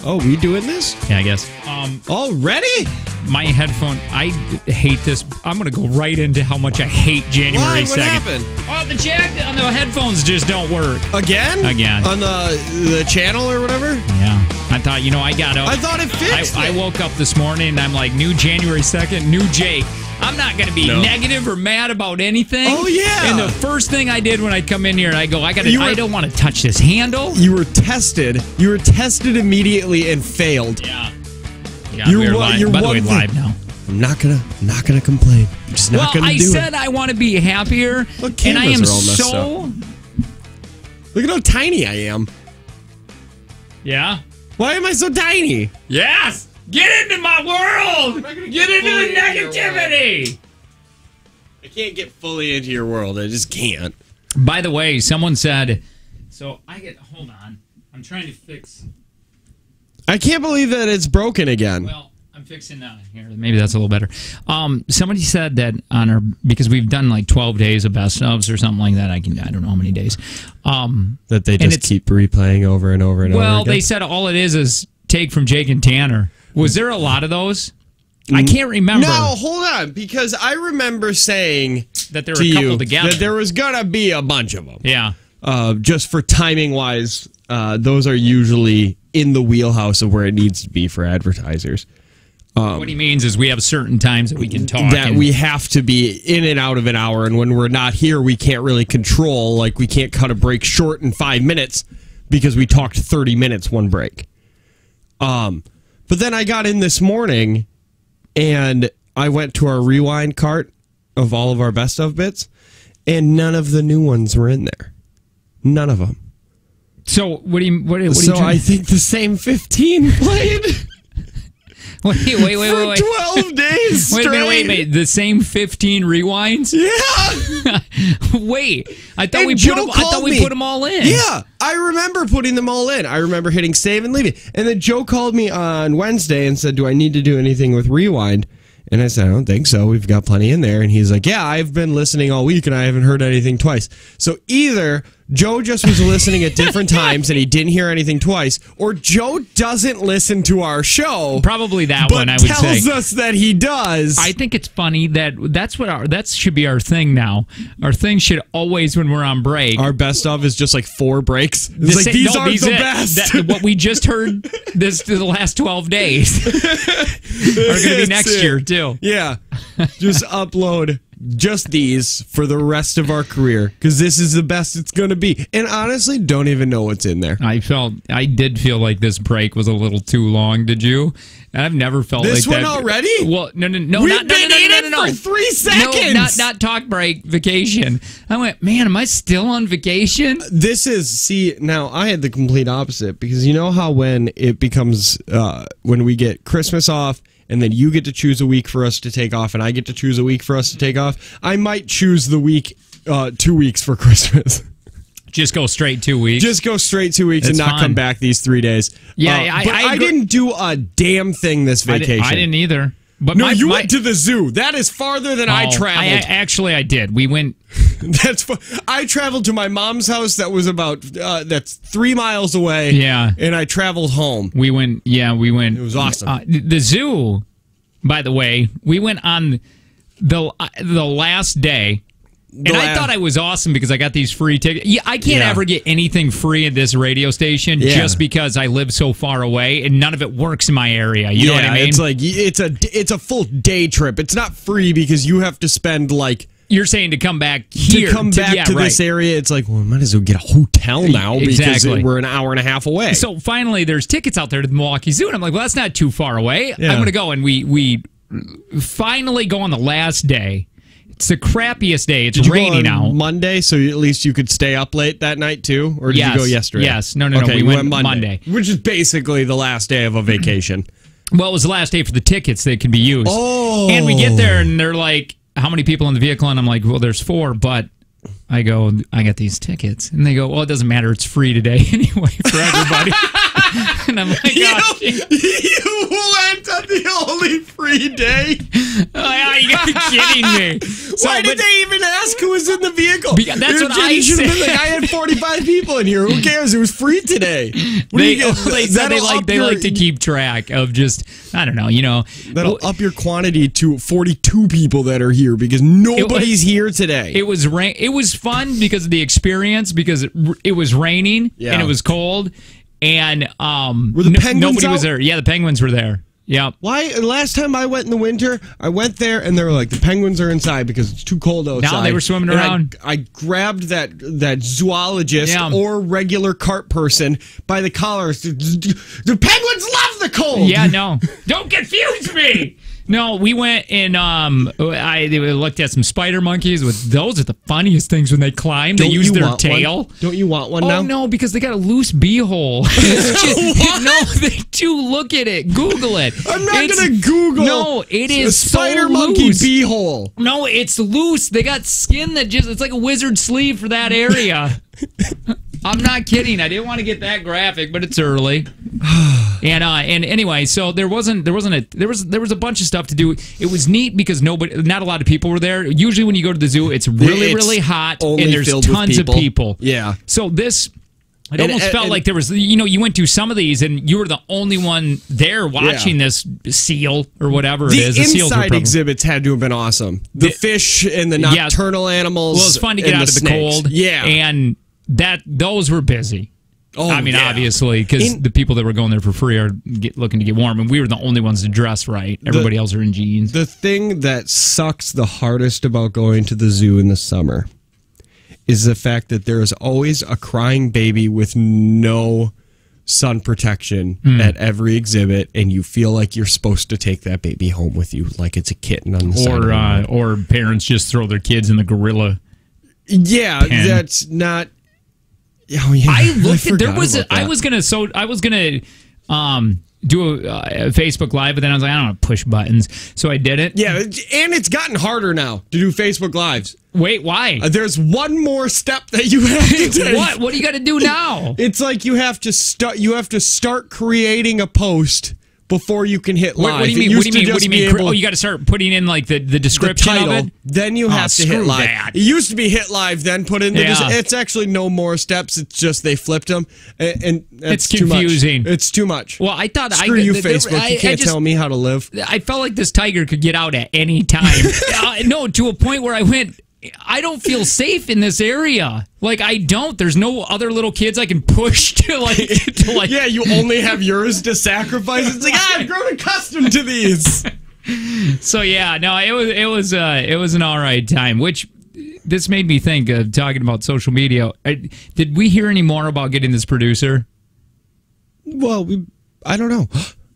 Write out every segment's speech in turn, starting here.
Oh, we doing this? Yeah, I guess. Already? My headphone, I hate this. I'm going to go right into how much I hate January 2nd. What happened? Oh, the jack on the headphones just don't work. Again? Again. On the channel or whatever? Yeah. I thought, I got up. I thought it fixed I woke up this morning and I'm like, new January 2nd, new Jake. I'm not going to be negative or mad about anything. Oh, yeah. And the first thing I did when I come in here, I go, I don't want to touch this handle. You were tested. You were tested immediately and failed. Yeah. We're live. By the way, live now. I'm not gonna complain. I'm just not gonna do it. Well, I said I want to be happier, and I am so... Look at how tiny I am. Yeah? Why am I so tiny? Yes! Get into my world! Get into the negativity! I can't get fully into your world. I just can't. By the way, someone said... Hold on. I'm trying to fix... I can't believe that it's broken again. Well, I'm fixing that here. Maybe that's a little better. Somebody said that because we've done like 12 days of best ofs or something like that. I don't know how many days. That they just keep replaying over and over and over again. Well, they said all it is take from Jake and Tanner. Was there a lot of those? I can't remember. No, hold on, because I remember saying that there were a couple together. That there was gonna be a bunch of them. Yeah. Just for timing wise, those are usually in the wheelhouse of where it needs to be for advertisers. What he means is we have certain times that we can talk. That we have to be in and out of an hour, and when we're not here, we can't really control. Like, we can't cut a break short in 5 minutes because we talked 30 minutes one break. But then I got in this morning, and I went to our rewind cart of all of our best of bits, and none of the new ones were in there. None of them. So what I think the same 15 played. Wait. For 12 days straight. Wait a minute. The same 15 rewinds? Yeah. Wait. I thought we put them all in. Yeah. I remember putting them all in. I remember hitting save and leaving. And then Joe called me on Wednesday and said, do I need to do anything with rewind? And I said, I don't think so. We've got plenty in there. And he's like, yeah, I've been listening all week and I haven't heard anything twice. So either Joe just was listening at different times and he didn't hear anything twice, or Joe doesn't listen to our show. Probably that one, I would say. But tells us that he does. I think it's funny that should be our thing now. Our thing should always, when we're on break. Our best of is just like 4 breaks. It's like, these aren't the best. What we just heard the last 12 days are going to be next year, too. Yeah. Just upload just these for the rest of our career, because this is the best it's going to be. And honestly, don't even know what's in there. I did feel like this break was a little too long. Did you? I've never felt this like that. This one already? Well, no. We've been in it for 3 seconds. No, not talk break, vacation. I went, man, am I still on vacation? Now I had the complete opposite, because you know how when it becomes, when we get Christmas off, and then you get to choose a week for us to take off, and I get to choose a week for us to take off, I might choose the week, 2 weeks for Christmas. Just go straight 2 weeks? Just go straight 2 weeks. That's and not fun. Come back these 3 days. Yeah, but I didn't do a damn thing this vacation. I didn't either. But you went to the zoo. That is farther than I traveled. I did. We went... I traveled to my mom's house that was about that's 3 miles away. Yeah. And I traveled home. We went. It was awesome. The zoo, by the way, we went on the last day. I thought I was awesome because I got these free tickets. Yeah, I can't ever get anything free at this radio station just because I live so far away and none of it works in my area. You know what I mean? It's like it's a full day trip. It's not free because you have to spend like... You're saying to come back here. To come back to this area, it's like, well, we might as well get a hotel now because we're an hour and a half away. So finally, there's tickets out there to the Milwaukee Zoo, and I'm like, well, that's not too far away. Yeah. I'm going to go, and we finally go on the last day. It's the crappiest day. It's rainy now. Monday, so at least you could stay up late that night too? Or did you go yesterday? Yes. No. We went Monday. Which is basically the last day of a vacation. Well, it was the last day for the tickets that could be used. Oh. And we get there, and they're like, how many people in the vehicle? And I'm like, well, there's 4, but I got these tickets. And they go, well, it doesn't matter. It's free today anyway for everybody. And I'm like, you went on the only free day? Oh, you gotta be kidding me. So, Why did they even ask who was in the vehicle? That's what I said. Like, I had 45 people in here. Who cares? It was free today. They like to keep track of just, I don't know, That'll up your quantity to 42 people that are here because nobody's here today. It was fun because of the experience, because it was raining and it was cold, and were the penguins nobody out? was there. Yeah, the penguins were there. Yeah. Why? Last time I went in the winter, I went there and they were like, the penguins are inside because it's too cold outside. No, they were swimming around. I grabbed that zoologist or regular cart person by the collar. The penguins love the cold. Yeah, no. Don't confuse me. No, we went and I looked at some spider monkeys. Those are the funniest things when they climb. They use their tail. Don't you want one now? Oh, no, because they got a loose beehole. No, they do. Look at it. Google it. I'm not going to Google. No, it is a spider monkey beehole. No, it's loose. They got skin that it's like a wizard sleeve for that area. I'm not kidding. I didn't want to get that graphic, but it's early. And anyway, so there was a bunch of stuff to do. It was neat because not a lot of people were there. Usually when you go to the zoo, it's really hot and there's tons of people. Yeah. So it almost felt like there was, you went to some of these and you were the only one there watching this seal or whatever it is. The inside exhibits had to have been awesome. The fish and the nocturnal animals. Well, it was fun to get out of the cold. Yeah. And those were busy. Oh, I mean, obviously, because the people that were going there for free are looking to get warm, and we were the only ones to dress right. Everybody else are in jeans. The thing that sucks the hardest about going to the zoo in the summer is the fact that there is always a crying baby with no sun protection at every exhibit, and you feel like you're supposed to take that baby home with you, like it's a kitten on the side of the road. Or parents just throw their kids in the gorilla. Yeah, pen. That's not. Oh, yeah. I looked at I was gonna do a Facebook Live, but then I was like, I don't want to push buttons, so I didn't. Yeah, and it's gotten harder now to do Facebook Lives. Wait, why? There's one more step that you have to take. What do you got to do now? It's like you have to start creating a post before you can hit live. What do you mean? What do you mean? You got to start putting in like the description title, of it. Then you have to hit live. That. It used to be hit live, then put in the. It's actually no more steps. It's just they flipped them, and it's confusing. It's too much. Well, I thought screw you, Facebook. You can't tell me how to live. I felt like this tiger could get out at any time. No, to a point where I went, I don't feel safe in this area. Like, I don't. There's no other little kids I can push to like. Yeah, you only have yours to sacrifice. It's like, I've grown accustomed to these. So yeah, no, it was an all right time. Which this made me think of talking about social media. Did we hear any more about getting this producer? Well, I don't know,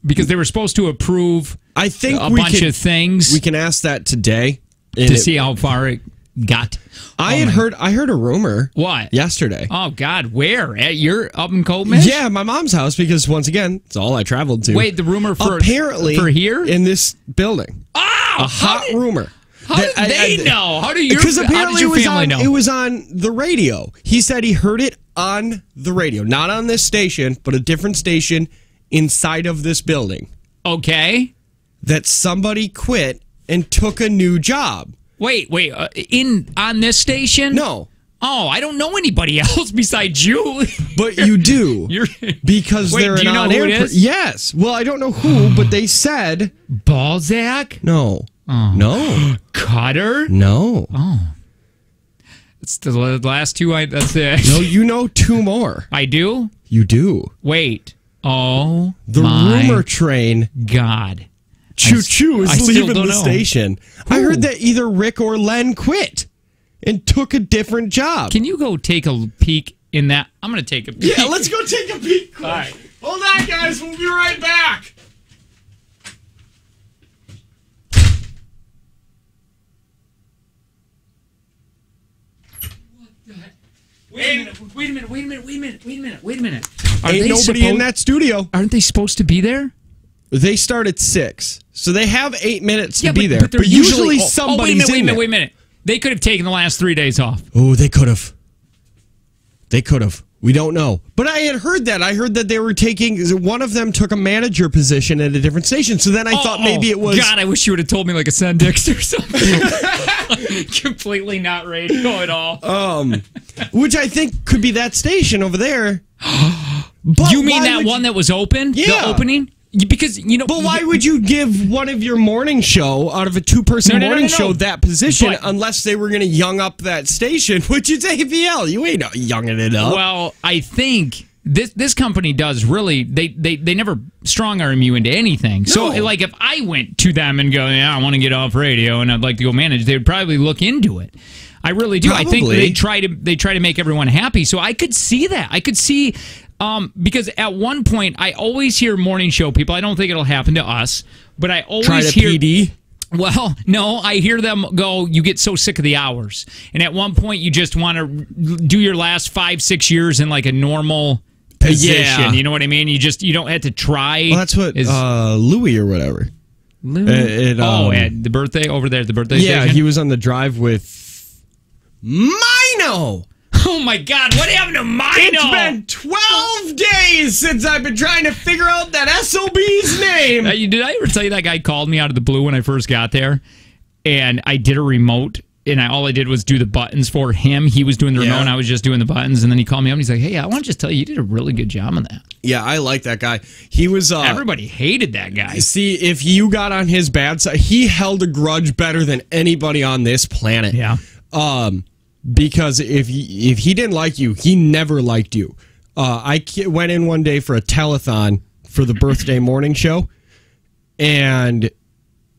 because they were supposed to approve. I think a bunch of things. We can ask that today to see how far it got. I heard a rumor. What? Yesterday. Oh God, where? At your up in Coleman? Yeah, my mom's house, because once again, it's all I traveled to. Wait, the rumor for apparently for here in this building. Oh, a hot rumor. How did they know? How do your family know? It was on the radio. He said he heard it on the radio, not on this station, but a different station inside of this building. Okay. That somebody quit and took a new job. Wait, on this station? No. Oh, I don't know anybody else besides you. But you do. Because they're an on-air. Yes. Well, I don't know who, but they said Balzac? No. Oh. No. Cutter? No. Oh. It's the last two. That's it. No, you know two more. I do? You do. Wait. Oh, the rumor train. God. Choo-choo is leaving the station. I heard that either Rick or Len quit and took a different job. Can you go take a peek in that? I'm going to take a peek. Yeah, let's go take a peek. All right. Hold on, guys. We'll be right back. Wait a minute. Ain't nobody in that studio. Aren't they supposed to be there? They start at 6, so they have 8 minutes to be there. But usually somebody's in there. Wait a minute. They could have taken the last 3 days off. Oh, they could have. We don't know. But I had heard that. I heard that they were taking, one of them took a manager position at a different station. So then I thought maybe it was. God, I wish you would have told me like a Sendix or something. Completely not radio at all. Which I think could be that station over there. But you mean that one that was open? Yeah. The opening? Because, you know. But why would you give one of your morning show, out of a two-person morning show, that position unless they were going to young up that station, which is APL? You ain't younging it up. Well, I think this company does really, they never strong-arm you into anything. No. So, like, if I went to them and go, yeah, I want to get off radio and I'd like to go manage, they would probably look into it. I really do. Probably. I think they try to make everyone happy. So I could see that. I could see... because at one point, I always hear morning show people. I don't think it'll happen to us, but I always hear PD. Well, no, I hear them go, you get so sick of the hours. And at one point, you just want to do your last 5-6 years in like a normal position. Yeah. You know what I mean? You don't have to try. Well, that's what Louis or whatever. Louis? At the birthday, over there at the birthday station? Yeah, he was on the drive with Mino. Oh my God, what happened to Mino? It's been 12 days since I've been trying to figure out that SOB's name. Did I ever tell you that guy called me out of the blue when I first got there? And I did a remote, and all I did was do the buttons for him. He was doing the remote, and I was just doing the buttons. And then he called me up, and he's like, hey, I want to just tell you did a really good job on that. Yeah, I like that guy. He was... everybody hated that guy. See, if you got on his bad side, he held a grudge better than anybody on this planet. Yeah. Because if he didn't like you, he never liked you. I went in one day for a telethon for the birthday morning show, and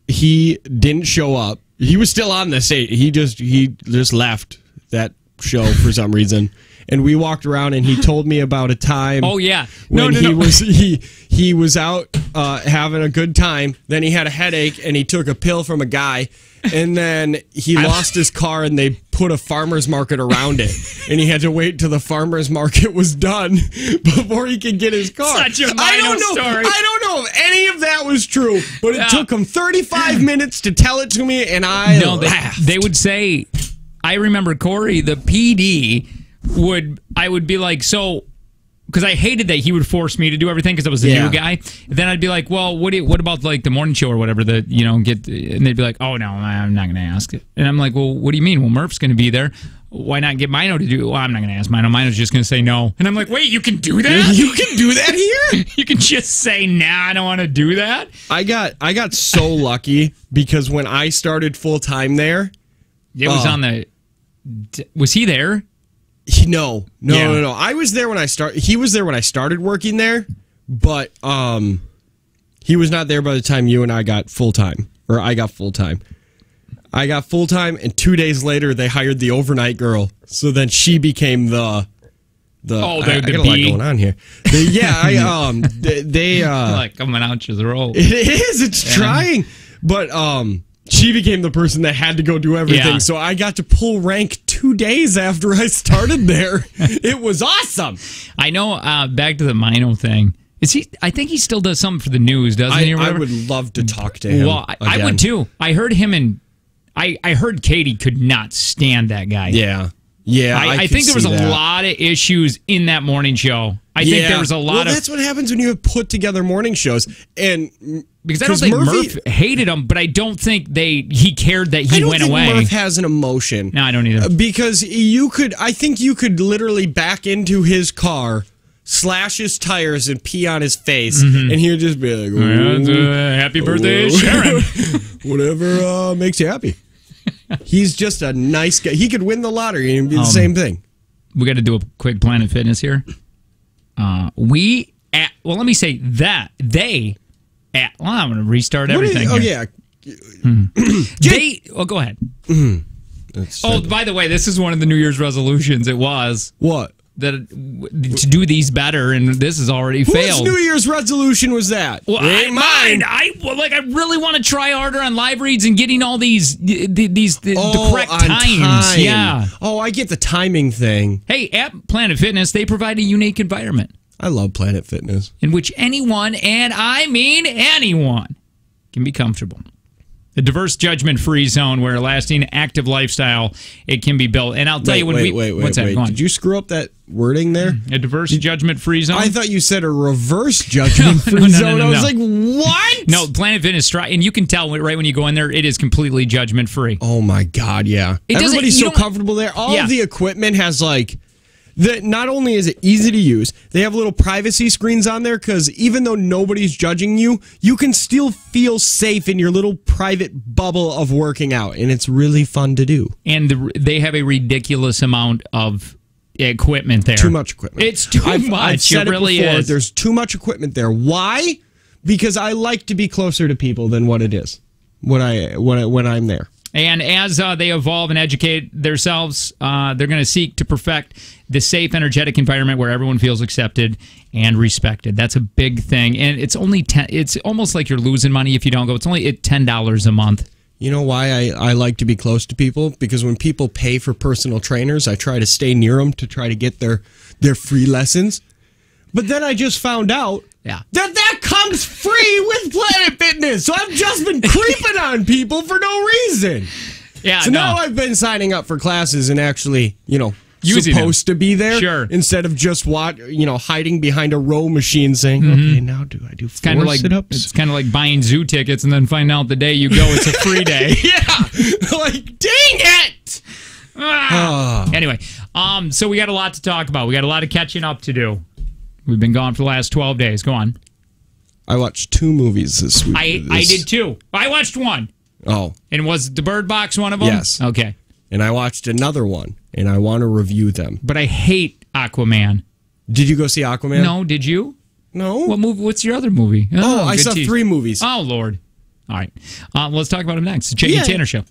he didn't show up. He was still on the stage. He just left that show for some reason. And we walked around, and he told me about a time. Oh yeah, when he was out having a good time. Then he had a headache, and he took a pill from a guy. And then he lost his car, and they put a farmer's market around it. And he had to wait till the farmer's market was done before he could get his car. Such a Mino story. I don't know if any of that was true, but it took him 35 minutes to tell it to me, and I laughed. They would say, I remember Corey, the PD, I would be like, so... Because I hated that he would force me to do everything because I was a new guy. Then I'd be like, well, what about like the morning show or whatever that, and they'd be like, oh, no, I'm not going to ask it. And I'm like, well, what do you mean? Well, Murph's going to be there. Why not get Mino to do it? Well, I'm not going to ask Mino. Mino's just going to say no. And I'm like, wait, you can do that? You can do that here? You can just say, nah, I don't want to do that? I got so lucky because when I started full-time there. It was was he there? No. I was there when I started. He was there when I started working there, but he was not there by the time you and I got full time, or I got full time. I got full time, and 2 days later they hired the overnight girl. So then she became the. I got a lot going on here. They like coming out your throat. It is. It's trying, but she became the person that had to go do everything. Yeah. So I got to pull rank 2 days after I started there. It was awesome. I know. Back to the Mino thing. Is he? I think he still does something for the news, doesn't he? I would love to talk to him. Well, I would too. I heard him and I heard Katie could not stand that guy. Yeah. I think there was a lot of issues in that morning show. I think there was a lot of. That's what happens when you have put together morning shows, and because I don't think Murph hated him, but I don't think he cared that he went away. Murph has an emotion. No, I don't either. Because I think you could literally back into his car, slash his tires, and pee on his face, and he would just be like, "Happy birthday, Sharon." Whatever makes you happy. He's just a nice guy. He could win the lottery and be the same thing. We got to do a quick Planet Fitness here. Let me say that I'm going to restart everything. Go ahead. By the way, this is one of the New Year's resolutions. It was what? To do these better, and this has already failed. Whose New Year's resolution was that? Well, mine. I really want to try harder on live reads and getting all the correct times. Yeah. Oh, I get the timing thing. Hey, at Planet Fitness, they provide a unique environment. I love Planet Fitness. In which anyone, and I mean anyone, can be comfortable. A diverse, judgment-free zone where a lasting, active lifestyle, it can be built. And I'll tell you when what's that? Did you screw up that wording there? A diverse, judgment-free zone? I thought you said a reverse judgment-free zone. I was like, what? No, Planet Fitness, and you can tell right when you go in there, it is completely judgment-free. Oh, my God, yeah. Everybody's so comfortable there. All of the equipment has, like... Not only is it easy to use, they have little privacy screens on there because even though nobody's judging you, you can still feel safe in your little private bubble of working out, and it's really fun to do. And they have a ridiculous amount of equipment there. Too much equipment. It's too much. I've said it really before, is. There's too much equipment there. Why? Because I like to be closer to people than what it is when I'm there. And as they evolve and educate themselves, they're going to seek to perfect the safe, energetic environment where everyone feels accepted and respected. That's a big thing. And it's only it's almost like you're losing money if you don't go. It's only $10 a month. You know why I like to be close to people? Because when people pay for personal trainers, I try to stay near them to try to get their free lessons. But then I just found out that comes free with Planet Fitness. So I've just been creeping on people for no reason. Yeah. So now I've been signing up for classes and actually, using supposed to be there. Sure. Instead of just hiding behind a row machine saying, okay, now do I do 4 sit-ups? It's kind of like buying zoo tickets and then find out the day you go it's a free day. Yeah. Like, dang it. Anyway, so we got a lot to talk about. We got a lot of catching up to do. We've been gone for the last 12 days. Go on. I watched 2 movies this week. I did too. I watched one. Oh. And was The Bird Box one of them? Yes. Okay. And I watched another one, and I want to review them. But I hate Aquaman. Did you go see Aquaman? No, did you? No. What movie? What's your other movie? I saw 3 movies. Oh, Lord. All right. Let's talk about them next. The Jay and Tanner Show.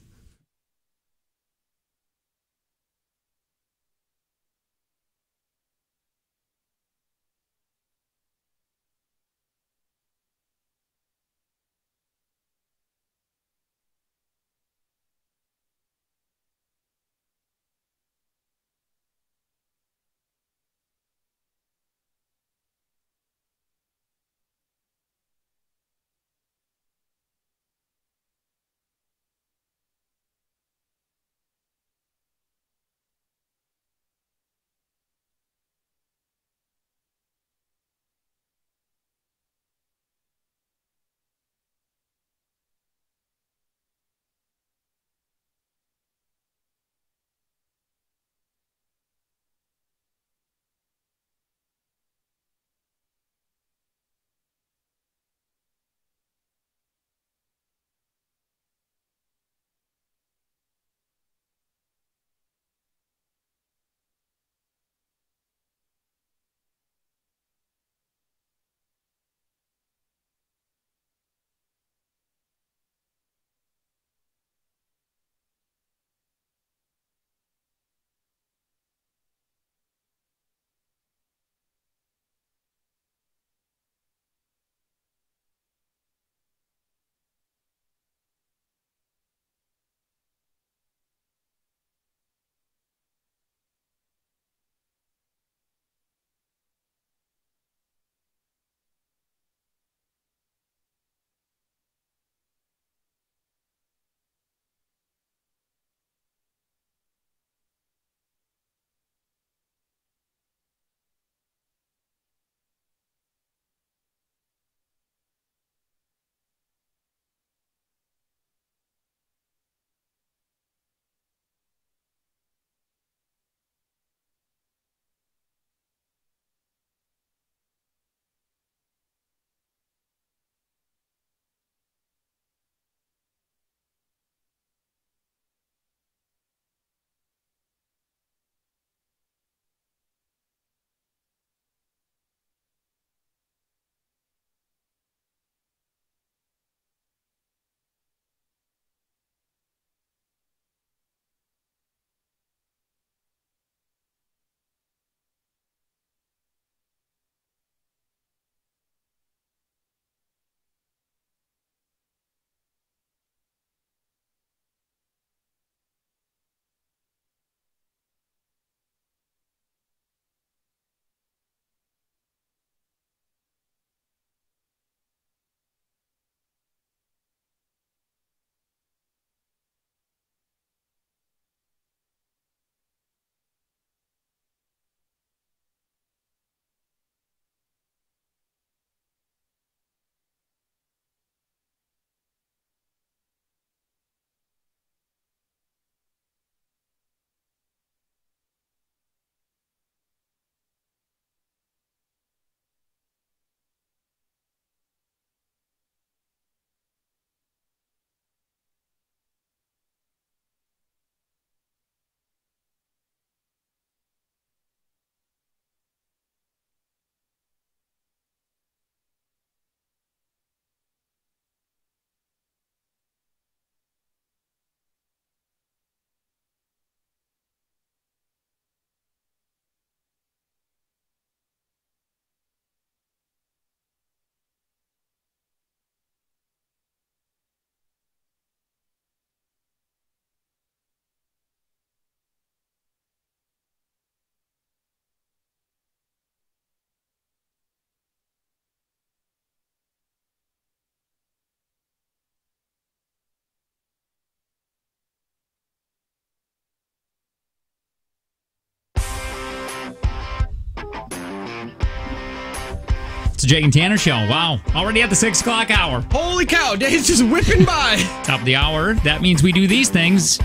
the Jay and Tanner Show. Wow. Already at the 6 o'clock hour. Holy cow, day's just whipping by. Top of the hour. That means we do these things.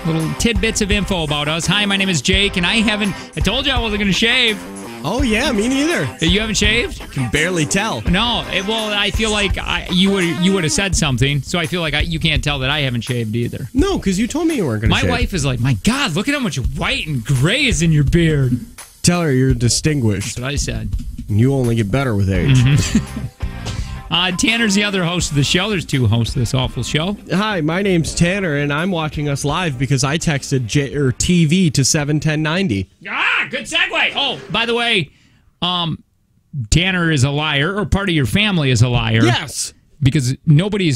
Little tidbits of info about us. Hi, my name is Jake, and I told you I wasn't going to shave. Oh, yeah, me neither. You haven't shaved? Can barely tell. No. Well, I feel like you would have said something, so I feel like you can't tell that I haven't shaved either. No, because you told me you weren't going to shave. My wife is like, my God, look at how much white and gray is in your beard. Tell her you're distinguished. That's what I said. You only get better with age. Tanner's the other host of the show. There's 2 hosts of this awful show. Hi, my name's Tanner, and I'm watching us live because I texted TV to 71090. Good segue. Oh, by the way, Tanner is a liar, or part of your family is a liar. Yes. Because nobody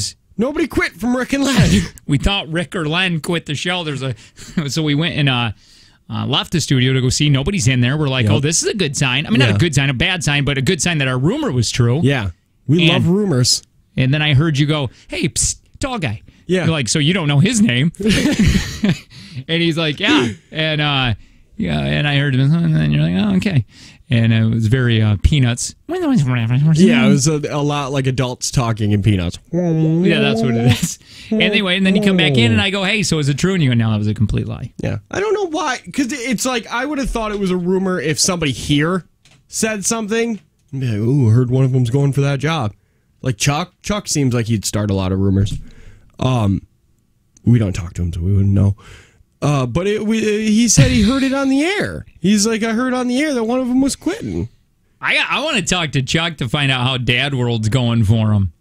quit from Rick and Len. We thought Rick or Len quit the show. So we went and left the studio to go see. Nobody's in there. We're like, oh, this is a good sign. I mean, not a good sign, a bad sign, but a good sign that our rumor was true. Yeah. We love rumors. And then I heard you go, hey, psst, tall guy. Yeah. You're like, so you don't know his name. And he's like, yeah. And and I heard him, and then you're like, oh, okay. And it was very Peanuts. Yeah, it was a lot like adults talking in Peanuts. Yeah, that's what it is. Anyway, and then you come back in, and I go, hey, so is it true? And you go, no, that was a complete lie. Yeah. I don't know why, because it's like, I would have thought it was a rumor if somebody here said something. I'd be like, ooh, I heard one of them's going for that job. Like Chuck. Chuck seems like he'd start a lot of rumors. We don't talk to him, so we wouldn't know. But he said he heard it on the air. He's like, I heard on the air that one of them was quitting. I want to talk to Chuck to find out how Dad World's going for him.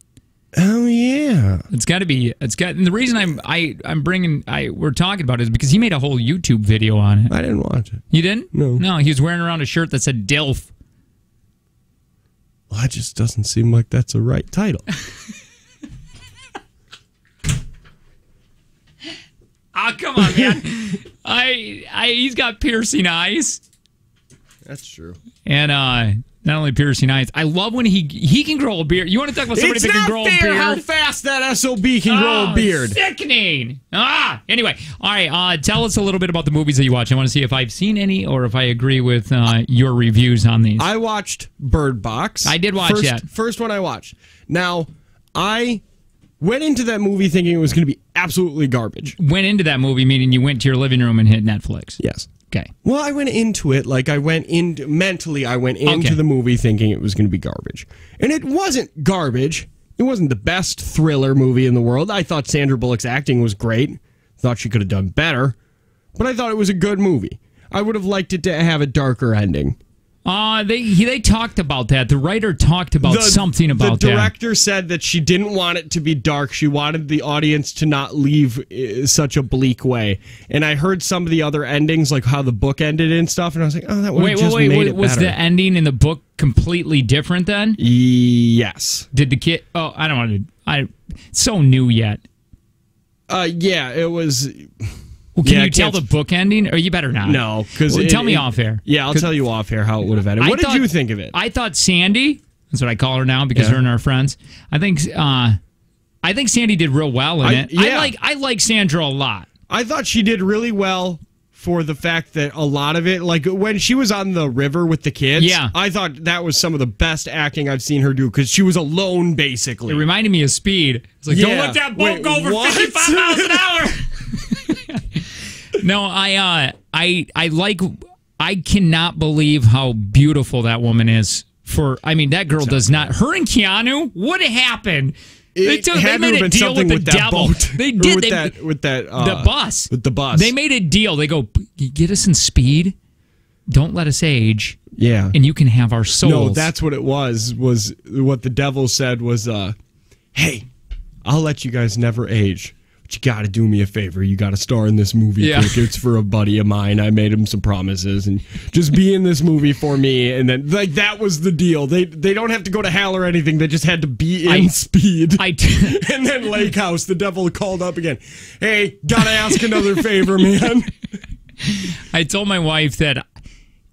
Oh yeah, and the reason we're talking about it is because he made a whole YouTube video on it. I didn't watch it. You didn't? No, he was wearing around a shirt that said DILF. Well, that just doesn't seem like that's a right title. Oh, come on, man. He's got piercing eyes. That's true. And not only piercing eyes, I love when he can grow a beard. You want to talk about somebody that can grow a beard? It's not fair how fast that SOB can grow a beard. Sickening. Anyway, all right, tell us a little bit about the movies that you watch. I want to see if I've seen any or if I agree with your reviews on these. I watched Bird Box. I did watch that. First one I watched. Now, I went into that movie thinking it was going to be absolutely garbage. Went into that movie meaning you went to your living room and hit Netflix. Yes. Okay. Well, I went into it like I went into the movie thinking it was going to be garbage. And it wasn't garbage. It wasn't the best thriller movie in the world. I thought Sandra Bullock's acting was great. Thought she could have done better. But I thought it was a good movie. I would have liked it to have a darker ending. They talked about that. The writer talked about something about that. The director said that she didn't want it to be dark. She wanted the audience to not leave such a bleak way. And I heard some of the other endings, like how the book ended and stuff, and I was like, oh, that would have just made it better. Was the ending in the book completely different then? Yes. Did the kid... Oh, I don't want to... It's so new yet. Yeah, it was... Well, can you tell the book ending? Or you better not. No, because tell me off air. Yeah, I'll tell you off air how it would have ended. What did you think of it? I thought Sandy. That's what I call her now because her and our friends. I think Sandy did real well in it. Yeah. I like Sandra a lot. I thought she did really well for the fact that a lot of it, like when she was on the river with the kids. Yeah, I thought that was some of the best acting I've seen her do because she was alone basically. It reminded me of Speed. It's like don't let that boat go over 55 miles an hour. No, I cannot believe how beautiful that woman is. That girl does not. Her and Keanu, what happened? They made a deal with the devil. They did the bus. With the bus, they made a deal. They go, get us in Speed. Don't let us age. Yeah, and you can have our souls. No, that's what it was. Was what the devil said was, "Hey, I'll let you guys never age. But you got to do me a favor. You got to star in this movie. Quick. It's for a buddy of mine. I made him some promises, and just be in this movie for me." And then, that was the deal. They don't have to go to hell or anything. They just had to be in Speed. And then Lake House, the devil called up again. Hey, gotta ask another favor, man. I told my wife that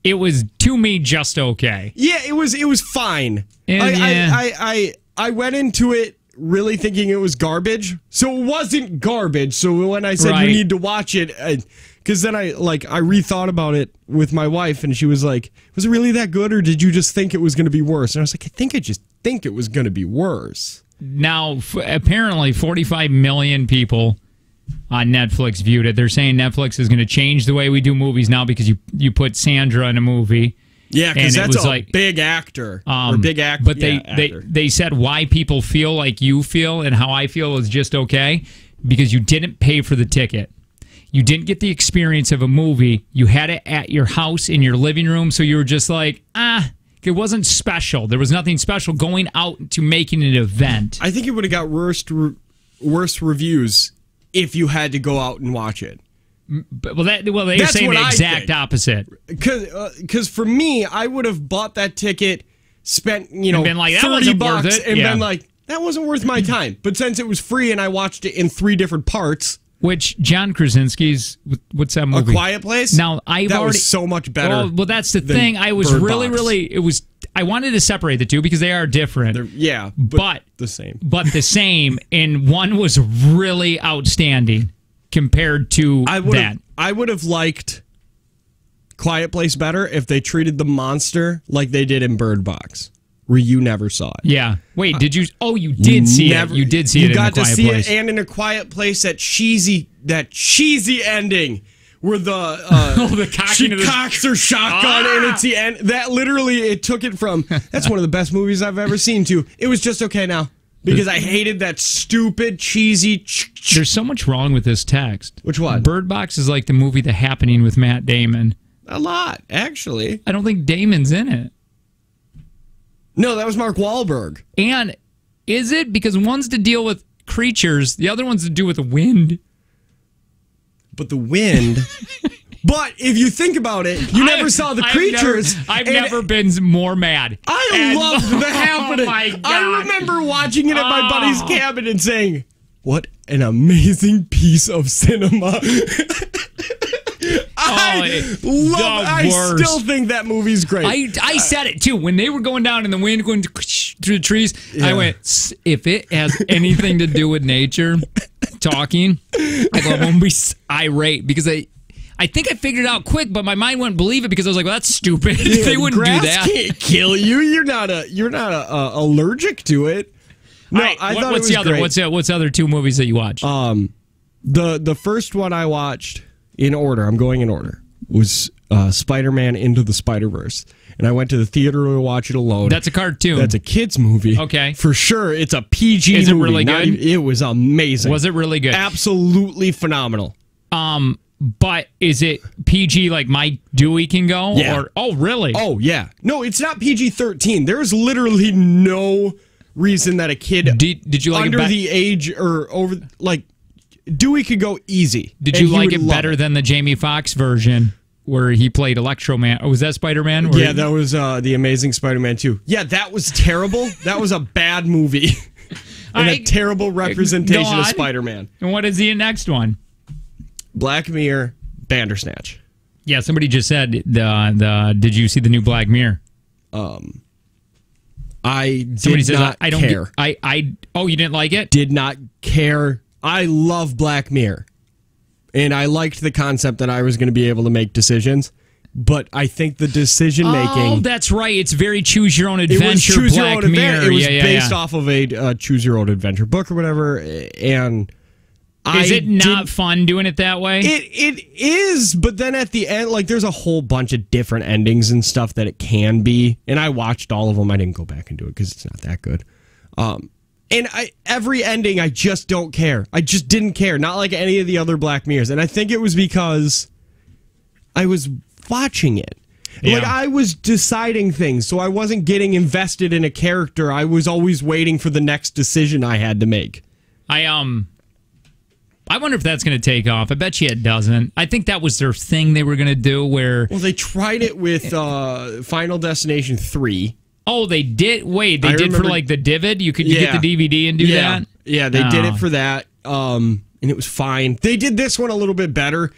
it was to me just okay. Yeah, it was fine. I went into it really thinking it was garbage, so it wasn't garbage. So when I said you need to watch it, Because then I rethought about it with my wife, and she was like, was it really that good, or did you just think it was going to be worse? And I was like, I just think it was going to be worse. Now, apparently 45 million people on Netflix viewed it. They're saying Netflix is going to change the way we do movies now because you put Sandra in a movie. Yeah, because that's a big actor. Or big actor. But they said why people feel like you feel and how I feel is just okay because you didn't pay for the ticket. You didn't get the experience of a movie. You had it at your house in your living room, so you were just like, it wasn't special. There was nothing special going out to making an event. I think it would have got worse reviews if you had to go out and watch it. They're saying the exact opposite. Because for me, I would have bought that ticket, spent been like, $30, and been like, that wasn't worth my time. But since it was free and I watched it in 3 different parts. Which John Krasinski's, what's that movie? A Quiet Place? Now, that was so much better. Well, that's the thing. I was I wanted to separate the two because they are different. But the same. But the same, and one was really outstanding compared to that. I would have liked Quiet Place better if they treated the monster like they did in Bird Box, where you never saw it. Yeah. Wait, did you? Oh, you did see it. You did see it in A Quiet Place. You got to see it, and in A Quiet Place, that cheesy ending where she cocks her shotgun and it's the end. That literally, it took it from, that's one of the best movies I've ever seen, to, it was just okay now. Because I hated that stupid, cheesy... There's so much wrong with this text. Which one? Bird Box is like the movie The Happening with Matt Damon. A lot, actually. I don't think Damon's in it. No, that was Mark Wahlberg. And is it? Because one's to deal with creatures, the other one's to do with the wind. But the wind... But if you think about it, you never saw the creatures. I've never been more mad. I loved The Happening. My God. I remember watching it at my buddy's cabin and saying, what an amazing piece of cinema. I still think that movie's great. I said it too. When they were going down in the wind, going through the trees, I went, if it has anything to do with nature, talking, I go, I'm going to be irate because I think I figured it out quick, but my mind wouldn't believe it because I was like, well, that's stupid. Yeah, they wouldn't do that. Can't kill you. You're not allergic to it. No, right, I thought what's it was the other? great. What's the other 2 movies that you watched? The first one I watched in order, I'm going in order, was Spider-Man Into the Spider-Verse. And I went to the theater to watch it alone. That's a cartoon. That's a kid's movie. Okay. For sure. It's a PG movie. Is it really good? It was amazing. Was it really good? Absolutely phenomenal. But is it PG like Mike Dewey can go? Yeah. Oh, really? Oh, yeah. No, it's not PG-13. There's literally no reason that a kid did you like under the age or over, like, Dewey could go easy. Did you like it better than the Jamie Foxx version where he played Electro Man? Oh, was that Spider-Man? Yeah, that was The Amazing Spider-Man 2. Yeah, that was terrible. That was a bad movie. And a terrible representation of Spider-Man. And what is the next one? Black Mirror, Bandersnatch. Yeah, somebody just said did you see the new Black Mirror? I did not care. Oh, you didn't like it? Did not care. I love Black Mirror. And I liked the concept that I was going to be able to make decisions. But I think the decision making. Oh, that's right. It's very choose your own adventure. Black Mirror. It was based off of a choose your own adventure book or whatever. And is it not fun doing it that way? It is, but then at the end, like, there's a whole bunch of different endings and stuff that it can be. And I watched all of them. I didn't go back and do it because it's not that good. And every ending, I just don't care. I just didn't care. Not like any of the other Black Mirrors. And I think it was because I was watching it. Yeah. Like, I was deciding things, so I wasn't getting invested in a character. I was always waiting for the next decision I had to make. I wonder if that's going to take off. I bet you it doesn't. I think that was their thing they were going to do where... Well, they tried it with Final Destination 3. Oh, they did? Wait, they did for like the Divid? You could get the DVD and do that? Yeah, they did it for that, and it was fine. They did this one a little bit better.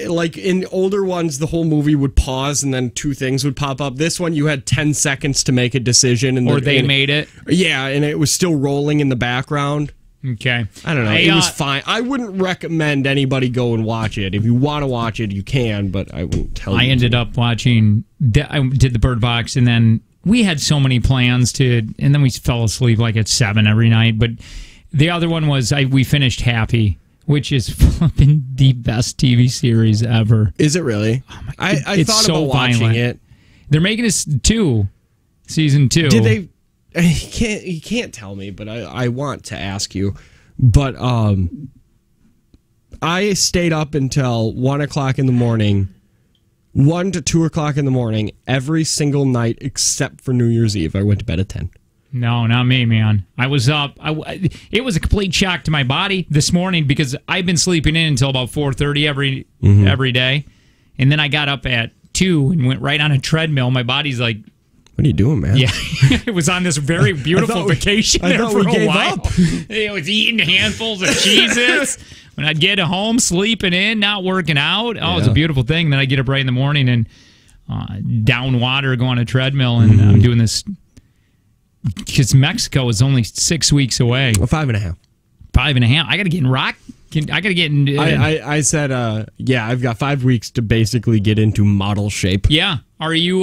Like in older ones, the whole movie would pause and then 2 things would pop up. This one, you had 10 seconds to make a decision. Or they made it? Yeah, and it was still rolling in the background. Okay. I don't know. It was fine. I wouldn't recommend anybody go and watch it. If you want to watch it, you can, but I wouldn't tell you. I ended up watching, I did the Bird Box, and then we had so many plans and then we fell asleep like at 7 every night. But the other one was, we finished Happy, which is flipping the best TV series ever. Is it really? Oh my, I thought about watching it. They're making us season 2. Did they? You can't tell me, but I want to ask you. But I stayed up until 1 o'clock in the morning, 1 to 2 o'clock in the morning, every single night except for New Year's Eve. I went to bed at 10. No, not me, man. I was up. It was a complete shock to my body this morning because I've been sleeping in until about 4:30 every day, and then I got up at 2 and went right on a treadmill. My body's like, what are you doing, man? Yeah, it was on this very beautiful vacation there for a while. It was eating handfuls of Cheez-Its. When I'd get home, sleeping in, not working out. Oh, it was a beautiful thing. Then I get up right in the morning and down water, go on a treadmill, and I'm doing this because Mexico is only 6 weeks away. Well, 5.5. 5.5. I got to get in rock. I got to get in. I said, I've got 5 weeks to basically get into model shape. Yeah. Are you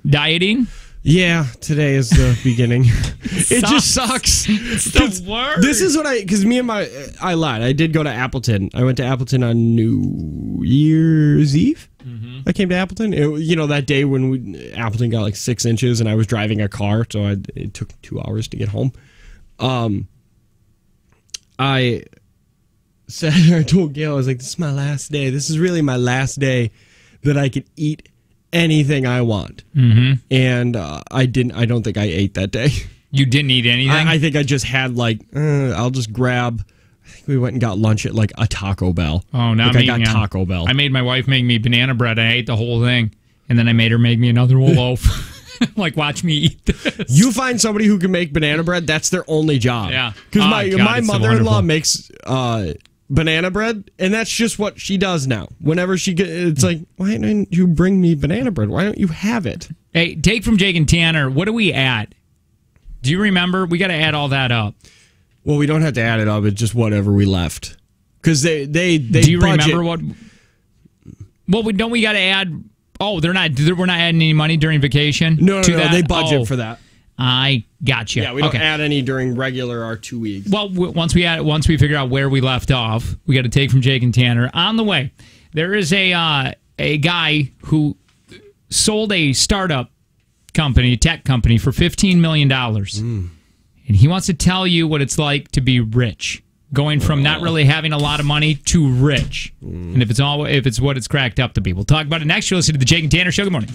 dieting? Yeah, today is the beginning. It just sucks. It's the worst. This is what because I lied. I did go to Appleton. I went to Appleton on New Year's Eve. Mm-hmm. I came to Appleton. That day when Appleton got like 6 inches and I was driving a car, so it took 2 hours to get home. I told Gail, I was like, this is my last day. This is really my last day that I could eat anything I want. Mm-hmm. And I don't think I ate that day. You didn't eat anything? I think I just had I'll just grab. I think we went and got lunch at like a Taco Bell. Oh, no. I got Taco Bell. I made my wife make me banana bread. I ate the whole thing. And then I made her make me another loaf. Like, watch me eat this. You find somebody who can make banana bread, that's their only job. Yeah. Because my mother-in-law makes banana bread, and that's just what she does now. Whenever it's like, why didn't you bring me banana bread? Why don't you have it? Hey, take from Jake and Tanner, what are we at? Do you remember? We got to add all that up. Well, we don't have to add it up. It's just whatever we left. Because they do you remember what? Well, don't we got to add? Oh, we're not adding any money during vacation. No, they budget for that. I gotcha. Yeah, we don't add any during our 2 weeks. Well, once we figure out where we left off, we got to take from Jake and Tanner. On the way, there is a guy who sold a startup company, tech company, for $15 million. And he wants to tell you what it's like to be rich. Going from not really having a lot of money to rich. And if it's what it's cracked up to be. We'll talk about it next. You're listening to the Jake and Tanner Show. Good morning.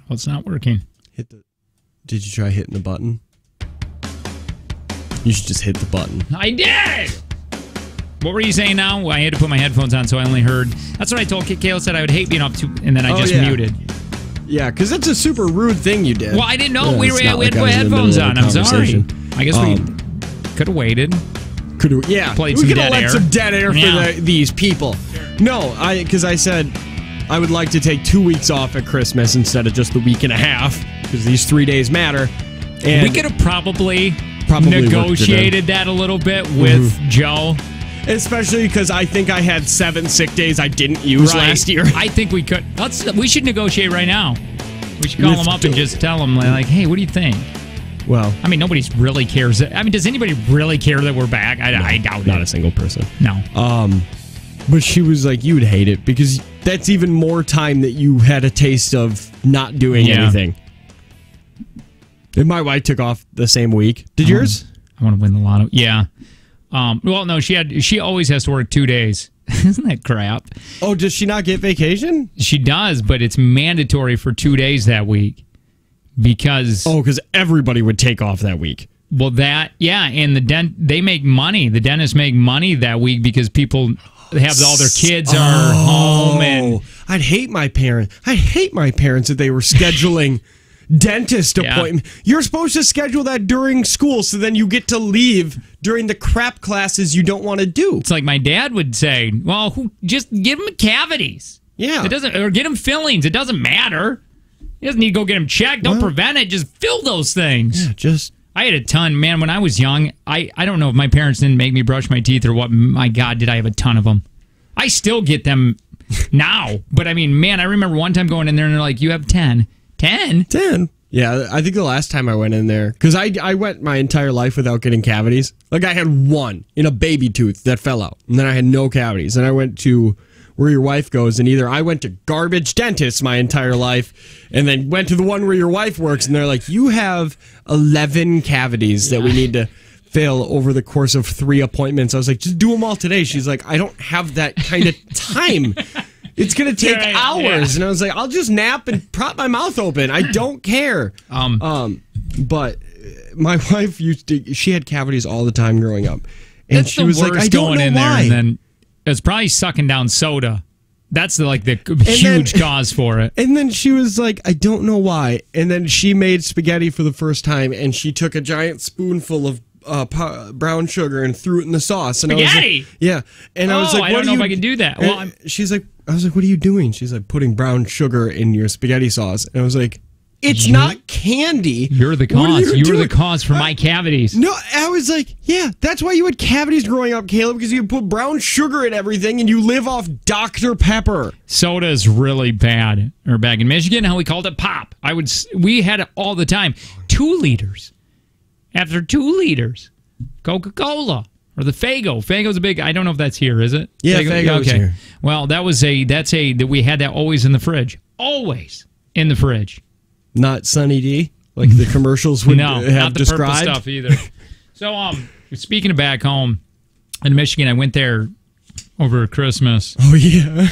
Oh, it's not working. Did you try hitting the button? You should just hit the button. I did! What were you saying now? I had to put my headphones on, so I only heard... That's what I told Kayla said I would hate being up to... And then I just muted. Yeah, because that's a super rude thing you did. Well, I didn't know. We had to put headphones on. I'm sorry. I guess we could have waited. We could have let some dead air for these people. No, because I said I would like to take 2 weeks off at Christmas instead of just the week and a half, because these 3 days matter. And we could have probably negotiated that a little bit with Joe. Especially because I think I had 7 sick days I didn't use last year. I think we could. We should negotiate right now. We should call him up and just tell him, like, hey, what do you think? Well, I mean, nobody really cares. I mean, does anybody really care that we're back? I doubt it. Not a single person. No. But she was like, you would hate it because that's even more time that you had a taste of not doing anything. And my wife took off the same week. Did yours? I want to win the lotto. Yeah. Well, no, she always has to work 2 days. Isn't that crap? Oh, does she not get vacation? She does, but it's mandatory for 2 days that week because... Oh, because everybody would take off that week. Well, and they make money. The dentists make money that week because people have all their kids are home. And I'd hate my parents. If they were scheduling... dentist appointment. You're supposed to schedule that during school so then you get to leave during the crap classes you don't want to do. It's like my dad would say, well, just give him cavities. Yeah. Or get him fillings. It doesn't matter. He doesn't need to go get him checked. Don't prevent it. Just fill those things. Yeah, I had a ton. Man, when I was young, I don't know if my parents didn't make me brush my teeth or what. My God, did I have a ton of them. I still get them now. But I mean, man, I remember one time going in there and they're like, you have 10. 10? 10. Yeah, I think the last time I went in there, because I went my entire life without getting cavities. Like, I had one in a baby tooth that fell out, and then I had no cavities. And I went to where your wife goes, and either I went to garbage dentists my entire life, and then went to the one where your wife works, and they're like, you have 11 cavities that we need to fill over the course of 3 appointments. I was like, just do them all today. She's like, I don't have that kind of time. It's going to take hours. And I was like, I'll just nap and prop my mouth open. I don't care. But my wife she had cavities all the time growing up. And she was like, I don't know in why. There and then it's probably sucking down soda. That's the huge cause for it. And then she was like, I don't know why. And then she made spaghetti for the first time, and she took a giant spoonful of brown sugar and threw it in the sauce. And spaghetti? I was like, yeah. And I was like, I don't know if I can do that. Well, I was like, what are you doing? She's like, putting brown sugar in your spaghetti sauce. And I was like, it's not candy. You're the cause. You were the cause for my cavities. No, I was like, yeah, that's why you had cavities growing up, Caleb, because you put brown sugar in everything and you live off Dr. Pepper. Soda is really bad. Or back in Michigan, how we called it pop. We had it all the time. 2 liters. After 2 liters, Coca-Cola or the Faygo. Faygo's a big. I don't know if that's here, is it? Yeah, Faygo's here. Well, that we had that always in the fridge, always in the fridge. Not Sunny D, like the commercials would have not the described. Purple stuff either. So, speaking of back home in Michigan, I went there over Christmas. Oh yeah.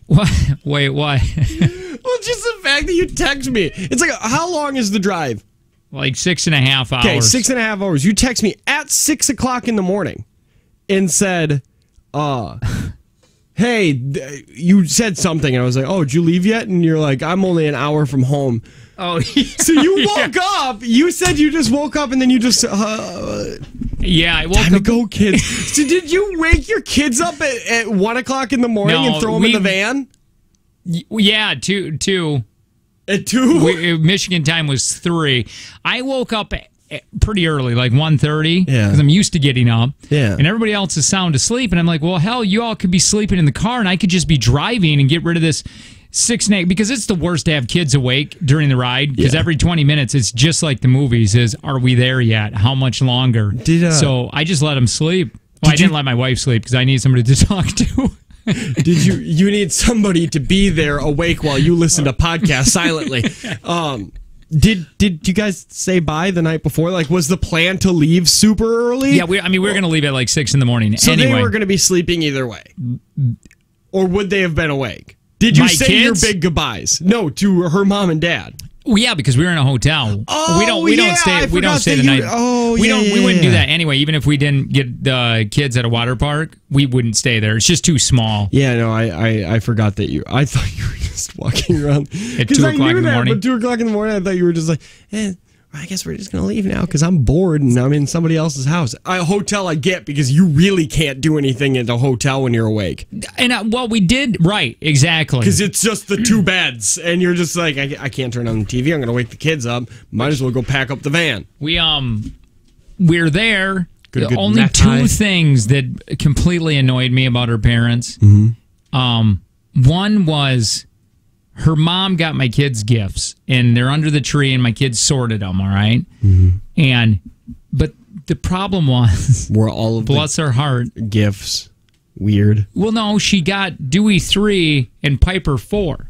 What? Wait, why? Well, just the fact that you text me. It's like, how long is the drive? Like 6.5 hours. Okay, 6.5 hours. You text me at 6 o'clock in the morning and said, hey, you said something. And I was like, oh, did you leave yet? And you're like, I'm only an hour from home. Oh, so you woke up. You said you just woke up and then you just... yeah, I woke time up. To go, kids. So did you wake your kids up at 1 o'clock in the morning and throw them in the van? Yeah, two. At 2? Michigan time was 3. I woke up pretty early, like 1:30, because I'm used to getting up. Yeah. And everybody else is sound asleep, and I'm like, well, hell, you all could be sleeping in the car, and I could just be driving and get rid of this 6 and 8, because it's the worst to have kids awake during the ride, because every 20 minutes, it's just like the movies, are we there yet? How much longer? So I just let them sleep. Well, I didn't let my wife sleep, because I need somebody to talk to. Did you need somebody to be there awake while you listen to podcasts silently? Did you guys say bye the night before? Like, was the plan to leave super early? Yeah, we were going to leave at like 6 in the morning. So anyway. They were going to be sleeping either way, or would they have been awake? Did you say your big goodbyes? No, to her mom and dad. Well, yeah, because we were in a hotel. Oh, we don't stay the night. We wouldn't do that anyway. Even if we didn't get the kids at a water park, we wouldn't stay there. It's just too small. Yeah, no, I forgot that I thought you were just walking around at 2 o'clock in the morning. But 2 o'clock in the morning, I thought you were just like, I guess we're just going to leave now because I'm bored and I'm in somebody else's house. A hotel I get because you really can't do anything at a hotel when you're awake. And, we did, right, exactly. Because it's just the 2 beds and you're just like, I can't turn on the TV. I'm going to wake the kids up. Might as well go pack up the van. We're there. Good only 2 things that completely annoyed me about her parents. Mm-hmm. One was... her mom got my kids gifts, and they're under the tree, and my kids sorted them, all right? Mm-hmm. But the problem was... were all of bless her heart. Gifts weird? Well, no, she got Dewey 3 and Piper 4.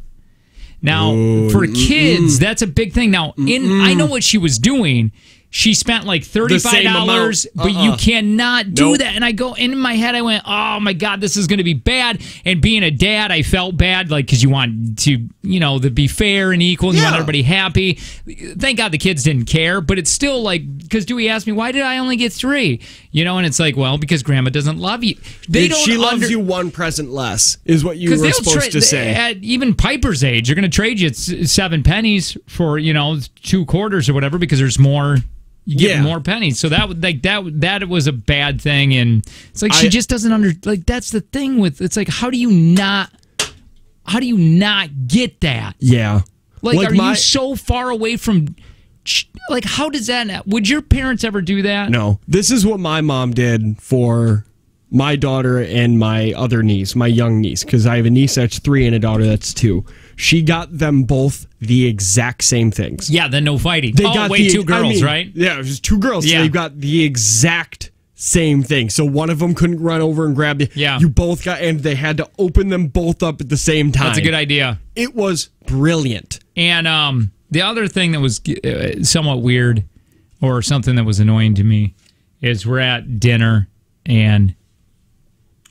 Now, for kids, that's a big thing. Now, I know what she was doing. She spent like $35, but you cannot do that. And I go in my head, I went, oh my God, this is going to be bad. And being a dad, I felt bad, like, because you want to, to be fair and equal, and you want everybody happy. Thank God the kids didn't care, but it's still like, because Dewey asked me, why did I only get 3? And it's like, well, because Grandma doesn't love you. She loves you 1 present less, is what you were supposed to say. At even Piper's age, they're going to trade you 7 pennies for, 2 quarters or whatever, because there's more. You get more pennies, so that was a bad thing, and it's like she just doesn't that's the thing with it's like how do you not get that? Yeah, are you so far away from? How does that? Would your parents ever do that? No, this is what my mom did for my daughter and my other niece, my young niece, because I have a niece that's 3 and a daughter that's 2. She got them both the exact same things. Yeah, then no fighting. Wait, 2 girls, right? Yeah, it was 2 girls. Yeah. So they got the exact same thing. So one of them couldn't run over and grab you. Yeah. You both got, and they had to open them both up at the same time. That's a good idea. It was brilliant. And the other thing that was somewhat weird, or something that was annoying to me, is we're at dinner, and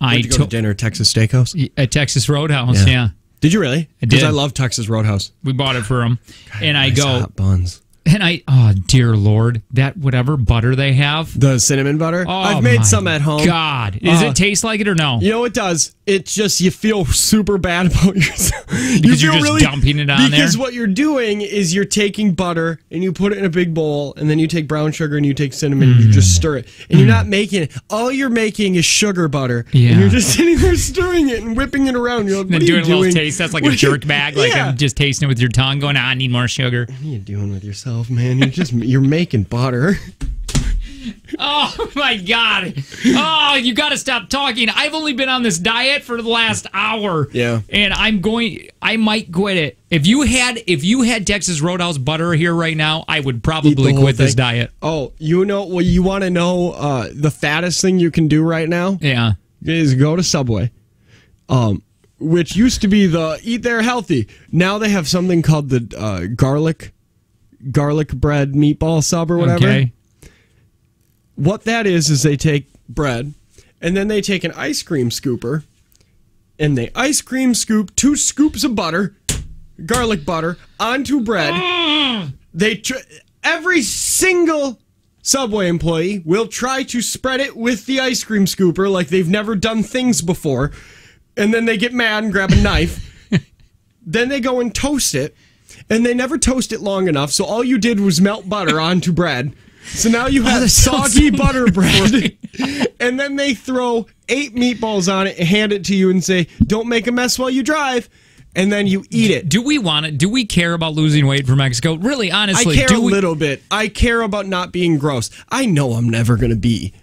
I go to dinner at Texas Steakhouse? At Texas Roadhouse, yeah. Did you really? I did. Because I love Texas Roadhouse. We bought it for them. And I nice go... hot buns. And oh, dear Lord, that whatever butter they have. The cinnamon butter? Oh, I've made some at home. God. Does it taste like it or no? It does. It's just you feel super bad about yourself. Because you're just dumping it on there? Because what you're doing is you're taking butter and you put it in a big bowl, and then you take brown sugar and you take cinnamon and you just stir it. And you're not making it. All you're making is sugar butter. Yeah. And you're just sitting there stirring it and whipping it around. You're like, what are you doing? A little taste. That's like a jerk bag. Like I'm just tasting it with your tongue going, I need more sugar. What are you doing with yourself, man? You're making butter. Oh my God. Oh, you got to stop talking. I've only been on this diet for the last hour. Yeah. And I might quit it. If you had Texas Roadhouse butter here right now, I would probably quit this diet. Oh, you want to know the fattest thing you can do right now? Yeah. Is go to Subway. Which used to be the eat there healthy. Now they have something called the garlic bread meatball sub or whatever. Okay. What that is they take bread and then they take an ice cream scooper and they ice cream scoop 2 scoops of butter, garlic butter, onto bread. Every single Subway employee will try to spread it with the ice cream scooper like they've never done things before, and then they get mad and grab a knife. Then they go and toast it, and they never toast it long enough, so all you did was melt butter onto bread. So now you have soggy butter bread, and then they throw 8 meatballs on it and hand it to you and say, don't make a mess while you drive, and then you eat it. Do we want it? Do we care about losing weight for Mexico? Really, honestly, I care a little bit. I care about not being gross. I know I'm never going to be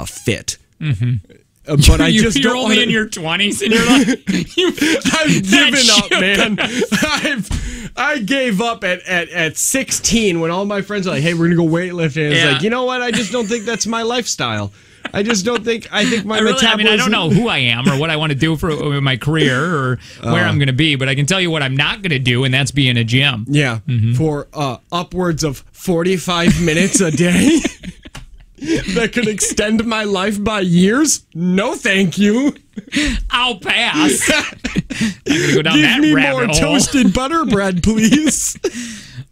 fit. Mm-hmm. But you're only in your 20s and you're like, I've given up, man. I gave up at 16 when all my friends were like, hey, we're going to go weightlifting. And it's like, you know what? I just don't think that's my lifestyle. I just don't think, I think my metabolism... I don't know who I am or what I want to do for my career or where I'm going to be, but I can tell you what I'm not going to do, and that's be in a gym. Yeah, for upwards of 45 minutes a day. that could extend my life by years? No, thank you. I'll pass. I'm gonna go down Give that me rabbit more hole. toasted butter bread, please.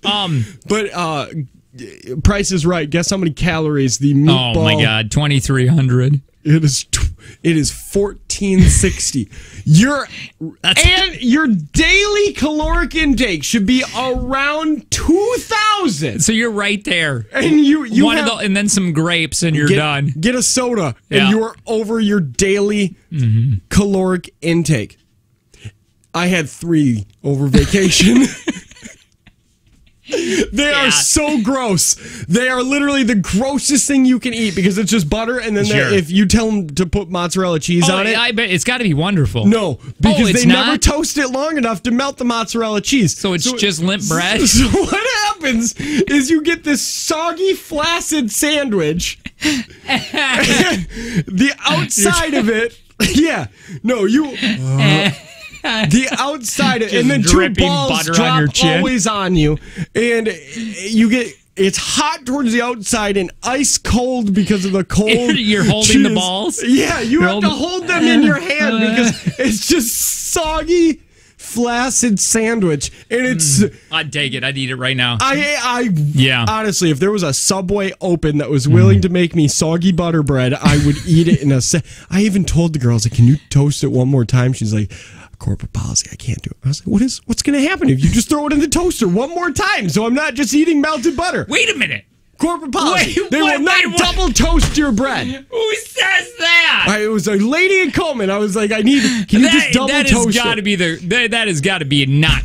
But Price is right. Guess how many calories the meatball? Oh my God, 2,300. It is 1460. Your daily caloric intake should be around 2,000. So you're right there. And and then some grapes, and you're done. Get a soda, Yeah. and you're over your daily caloric intake. I had 3 over vacation. They are so gross. They are literally the grossest thing you can eat because it's just butter, and then if you tell them to put mozzarella cheese on it, I bet it's got to be wonderful. No, because they never not? toast it long enough to melt the mozzarella cheese. So it's just limp bread. So what happens is you get this soggy, flaccid sandwich. The outside of it, the outside, and then 2 balls drop on your chin. Always on you, and it's hot towards the outside and ice cold because of the cold. You're holding the balls. Yeah, you have to hold them in your hand because it's just soggy, flaccid sandwich, and it's. I'd take it. I'd eat it right now. Honestly, if there was a Subway open that was willing to make me soggy butter bread, I would eat it in a. I even told the girls, like, "Can you toast it one more time?" She's like, "Corporate policy, I can't do it." I was like, what's going to happen if you just throw it in the toaster one more time so I'm not just eating melted butter? Wait a minute. Corporate policy. They will not double toast your bread. Who says that? It was a lady in Coleman. I was like, can you just double toast it? That has got to be not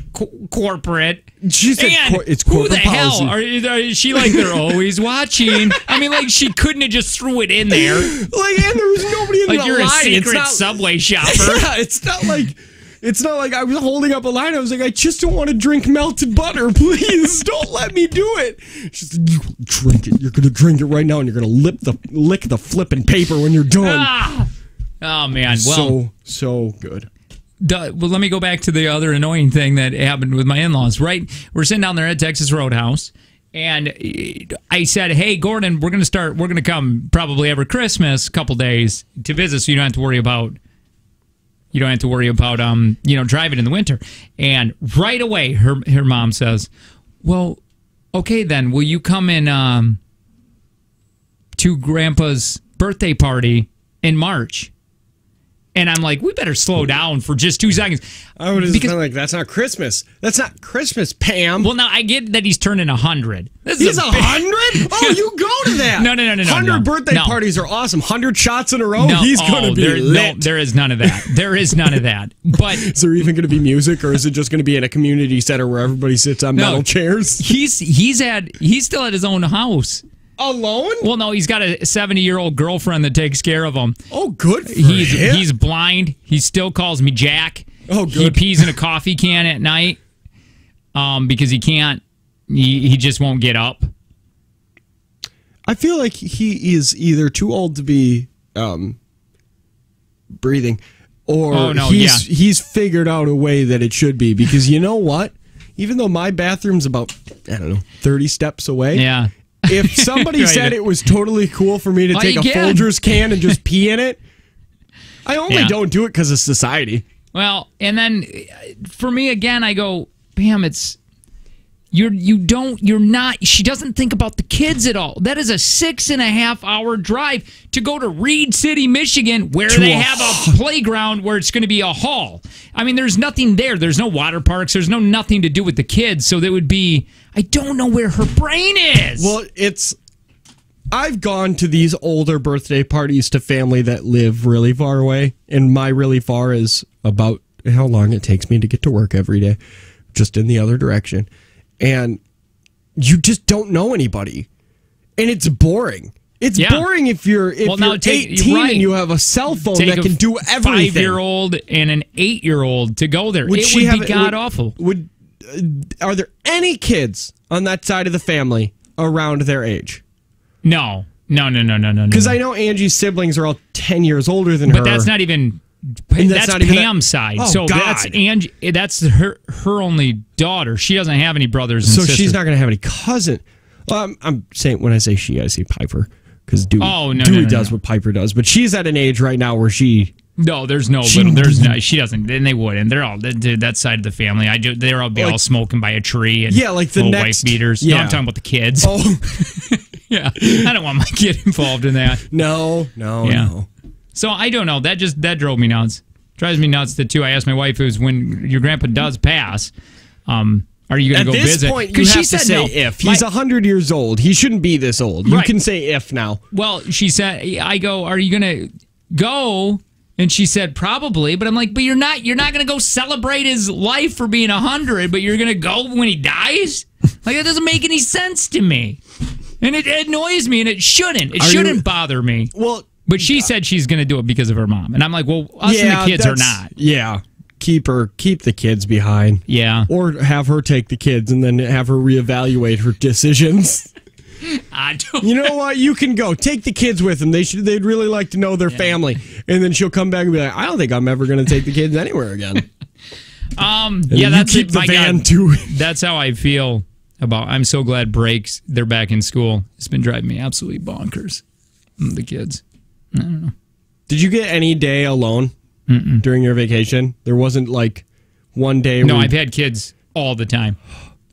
corporate. She said it's corporate policy. Who the hell? Is she like they're always watching? I mean, like, she couldn't have just threw it in there. Like, and there was nobody in the line. Like, you're a secret Subway shopper. Yeah, it's not like I was holding up a line. I was like, I just don't want to drink melted butter. Please don't let me do it. She's like, you drink it. You're going to drink it right now, and you're going to lick the flipping paper when you're done. Oh, man. Well, so good. Well, let me go back to the other annoying thing that happened with my in-laws, right? We're sitting down there at Texas Roadhouse, and I said, hey, Gordon, we're going to come probably every Christmas, a couple days to visit, so you don't have to worry about driving in the winter. And right away, her mom says, well, okay, then will you come in to Grandpa's birthday party in March? And I'm like, we better slow down for just 2 seconds. I would have been like, that's not Christmas. That's not Christmas, Pam. Well, now I get that he's turning 100. He's 100? Oh, you go to that. No. 100 birthday parties are awesome. 100 shots in a row. He's going to be lit. No, there is none of that. There is none of that. But is there even going to be music, or is it just going to be in a community center where everybody sits on metal chairs? He's still at his own house. Alone? Well, no, he's got a 70-year-old girlfriend that takes care of him. Oh, good for him. He's blind. He still calls me Jack. Oh, good. He pees in a coffee can at night because he can't. He just won't get up. I feel like he is either too old to be breathing, or he's figured out a way that it should be. Because you know what? Even though my bathroom's about, 30 steps away. Yeah. If somebody said it was totally cool for me to take a Folgers can and just pee in it, I only don't do it because of society. Well, and then for me again, I go, Pam, you're not. She doesn't think about the kids at all. That is a 6.5 hour drive to go to Reed City, Michigan, where they have a playground where it's going to be a hall. I mean, there's nothing there. There's no water parks. There's nothing to do with the kids. So that would be. I don't know where her brain is. Well, I've gone to these older birthday parties to family that live really far away, and my really far is about how long it takes me to get to work every day, just in the other direction. And you just don't know anybody, and it's boring. It's boring if you're 18 and you have a cell phone that can do everything. 5-year-old and an 8-year-old to go there. Would be god awful. Are there any kids on that side of the family around their age? No. Because I know Angie's siblings are all 10 years older than her. But that's not even. That's Pam's side. Oh, so God. That's Angie. That's her only daughter. She doesn't have any brothers and sisters. So she's not going to have any cousin. I'm saying, when I say she, I say Piper. because Dewey does what Piper does. But she's at an age right now where she. No, there's no. She doesn't. And they wouldn't. They're all that side of the family. They're all all smoking by a tree and like the next wife beaters. Yeah. No, I'm talking about the kids. Oh, yeah. I don't want my kid involved in that. No. So I don't know. That drove me nuts. Drives me nuts too. I asked my wife, when your grandpa does pass, are you going to go visit? At this point, you have to say if. He's 100 years old. He shouldn't be this old. You can say if now. Well, she said, I go, are you going to go? And she said, probably. But I'm like, but you're not going to go celebrate his life for being 100, but you're going to go when he dies? Like, that doesn't make any sense to me. And it annoys me, and it shouldn't. It shouldn't bother me. Well, but she said she's going to do it because of her mom. And I'm like, well, us and the kids are not. Yeah. Keep the kids behind. Yeah. Or have her take the kids and then have her reevaluate her decisions. I don't. You know what? You can go. Take the kids with them. They'd really like to know their family. And then she'll come back and be like, I don't think I'm ever going to take the kids anywhere again. That's keep it. The My van God, too. That's how I feel about. I'm so glad breaks. They're back in school. It's been driving me absolutely bonkers. The kids. I don't know. Did you get any day alone during your vacation? There wasn't like one day. No, I've had kids all the time.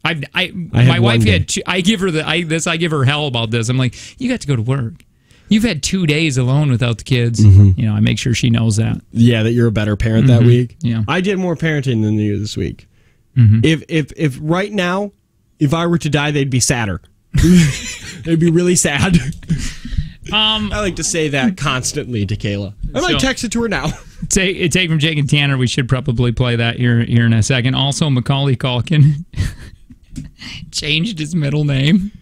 My wife had two, I give her hell about this. I'm like, you got to go to work. You've had 2 days alone without the kids. I make sure she knows that. Yeah, that you're a better parent that week. Yeah, I did more parenting than you this week. If right now, if I were to die, they'd be sadder. They'd be really sad. I like to say that constantly to Kayla. I might text it to her now. Take from Jake and Tanner. We should probably play that here in a second. Also, Macaulay Culkin changed his middle name.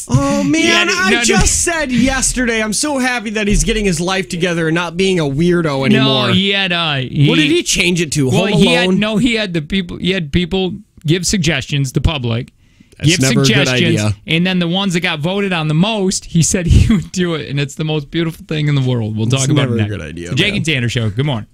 Oh man, I just said yesterday I'm so happy that he's getting his life together and not being a weirdo anymore. No, he had what did he change it to? Well, Home Alone? He had people give suggestions, the public. That's never a good idea. And then the ones that got voted on the most, he said he would do it, and it's the most beautiful thing in the world. We'll talk about it next. Never a good idea. Jake and Tanner Show. Good morning.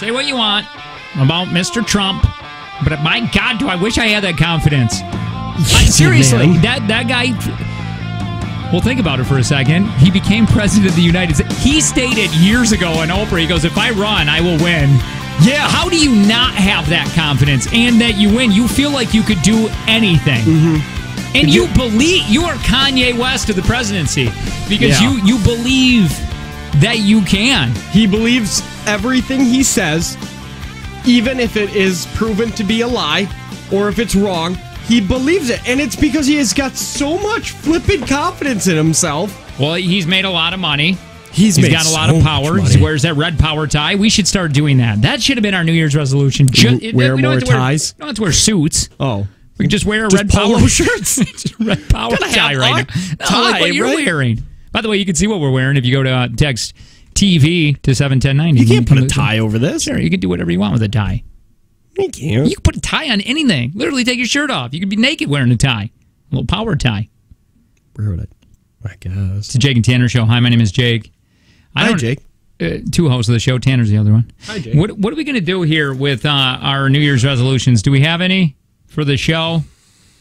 Say what you want about Mr. Trump, but my God, do I wish I had that confidence. Seriously, that guy... Well, think about it for a second. He became president of the United States. He stated years ago on Oprah, he goes, if I run, I will win. Yeah. How do you not have that confidence and that you win? You feel like you could do anything. Mm-hmm. And you believe you are Kanye West of the presidency because you believe that you can. He believes everything he says, even if it is proven to be a lie or if it's wrong. He believes it, and it's because he has got so much flippant confidence in himself. Well, he's made a lot of money. He's got a lot of power. He wears that red power tie. We should start doing that. That should have been our New Year's resolution. Wear more ties? We don't have to wear suits. Oh. We can just wear a red polo power shirts. Red power tie right now. Like what you're wearing. By the way, you can see what we're wearing if you go to text TV to 71090. You can't put a tie over this. Sure, you can do whatever you want with a tie. You can't. You can put a tie on anything. Literally take your shirt off. You could be naked wearing a tie. A little power tie. Where would I guess. It's the Jake and Tanner Show. Hi, my name is Jake. Hi, Jake. Two hosts of the show. Tanner's the other one. Hi, Jake. What are we going to do here with our New Year's resolutions? Do we have any for the show?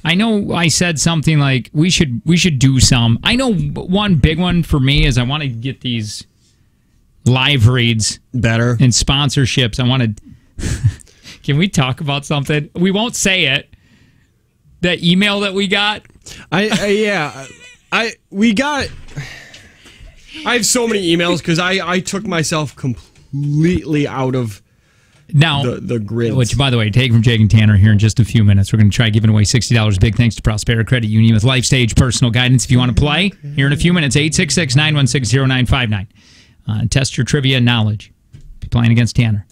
I know I said something like we should do some. I know one big one for me is I want to get these live reads better and sponsorships. I want to... Can we talk about something? We won't say it. That email that we got. I have so many emails because I took myself completely out of the grid. Which, by the way, take from Jake and Tanner here in just a few minutes. We're going to try giving away $60. Big thanks to Prospera Credit Union with Life Stage Personal Guidance. If you want to play, here in a few minutes, 866-916-0959. Test your trivia knowledge. Be playing against Tanner.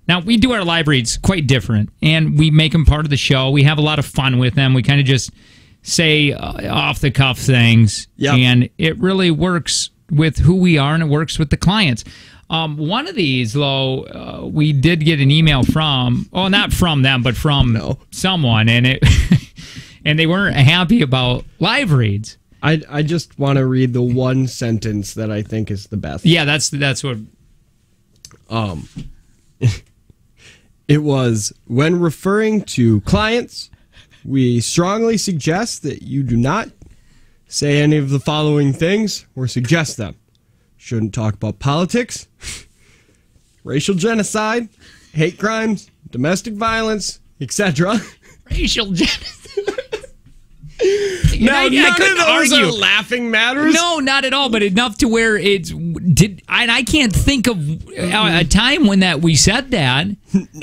Now, we do our live reads quite different, and we make them part of the show. We have a lot of fun with them. We kind of just say off-the-cuff things, and it really works with who we are, and it works with the clients. One of these, though, we did get an email from, not from them, but from someone, and it and they weren't happy about live reads. I just want to read the one sentence that I think is the best. Yeah, that's what... It was, when referring to clients, we strongly suggest that you do not say any of the following things or suggest them. Shouldn't talk about politics, racial genocide, hate crimes, domestic violence, etc. Racial genocide. Now, none of those are laughing matters. No, not at all, but enough to where I can't think of a time when we said that.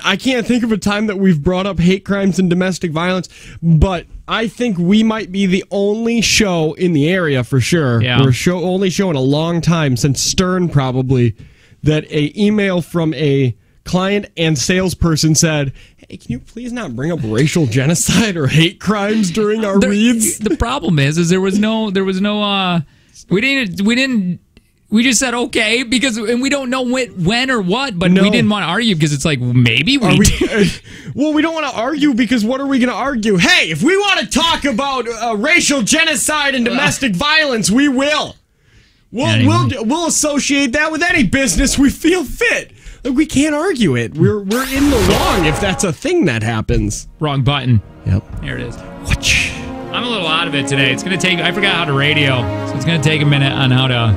I can't think of a time that we've brought up hate crimes and domestic violence, but I think we might be the only show in the area for sure. Yeah. We're only show in a long time, since Stern probably, that a email from a client and salesperson said, hey, can you please not bring up racial genocide or hate crimes during our reads? The problem is there was no we just said okay and we don't know when or what, but we didn't want to argue because it's like maybe we well, we don't want to argue because what are we going to argue? Hey, if we want to talk about racial genocide and domestic violence, we will. We'll associate that with any business we feel fit. We can't argue it. We're in the wrong if that's a thing that happens. Wrong button. Yep. There it is. I'm a little out of it today. It's going to take... I forgot how to radio, so it's going to take a minute on how to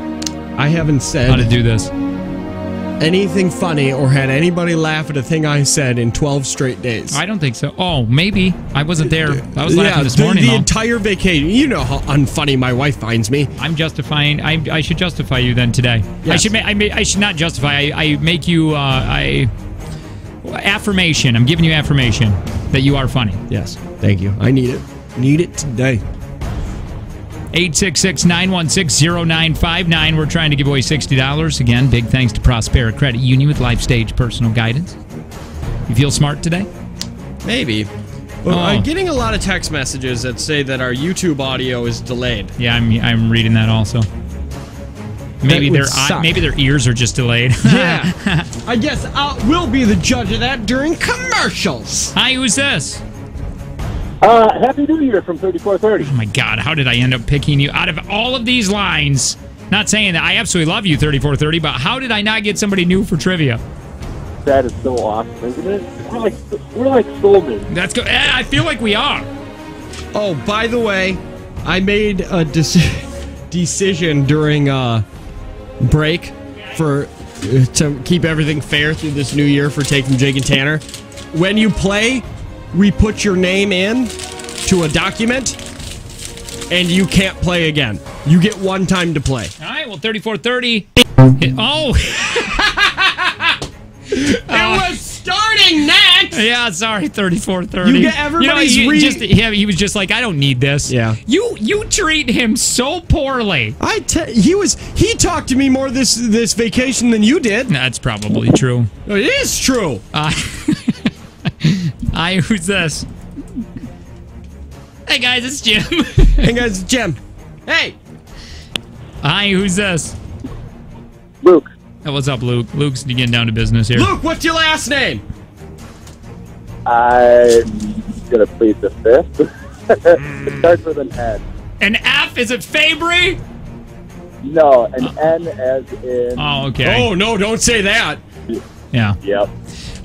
do this. Anything funny or had anybody laugh at a thing I said in 12 straight days. I don't think so. Oh, maybe. I wasn't there. I was laughing this morning. The entire vacation. You know how unfunny my wife finds me. I'm justifying. I should justify you then today. Yes. I should not justify. I make you affirmation. I'm giving you affirmation that you are funny. Yes. Thank you. I need it. Need it today. 866-916-0959. We're trying to give away $60. Again, big thanks to Prospera Credit Union with Life Stage Personal Guidance. You feel smart today? Maybe. Well, I'm getting a lot of text messages that say that our YouTube audio is delayed. Yeah, I'm reading that also. Maybe their ears are just delayed. Yeah. I guess we'll be the judge of that during commercials. Hi, who's this? Happy New Year from 3430. Oh my God, how did I end up picking you out of all of these lines? Not saying that I absolutely love you, 3430, but how did I not get somebody new for trivia? That is so awesome, isn't it? We're like soulmates. That's good. I feel like we are. Oh, by the way, I made a decision during break to keep everything fair through this new year for Take from Jake and Tanner. When you play, we put your name in to a document, and you can't play again. You get one time to play. All right, well, 3430. Oh! It was starting next! Yeah, sorry, 3430. You get everybody's he was just like, I don't need this. Yeah. You treat him so poorly. He talked to me more this vacation than you did. That's probably true. It is true. Hi, who's this? Hey guys, it's Jim. Hey guys, it's Jim. Hey. Hi, who's this? Luke. Hey, what's up, Luke? Luke's getting down to business here. Luke, what's your last name? I'm gonna plead the fifth. It starts with an N. An F? Is it Fabry? No, an N as in. Oh, okay. Oh no, don't say that. Yeah. Yep.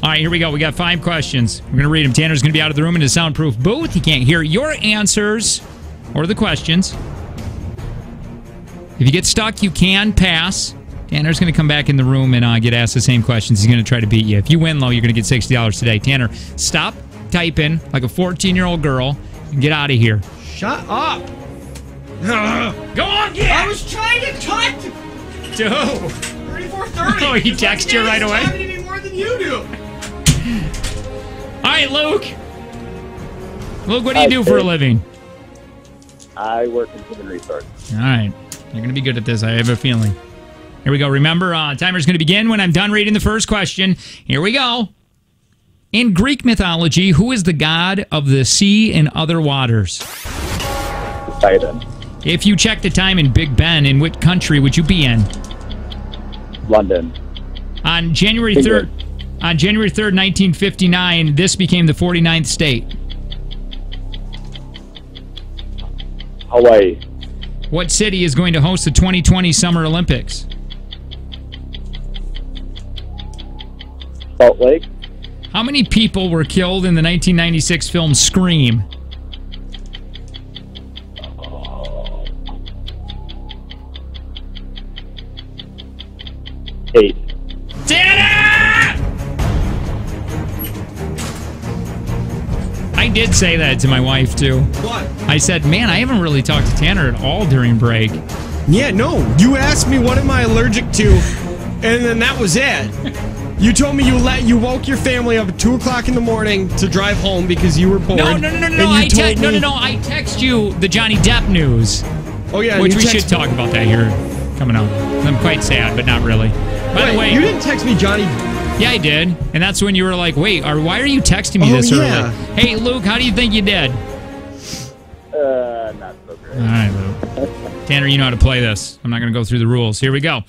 All right, here we go. We got 5 questions. We're going to read them. Tanner's going to be out of the room in a soundproof booth. He can't hear your answers or the questions. If you get stuck, you can pass. Tanner's going to come back in the room and get asked the same questions. He's going to try to beat you. If you win, though, you're going to get $60 today. Tanner, stop typing like a 14-year-old girl and get out of here. Shut up. Go on, yeah. I was trying to talk to... To who? 3430. Oh, he texted you right away? He's talking to me more than you do. All right, Luke. Luke, what do you do for a living? I work in human resources. All right. You're going to be good at this. I have a feeling. Here we go. Remember, timer's going to begin when I'm done reading the first question. Here we go. In Greek mythology, who is the god of the sea and other waters? Poseidon. If you check the time in Big Ben, in what country would you be in? London. On January 3rd, 1959, this became the 49th state. Hawaii. What city is going to host the 2020 Summer Olympics? Salt Lake. How many people were killed in the 1996 film Scream? Eight. I did say that to my wife, too. What? I said, man, I haven't really talked to Tanner at all during break. Yeah, no. You asked me what am I allergic to, and then that was it. You told me you woke your family up at 2 o'clock in the morning to drive home because you were bored. No. I text you the Johnny Depp news. Oh, yeah. Which we should talk about that here coming up. I'm quite sad, but not really. By the way, you didn't text me Johnny. Yeah, I did. And that's when you were like, wait, why are you texting me this early? Hey, Luke, how do you think you did? Not so great. All right, Luke. Tanner, you know how to play this. I'm not going to go through the rules. Here we go.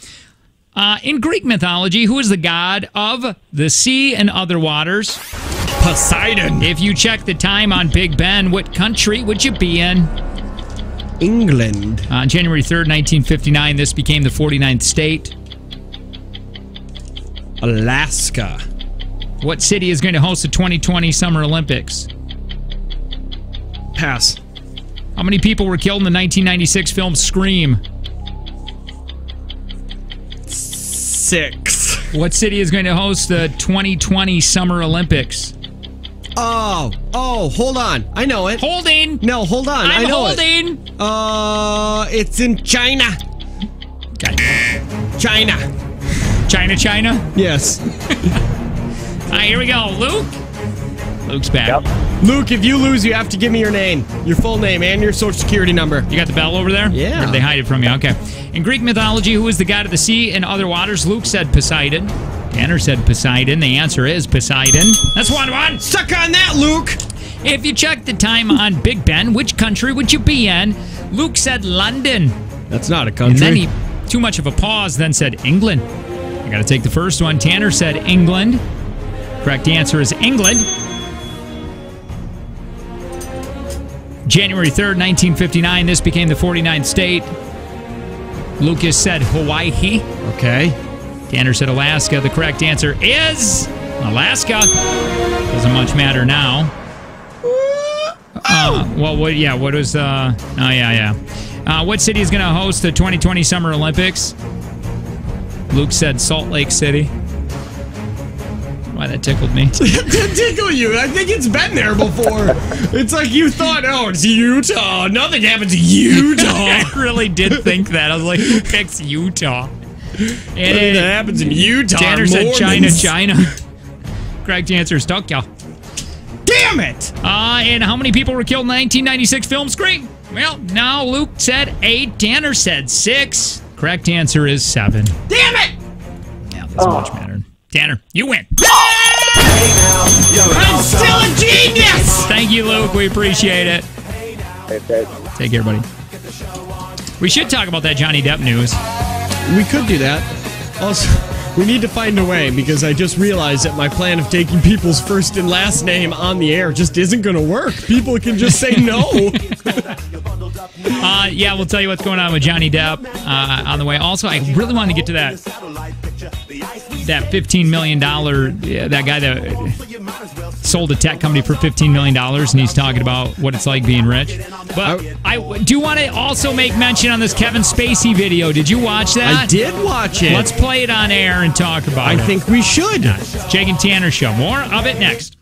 In Greek mythology, who is the god of the sea and other waters? Poseidon. If you check the time on Big Ben, what country would you be in? England. On January 3rd, 1959, this became the 49th state. Alaska. What city is going to host the 2020 Summer Olympics? Pass. How many people were killed in the 1996 film Scream? 6. What city is going to host the 2020 Summer Olympics? Oh, hold on. I know it. Holding. No, hold on. I'm I know holding. It's in China. Okay. China. China? Yes. All right, here we go. Luke? Luke's back. Yep. Luke, if you lose, you have to give me your name, your full name, and your social security number. You got the bell over there? Yeah. Or did they hide it from you? Okay. In Greek mythology, who is the god of the sea and other waters? Luke said Poseidon. Tanner said Poseidon. The answer is Poseidon. That's 1-1. Suck on that, Luke. If you check the time on Big Ben, which country would you be in? Luke said London. That's not a country. And then he, too much of a pause, then said England. I got to take the first one. Tanner said England. Correct answer is England. January 3rd, 1959, this became the 49th state. Lucas said Hawaii. Okay. Tanner said Alaska. The correct answer is Alaska. Doesn't much matter now. What was... what city is going to host the 2020 Summer Olympics? Luke said Salt Lake City. Why, that tickled me. To tickle you. I think it's been there before. It's like you thought, oh, it's Utah. Nothing happens in Utah. I really did think that. I was like, who picks Utah? And it happens in Utah. Tanner said China. Correct answer is Tokyo. Damn it! And how many people were killed in the 1996 film Scream? Well, now Luke said 8. Tanner said 6. Correct answer is 7. Damn it! Yeah, doesn't much matter. Tanner, you win. I'm still a genius! Thank you, Luke. We appreciate it. Take care, buddy. We should talk about that Johnny Depp news. We could do that. Also, we need to find a way, because I just realized that my plan of taking people's first and last name on the air just isn't going to work. People can just say no. Yeah, we'll tell you what's going on with Johnny Depp on the way. Also, I really want to get to that $15 million, that guy that sold a tech company for $15 million, and he's talking about what it's like being rich. But I do want to also make mention on this Kevin Spacey video. Did you watch that? I did watch it. Let's play it on air and talk about it. I think we should. Jake and Tanner Show. More of it next.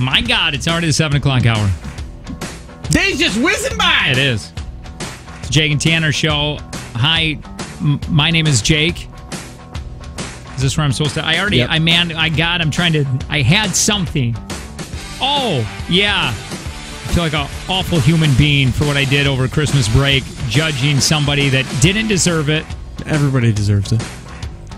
My God, it's already the 7 o'clock hour. Day's just whizzing by. It is. It's Jake and Tanner show. Hi, my name is Jake. Is this where I'm supposed to? I had something. Oh, yeah. I feel like an awful human being for what I did over Christmas break, judging somebody that didn't deserve it. Everybody deserves it.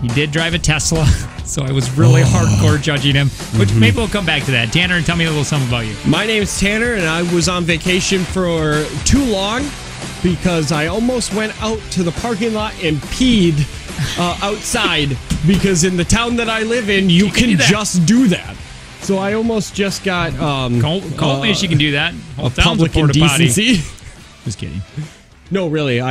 He did drive a Tesla, so I was really hardcore judging him, which maybe we'll come back to that. Tanner, tell me a little something about you. My name's Tanner, and I was on vacation for too long because I almost went out to the parking lot and peed outside because in the town that I live in, you can just do that. So I almost just got... Colt she can do that. A public indecency. Just kidding. No, really.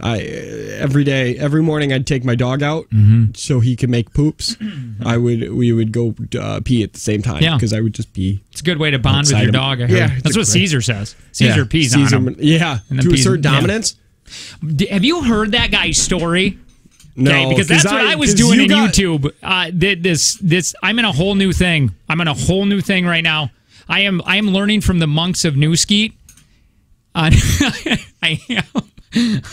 Every morning I'd take my dog out so he could make poops. We would go pee at the same time because I would just pee. It's a good way to bond with your dog. That's what Caesar says. Caesar pees on him. Yeah, and to assert dominance. Yeah. Have you heard that guy's story? No, okay, because that's what I was doing in YouTube. I'm in a whole new thing. I'm in a whole new thing right now. I am learning from the monks of New Skeet. I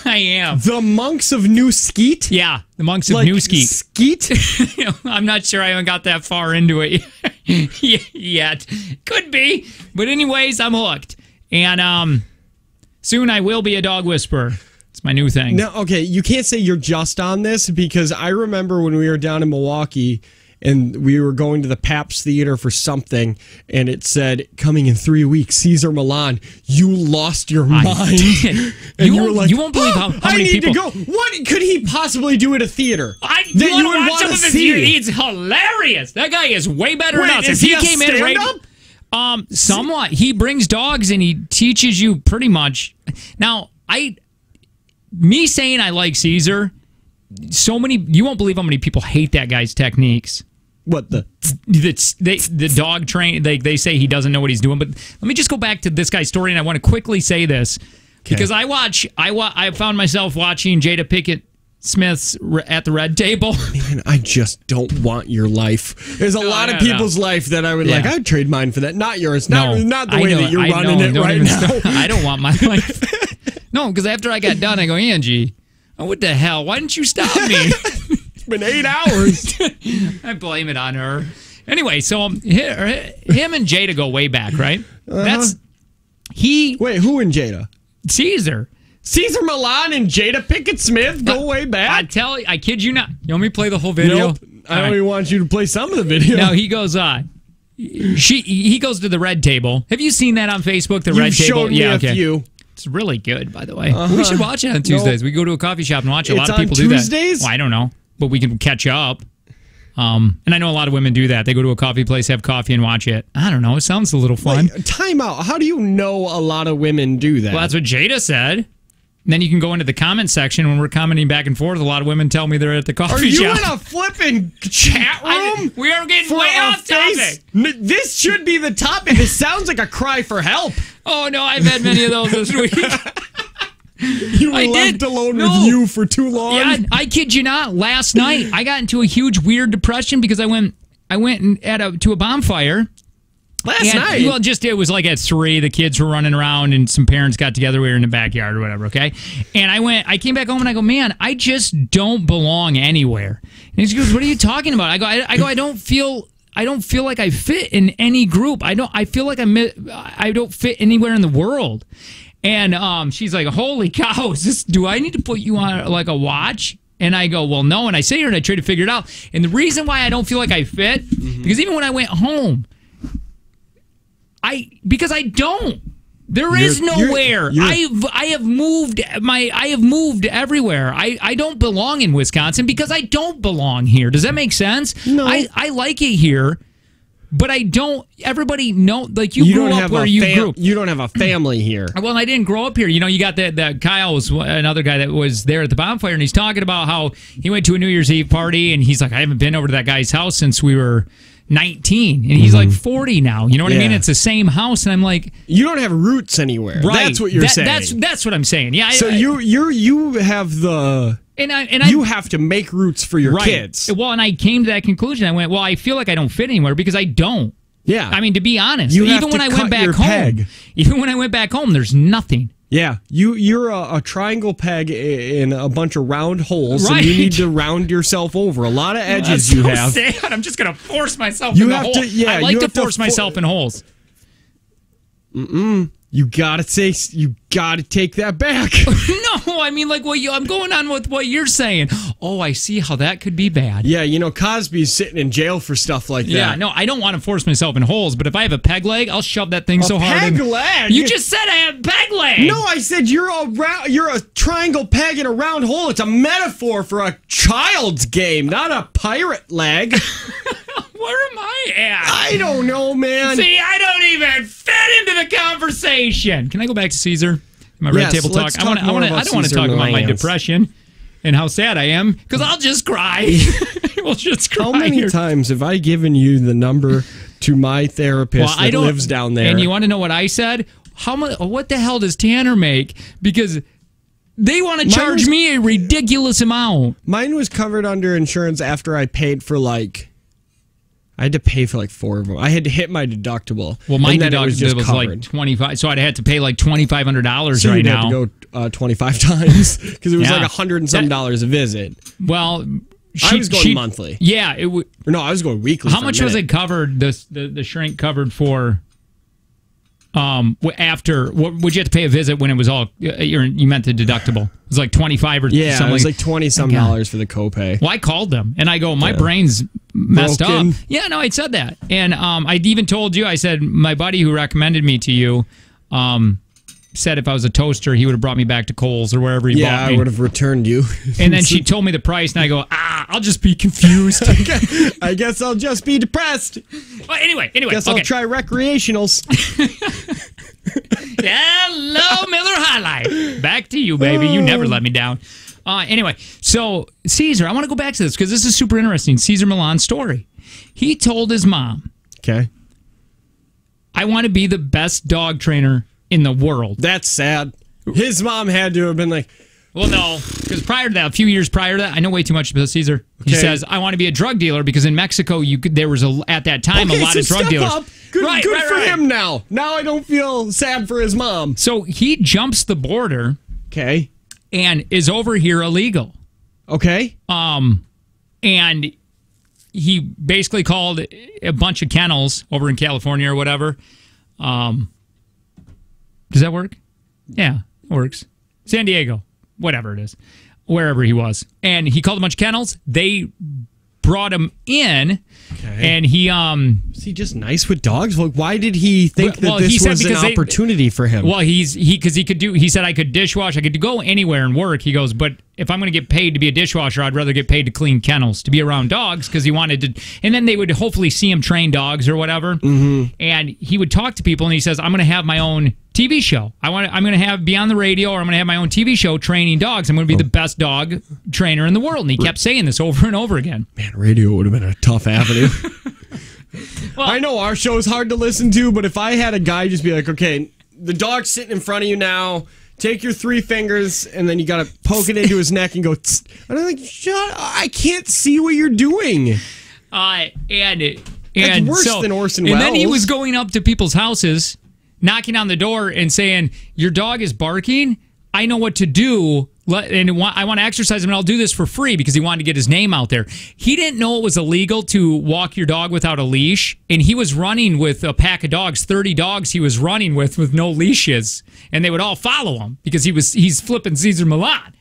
am. The monks of New Skeet? Yeah, the monks of New Skeet. Skeet? I'm not sure I haven't got that far into it yet. Could be. But anyways, I'm hooked. And soon I will be a dog whisperer. It's my new thing. No, okay, you can't say you're just on this because I remember when we were down in Milwaukee and we were going to the Pabst Theater for something, and it said, coming in 3 weeks, Cesar Millan. You lost your mind. Did. And you were like, you won't believe how many people... I need to go. What could he possibly do at a theater? You would watch some of his... He's hilarious. That guy is way better than us. Is he came in right somewhat. He brings dogs, and he teaches you pretty much... Now, me saying I like Caesar, you won't believe how many people hate that guy's techniques. What the dog train? They say he doesn't know what he's doing. But let me just go back to this guy's story, and I want to quickly say this because I found myself watching Jada Pinkett Smith's at the Red Table. Man, I just don't want your life. There's a lot of people's life that I would I'd trade mine for that. Not yours. Not the way that you're running it right now. I don't want my life. No, because after I got done, I go, Angie, what the hell? Why didn't you stop me? It's been 8 hours. I blame it on her. Anyway, so him and Jada go way back, right? Wait, who and Jada? Caesar Millan and Jada Pinkett Smith go way back? I kid you not. You want me to play the whole video? Nope. I only want you to play some of the video. Now he goes he goes to the Red Table. Have you seen that on Facebook? The Red Table? Showed me a few. It's really good, by the way. We should watch it on Tuesdays. We go to a coffee shop and watch it. A lot of people do that. Tuesdays? Well, I don't know, but we can catch up. And I know a lot of women do that. They go to a coffee place, have coffee, and watch it. I don't know. It sounds a little fun. Time out. How do you know a lot of women do that? Well, that's what Jada said. And then you can go into the comment section when we're commenting back and forth. A lot of women tell me they're at the coffee shop. Are you in a flipping chat room? We are getting way off topic. This should be the topic. It sounds like a cry for help. Oh, no, I've had many of those this week. You were left alone with you for too long. Yeah, I kid you not. Last night, I got into a huge, weird depression because I went to a bonfire. Last night? Well, it was like at 3. The kids were running around and some parents got together. We were in the backyard or whatever, okay? And I came back home and I go, man, I just don't belong anywhere. And he goes, what are you talking about? I go, I don't feel like I fit in any group. I feel like I don't fit anywhere in the world. And she's like, holy cow, do I need to put you on like a watch? And I go, well, no. And I sit here and I try to figure it out. And the reason why I don't feel like I fit, because even when I went home, because I don't. There is nowhere. I have moved everywhere. I don't belong in Wisconsin because I don't belong here. Does that make sense? No. I like it here, but I don't. Everybody know you grew up where you grew. You don't have a family here. Well, I didn't grow up here. You got that Kyle was another guy that was there at the bonfire, and he's talking about how he went to a New Year's Eve party, and he's like, I haven't been over to that guy's house since we were 19, and he's like 40 now. You know what I mean? It's the same house, and I'm like, you don't have roots anywhere. Right. That's what you're saying. That's what I'm saying. Yeah. So you have the you have to make routes for your kids. Well, and I came to that conclusion. I went, well, I feel like I don't fit anywhere because I don't. Yeah. I mean, to be honest, even when I went back home, there's nothing. Yeah, you're a triangle peg in a bunch of round holes, and you need to round yourself over. A lot of edges That's you so have. Sad. I'm just gonna force myself in the hole. I like to force myself in holes. You gotta take that back. No, I mean, like, I'm going on with what you're saying. Oh, I see how that could be bad. Yeah, Cosby's sitting in jail for stuff like that. Yeah, no, I don't want to force myself in holes, but if I have a peg leg, I'll shove that thing so hard. Peg leg? You just said I have a peg leg. No, I said you're a triangle peg in a round hole. It's a metaphor for a child's game, not a pirate leg. Where am I at? I don't know, man. See, I don't even fit into the conversation. Can I go back to Caesar? My red table talk. I don't want to talk about my depression and how sad I am because I'll just cry. We'll just cry. How many times have I given you the number to my therapist that lives down there? And you want to know what I said? How much? What the hell does Tanner make? Because they want to charge me a ridiculous amount. Mine was covered under insurance after I paid for I had to pay for 4 of them. I had to hit my deductible. Well, my deductible was like $25, so I'd have to pay like $2,500 right now. So you had to go 25 times because it was like $100 and some dollars a visit. Well, I was going monthly. Yeah, no, I was going weekly. How much was it covered? The shrink covered for? After what would you have to pay a visit when it was all you meant the deductible? It was like 25 or something. Yeah, it was like 20 some dollars for the copay. Well, I called them and I go, my brain's messed broken up. Yeah, no, I said that, and I even told you. I said my buddy who recommended me to you, said if I was a toaster, he would have brought me back to Kohl's or wherever he bought me. Yeah, I would have returned you. And then she told me the price, and I go, I'll just be confused. I guess I'll just be depressed. Well, anyway. Guess I'll try recreationals. Hello, Miller High Life. Back to you, baby. You never let me down. Anyway, so Caesar, I want to go back to this because this is super interesting. Caesar Milan's story. He told his mom, okay, I want to be the best dog trainer in the world. That's sad. His mom had to have been like, well, no, because prior to that, a few years prior to that, I know way too much about Caesar. Okay. He says, I want to be a drug dealer because in Mexico, there was at that time a lot of drug dealers. Up. Good for him now. Now I don't feel sad for his mom. So he jumps the border. Okay. And is over here illegal. Okay. And he basically called a bunch of kennels over in California or whatever. Does that work? Yeah, it works. San Diego, whatever it is, wherever he was. And he called a bunch of kennels. They brought him in, and he is he just nice with dogs? Like, why did he think that this was an opportunity for him? Well, he said I could dishwash, I could go anywhere and work. He goes, but if I'm going to get paid to be a dishwasher, I'd rather get paid to clean kennels, to be around dogs, because he wanted to. And then they would hopefully see him train dogs or whatever. Mm-hmm. And he would talk to people, and he says, I'm going to have my own TV show. I'm going to be on the radio, or I'm going to have my own TV show training dogs. I'm going to be the best dog trainer in the world. And he kept saying this over and over again. Man, radio would have been a tough avenue. Well, I know our show's hard to listen to, but if I had a guy just be like, okay, the dog's sitting in front of you now, take your 3 fingers, and then you got to poke it into his neck and go, tss. And I'm like, shut up, I can't see what you're doing. It's worse than Orson Welles. And then he was going up to people's houses, knocking on the door and saying, your dog is barking, I know what to do, and I want to exercise him, and I'll do this for free, because he wanted to get his name out there. He didn't know it was illegal to walk your dog without a leash, and he was running with a pack of dogs, 30 dogs he was running with no leashes, and they would all follow him because he's flipping Caesar Milan.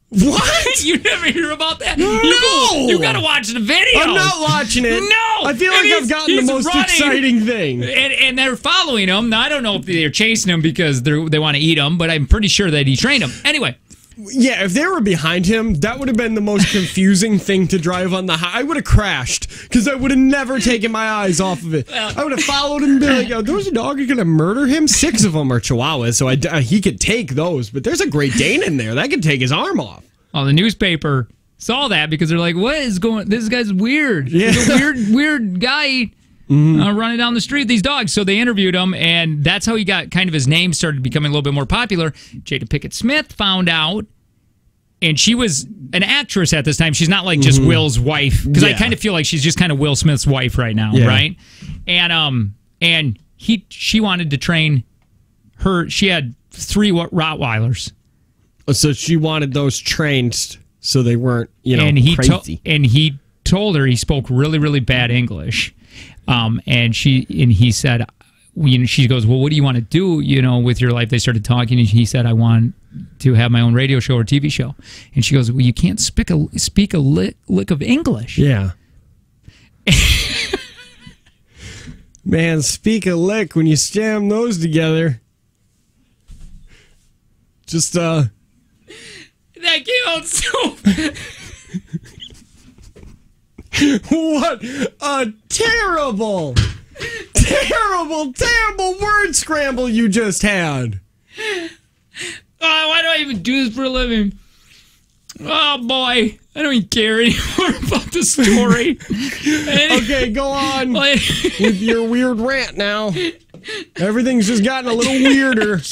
What? You never hear about that? No! You got to watch the video. I'm not watching it. No! I feel like I've gotten the most exciting thing. And they're following him. Now, I don't know if they're chasing him because they want to eat him, but I'm pretty sure that he trained him. Anyway. Yeah, if they were behind him, that would have been the most confusing thing to drive on the highway. I would have crashed because I would have never taken my eyes off of it. I would have followed him and been like, oh, those dogs are going to murder him? 6 of them are Chihuahuas, so he could take those. But there's a Great Dane in there. That could take his arm off. Oh, the newspaper saw that because they're like, what is going on? This guy's weird. Yeah. He's a weird guy running down the street with these dogs. So they interviewed him, and that's how he got kind of his name started becoming a little bit more popular. Jada Pinkett Smith found out and she was an actress at this time. She's not like just Will's wife, because I kind of feel like she's just kind of Will Smith's wife right now, right? And she wanted to train her. She had 3 Rottweilers, so she wanted those trained so they weren't, crazy. And he told her he spoke really, really bad English, and he said, she goes, well, what do you want to do, with your life? They started talking, and he said, I want to have my own radio show or TV show. And she goes, well, you can't speak a lick of English. Yeah. Man, speak a lick when you jam those together. Just, That came out so... What a terrible word scramble you just had. Why do I even do this for a living? Oh, boy. I don't even care anymore about the story. Okay, go on with your weird rant now. Everything's just gotten a little weirder.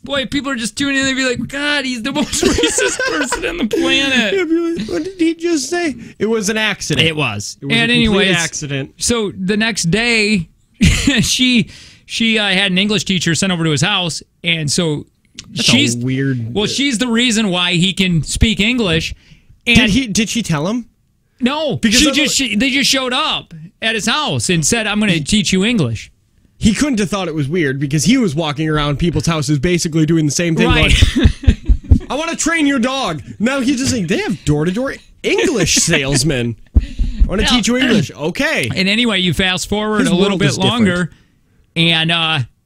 Boy, people are just tuning in and be like, God, he's the most racist person on the planet. What did he just say? It was an accident. It was. And anyways, accident. So the next day, she had an English teacher sent over to his house, and so she's weird. Well, she's the reason why he can speak English. And did she tell him? No, because they just showed up at his house and said, I'm going to teach you English. He couldn't have thought it was weird because he was walking around people's houses basically doing the same thing. Right. Going, I want to train your dog. Now he's just saying, they have door-to-door English salesmen. I want to teach you English. Okay. And anyway, you fast forward a little bit longer, and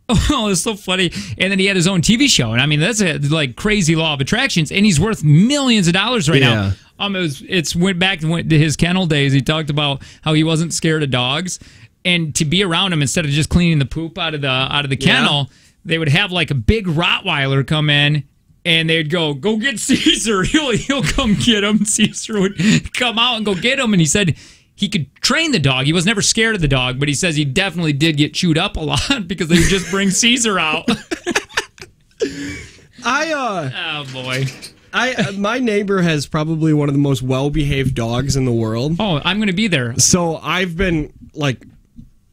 it's so funny. And then he had his own TV show. And I mean, that's a crazy law of attractions. And he's worth millions of dollars right now. It's went back to his kennel days. He talked about how he wasn't scared of dogs. And to be around him, instead of just cleaning the poop out of the kennel, they would have a big Rottweiler come in, and they'd go get Caesar. He'll come get him. Caesar would come out and go get him. And he said he could train the dog. He was never scared of the dog, but he says he definitely did get chewed up a lot because they would just bring Caesar out. Oh boy. My neighbor has probably one of the most well-behaved dogs in the world. Oh, I'm going to be there. So I've been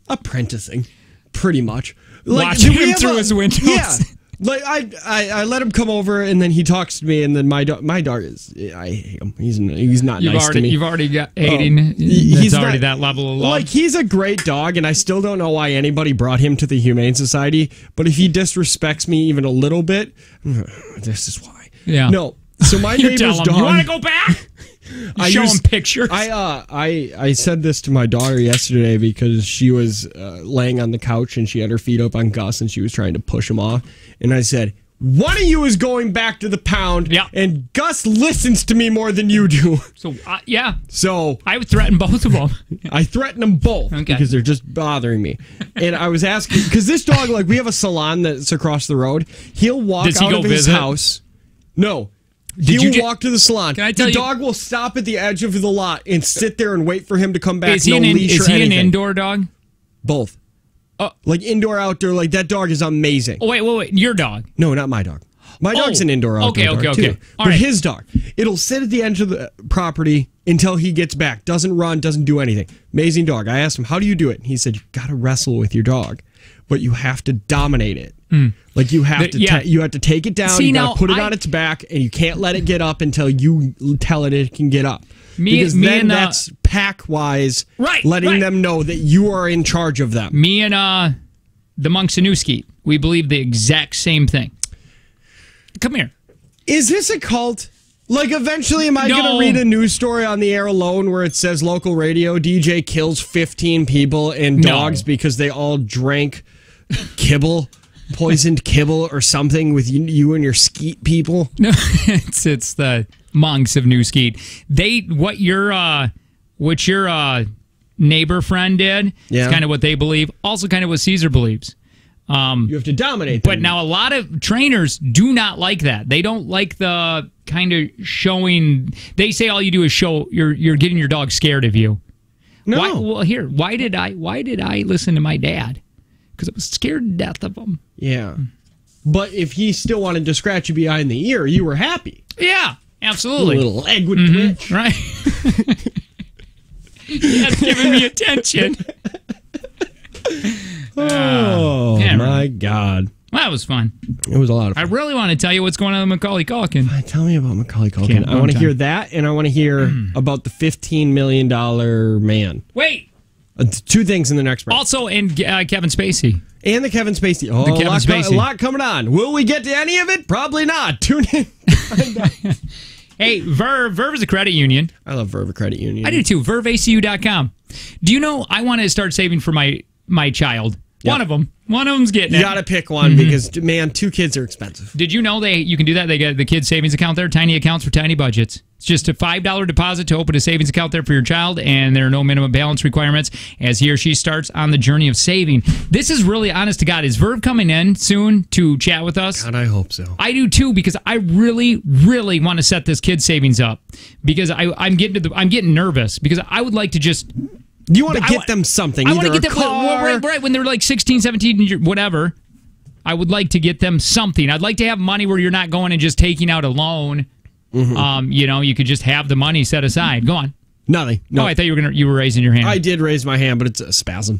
apprenticing, pretty much. Watching him through his windows. Yeah. I let him come over, and then he talks to me, and then my dog is, I hate him. He's not nice to me. You've already got hating. He's already that level of love. He's a great dog, and I still don't know why anybody brought him to the Humane Society, but if he disrespects me even a little bit, this is why. Yeah. No. So my neighbor's dog. You want to go back? Show him pictures. I said this to my daughter yesterday because she was laying on the couch and she had her feet up on Gus and she was trying to push him off. And I said, one of you is going back to the pound, and Gus listens to me more than you do. So, yeah. So I would threaten both of them. I threaten them both because they're just bothering me. And I was asking, because this dog, we have a salon that's across the road. He'll walk out of his house. No. He'll walk to the salon. The dog will stop at the edge of the lot and sit there and wait for him to come back. Is he an indoor dog? Both. Indoor, outdoor. That dog is amazing. Oh, wait. Your dog? No, not my dog. My dog's an indoor, outdoor dog, too. But his dog, it'll sit at the edge of the property until he gets back. Doesn't run, doesn't do anything. Amazing dog. I asked him, how do you do it? And he said, you got to wrestle with your dog, but you have to dominate it. You have to take it down. You got to put it on its back, and you can't let it get up until you tell it can get up. Because then that's pack-wise, letting them know that you are in charge of them. Me and the monks in Newskeet, we believe the exact same thing. Come here. Is this a cult? Eventually, am I going to read a news story on the air alone where it says local radio DJ kills 15 people and dogs because they all drank kibble? Poisoned kibble or something with you and your skeet people? No, it's the monks of New Skeet. What your neighbor friend did is kind of what they believe. Also, kind of what Caesar believes. You have to dominate them. But now a lot of trainers do not like that. They don't like the kind of showing. They say all you do is show you're getting your dog scared of you. No. Why did I listen to my dad? Because I was scared to death of him. Yeah. But if he still wanted to scratch you behind the ear, you were happy. Yeah, absolutely. A little leg would twitch. Right. That's giving me attention. My God. Well, that was fun. It was a lot of fun. I really want to tell you what's going on with Macaulay Culkin. Tell me about Macaulay Culkin. I want to hear that, and I want to hear about the $15 million man. Wait. Two things in the next break. Also, and Kevin Spacey. And the Kevin Spacey. Oh, the Kevin Spacey. A lot coming on. Will we get to any of it? Probably not. Tune in. Hey, Verve is a credit union. I love Verve Credit Union. I do too. VerveACU.com. Do you know I want to start saving for my child? Yep. One of them's getting it. You got to pick one because, man, 2 kids are expensive. Did you know you can do that? They get the kids' savings account there, tiny accounts for tiny budgets. It's just a $5 deposit to open a savings account there for your child, and there are no minimum balance requirements as he or she starts on the journey of saving. This is really honest to God. Is Verve coming in soon to chat with us? God, I hope so. I do too, because I really, really want to set this kid's savings up because I'm getting nervous because I would like to just. You want to get them something. I want to get them car. right when they're like 16, 17, whatever. I would like to get them something. I'd like to have money where you're not going and just taking out a loan. You could just have the money set aside. Go on. Nothing. No, I thought you were raising your hand. I did raise my hand, but it's a spasm.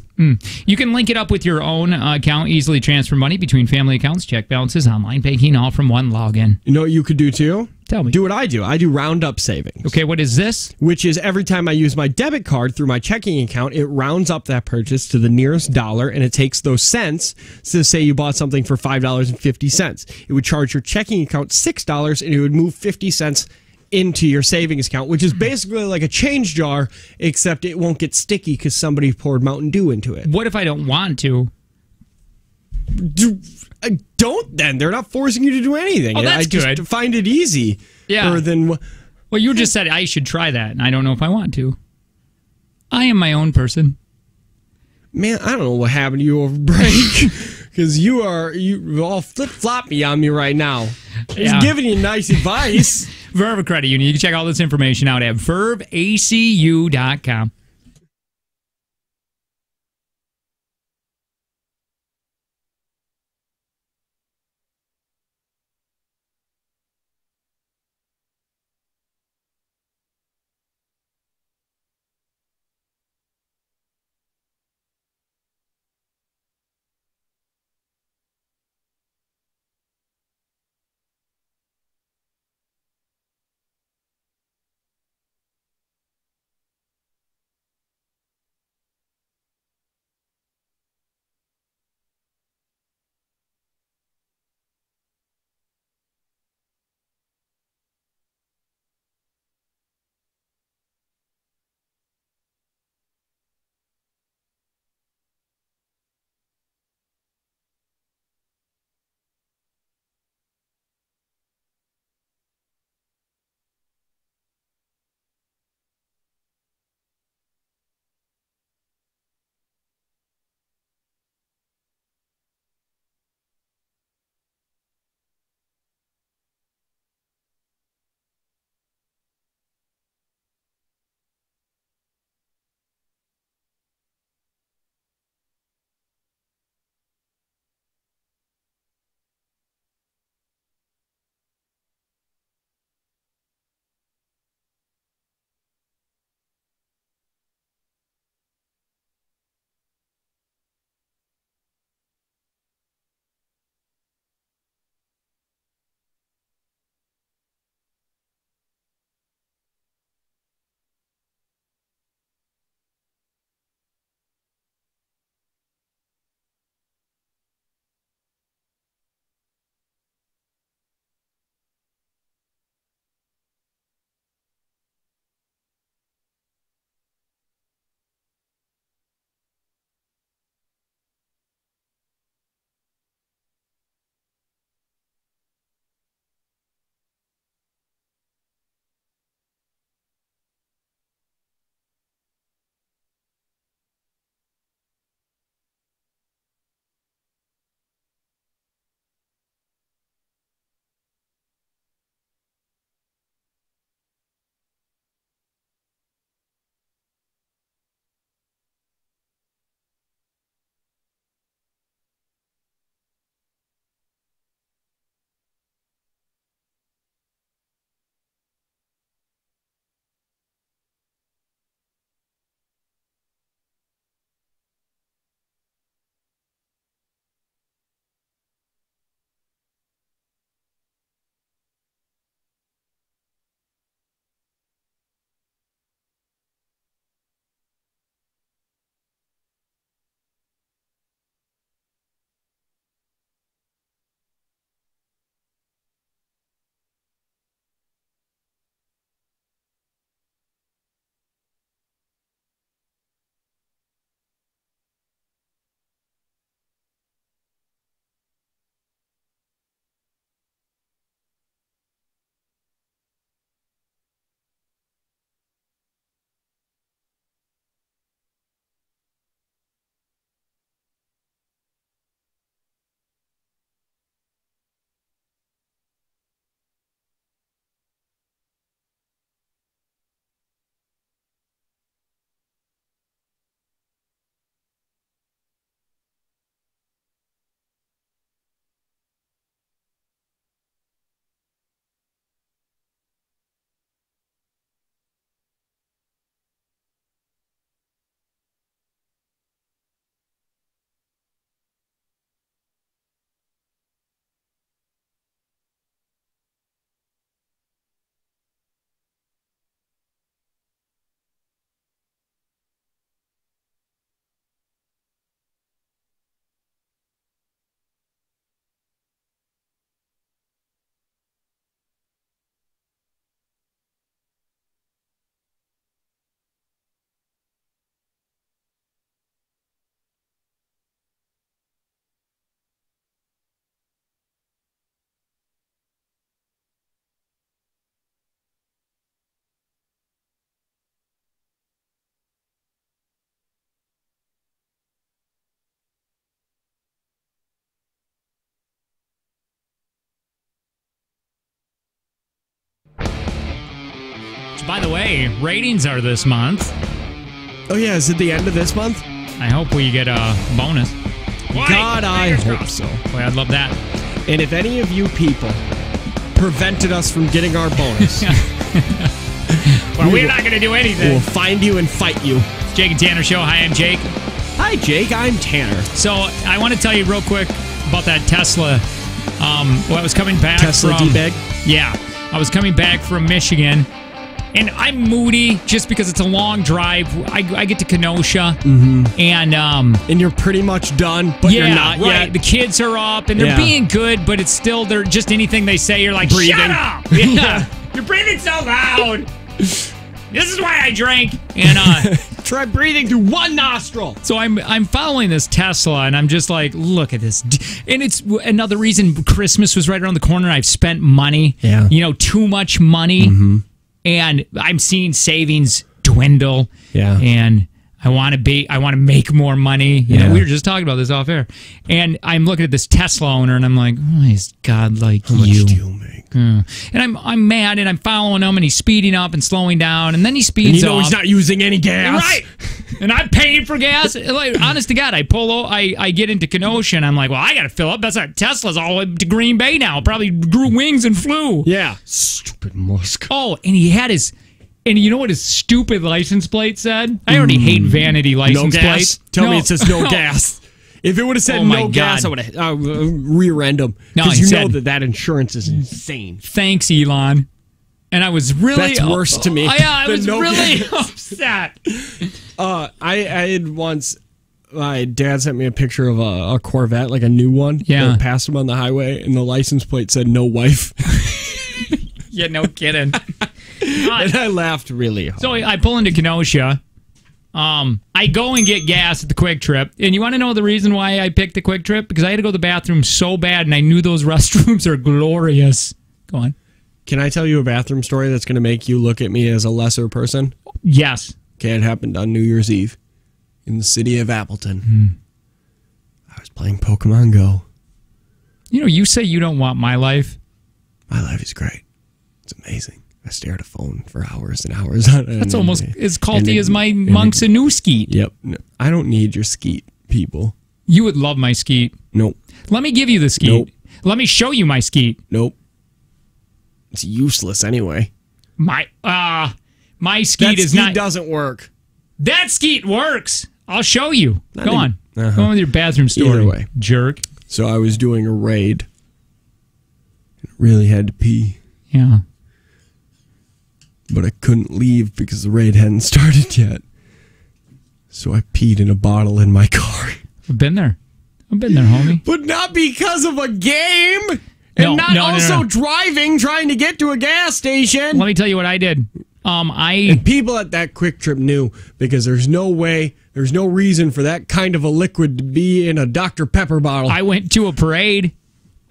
You can link it up with your own account, easily transfer money between family accounts, check balances, online banking, all from one login. You know what you could do too? Tell me. Do what I do. I do round-up savings. Okay, what is this? Which is every time I use my debit card through my checking account, it rounds up that purchase to the nearest dollar, and it takes those cents. So say you bought something for $5.50. It would charge your checking account $6, and it would move 50 cents into your savings account, which is basically like a change jar, except it won't get sticky because somebody poured Mountain Dew into it. What if I don't want to? Don't then. They're not forcing you to do anything. Oh, that's good. I just find it easy. Yeah. Well, you just said I should try that, and I don't know if I want to. I am my own person. Man, I don't know what happened to you over break because you all flip-floppy on me right now. Just giving you nice advice. Verve Credit Union. You can check all this information out at VerveACU.com. By the way, ratings are this month. Oh, yeah. Is it the end of this month? I hope we get a bonus. God, I hope so. Boy, I'd love that. And if any of you people prevented us from getting our bonus, well, we're not going to do anything. We'll find you and fight you. It's Jake and Tanner Show. Hi, I'm Jake. Hi, Jake. I'm Tanner. So I want to tell you real quick about that Tesla. I was coming back Tesla from... D-bag? Yeah. I was coming back from Michigan. And I'm moody just because it's a long drive. I get to Kenosha, and you're pretty much done, but you're not yet. The kids are up, and they're being good, but it's still they're just anything they say, you're like, breathing. Shut up! Yeah, you're breathing so loud. This is why I drank. And try breathing through one nostril. So I'm following this Tesla, and I'm just like, look at this. And it's another reason Christmas was right around the corner. I've spent money, too much money. Mm-hmm. And I'm seeing savings dwindle. Yeah. And I want to make more money. You know, we were just talking about this off air. And I'm looking at this Tesla owner, and I'm like, oh, he's God like How much do you make? And I'm mad, and I'm following him, and he's speeding up and slowing down, and then he speeds off. He's not using any gas. Right. And I'm paying for gas. Like, honest to God, I get into Kenosha, and I'm like, well, I got to fill up. That's not Tesla's all the way to Green Bay now. Probably grew wings and flew. Yeah. Stupid Musk. Oh, and he had his... And you know what his stupid license plate said? I already hate vanity license plates. Tell me it says no gas. If it would have said no gas, I would have rear-end him. Because you know that insurance is insane. Thanks, Elon. And I was really... That's worse to me. I was really upset. I had once... My dad sent me a picture of a Corvette, like a new one. Yeah. Passed him on the highway, and the license plate said no wife. Yeah, no kidding. And I laughed really hard. So I pull into Kenosha. I go and get gas at the Quick Trip. And you want to know the reason why I picked the Quick Trip? Because I had to go to the bathroom so bad, and I knew those restrooms are glorious. Go on. Can I tell you a bathroom story that's going to make you look at me as a lesser person? Yes. Okay, it happened on New Year's Eve in the city of Appleton. I was playing Pokemon Go. You know, you say you don't want my life. My life is great. It's amazing. I stare at a phone for hours and hours on it. That's almost as culty as my Monk's a new skeet. Yep. No, I don't need your skeet, people. You would love my skeet. Nope. Let me give you the skeet. Nope. Let me show you my skeet. Nope. It's useless anyway. My skeet is not... That skeet doesn't work. That skeet works. I'll show you. Go on. Go on with your bathroom story. Either way. Jerk. So I was doing a raid. Really had to pee. Yeah. But I couldn't leave because the raid hadn't started yet. So I peed in a bottle in my car. I've been there, homie. But not because of a game! And not driving, trying to get to a gas station! Let me tell you what I did. And people at that Quick Trip knew, because there's no reason for that kind of a liquid to be in a Dr. Pepper bottle. I went to a parade,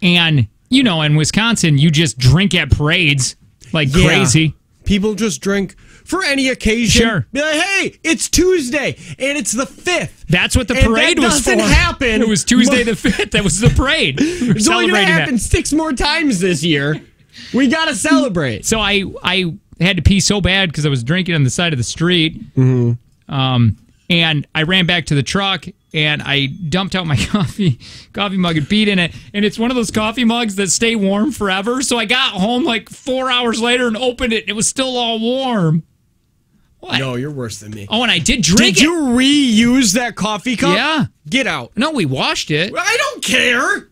and, you know, in Wisconsin, you just drink at parades like crazy. People just drink for any occasion. Sure. Be like, hey, it's Tuesday, and it's the 5th. That's what the parade was for. That doesn't happen. It was Tuesday the 5th. That was the parade. It's only going to happen 6 more times this year. We got to celebrate. So I had to pee so bad because I was drinking on the side of the street. Mm-hmm. And I ran back to the truck, and I dumped out my coffee mug and peed in it. And it's one of those coffee mugs that stay warm forever. So I got home like 4 hours later and opened it, and it was still all warm. What? No, you're worse than me. Oh, and I did drink it. Did you reuse that coffee cup? Yeah. Get out. No, we washed it. I don't care.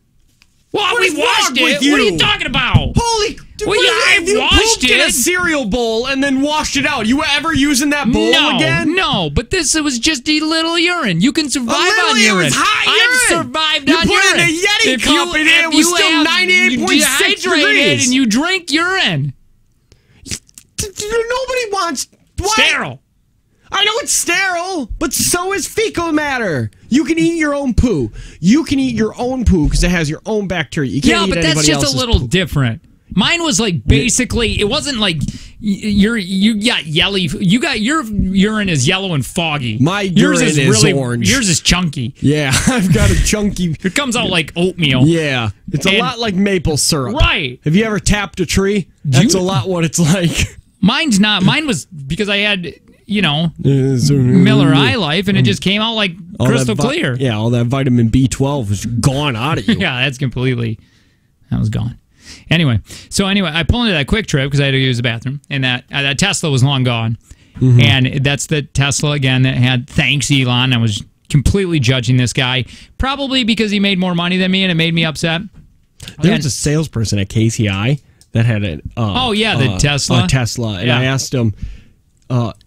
Well, we washed it. What are you talking about? Holy... If you pooped in a cereal bowl and then washed it out, you ever using that bowl again? No, but it was just a little urine. You can survive on urine. It was hot urine. I've survived on urine. You put it in a Yeti cup and it was still 98.6 degrees. And you drink urine. Nobody wants... What? Sterile. I know it's sterile, but so is fecal matter. You can eat your own poo. You can eat your own poo because it has your own bacteria. You can't eat anybody else's. Yeah, but that's just a little different. Mine was like basically, it wasn't like you got yellow. You got your urine is yellow and foggy. My urine is really orange. Yours is chunky. Yeah, I've got a chunky. It comes out like oatmeal. Yeah, it's a lot like maple syrup. Right. Have you ever tapped a tree? That's a lot what it's like. Mine's not. Mine was because I had, Miller High Life, and it just came out like crystal clear. Yeah, all that vitamin B12 was gone out of you. Yeah, that was gone. Anyway, I pulled into that Quick Trip because I had to use the bathroom, and that Tesla was long gone. Mm-hmm. And that's the Tesla, again, that had thanks, Elon. I was completely judging this guy, probably because he made more money than me, and it made me upset. There was a salesperson at KCI that had the Tesla. Tesla. And I asked him,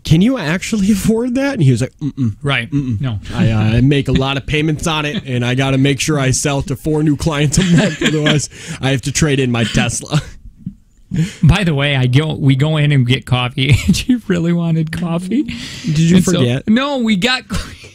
can you actually afford that? And he was like, mm-mm. Right. Mm-mm. No. I make a lot of payments on it, and I got to make sure I sell to 4 new clients a month. Otherwise, I have to trade in my Tesla. By the way, we go in and get coffee. She really wanted coffee. Did you forget? No, we got coffee.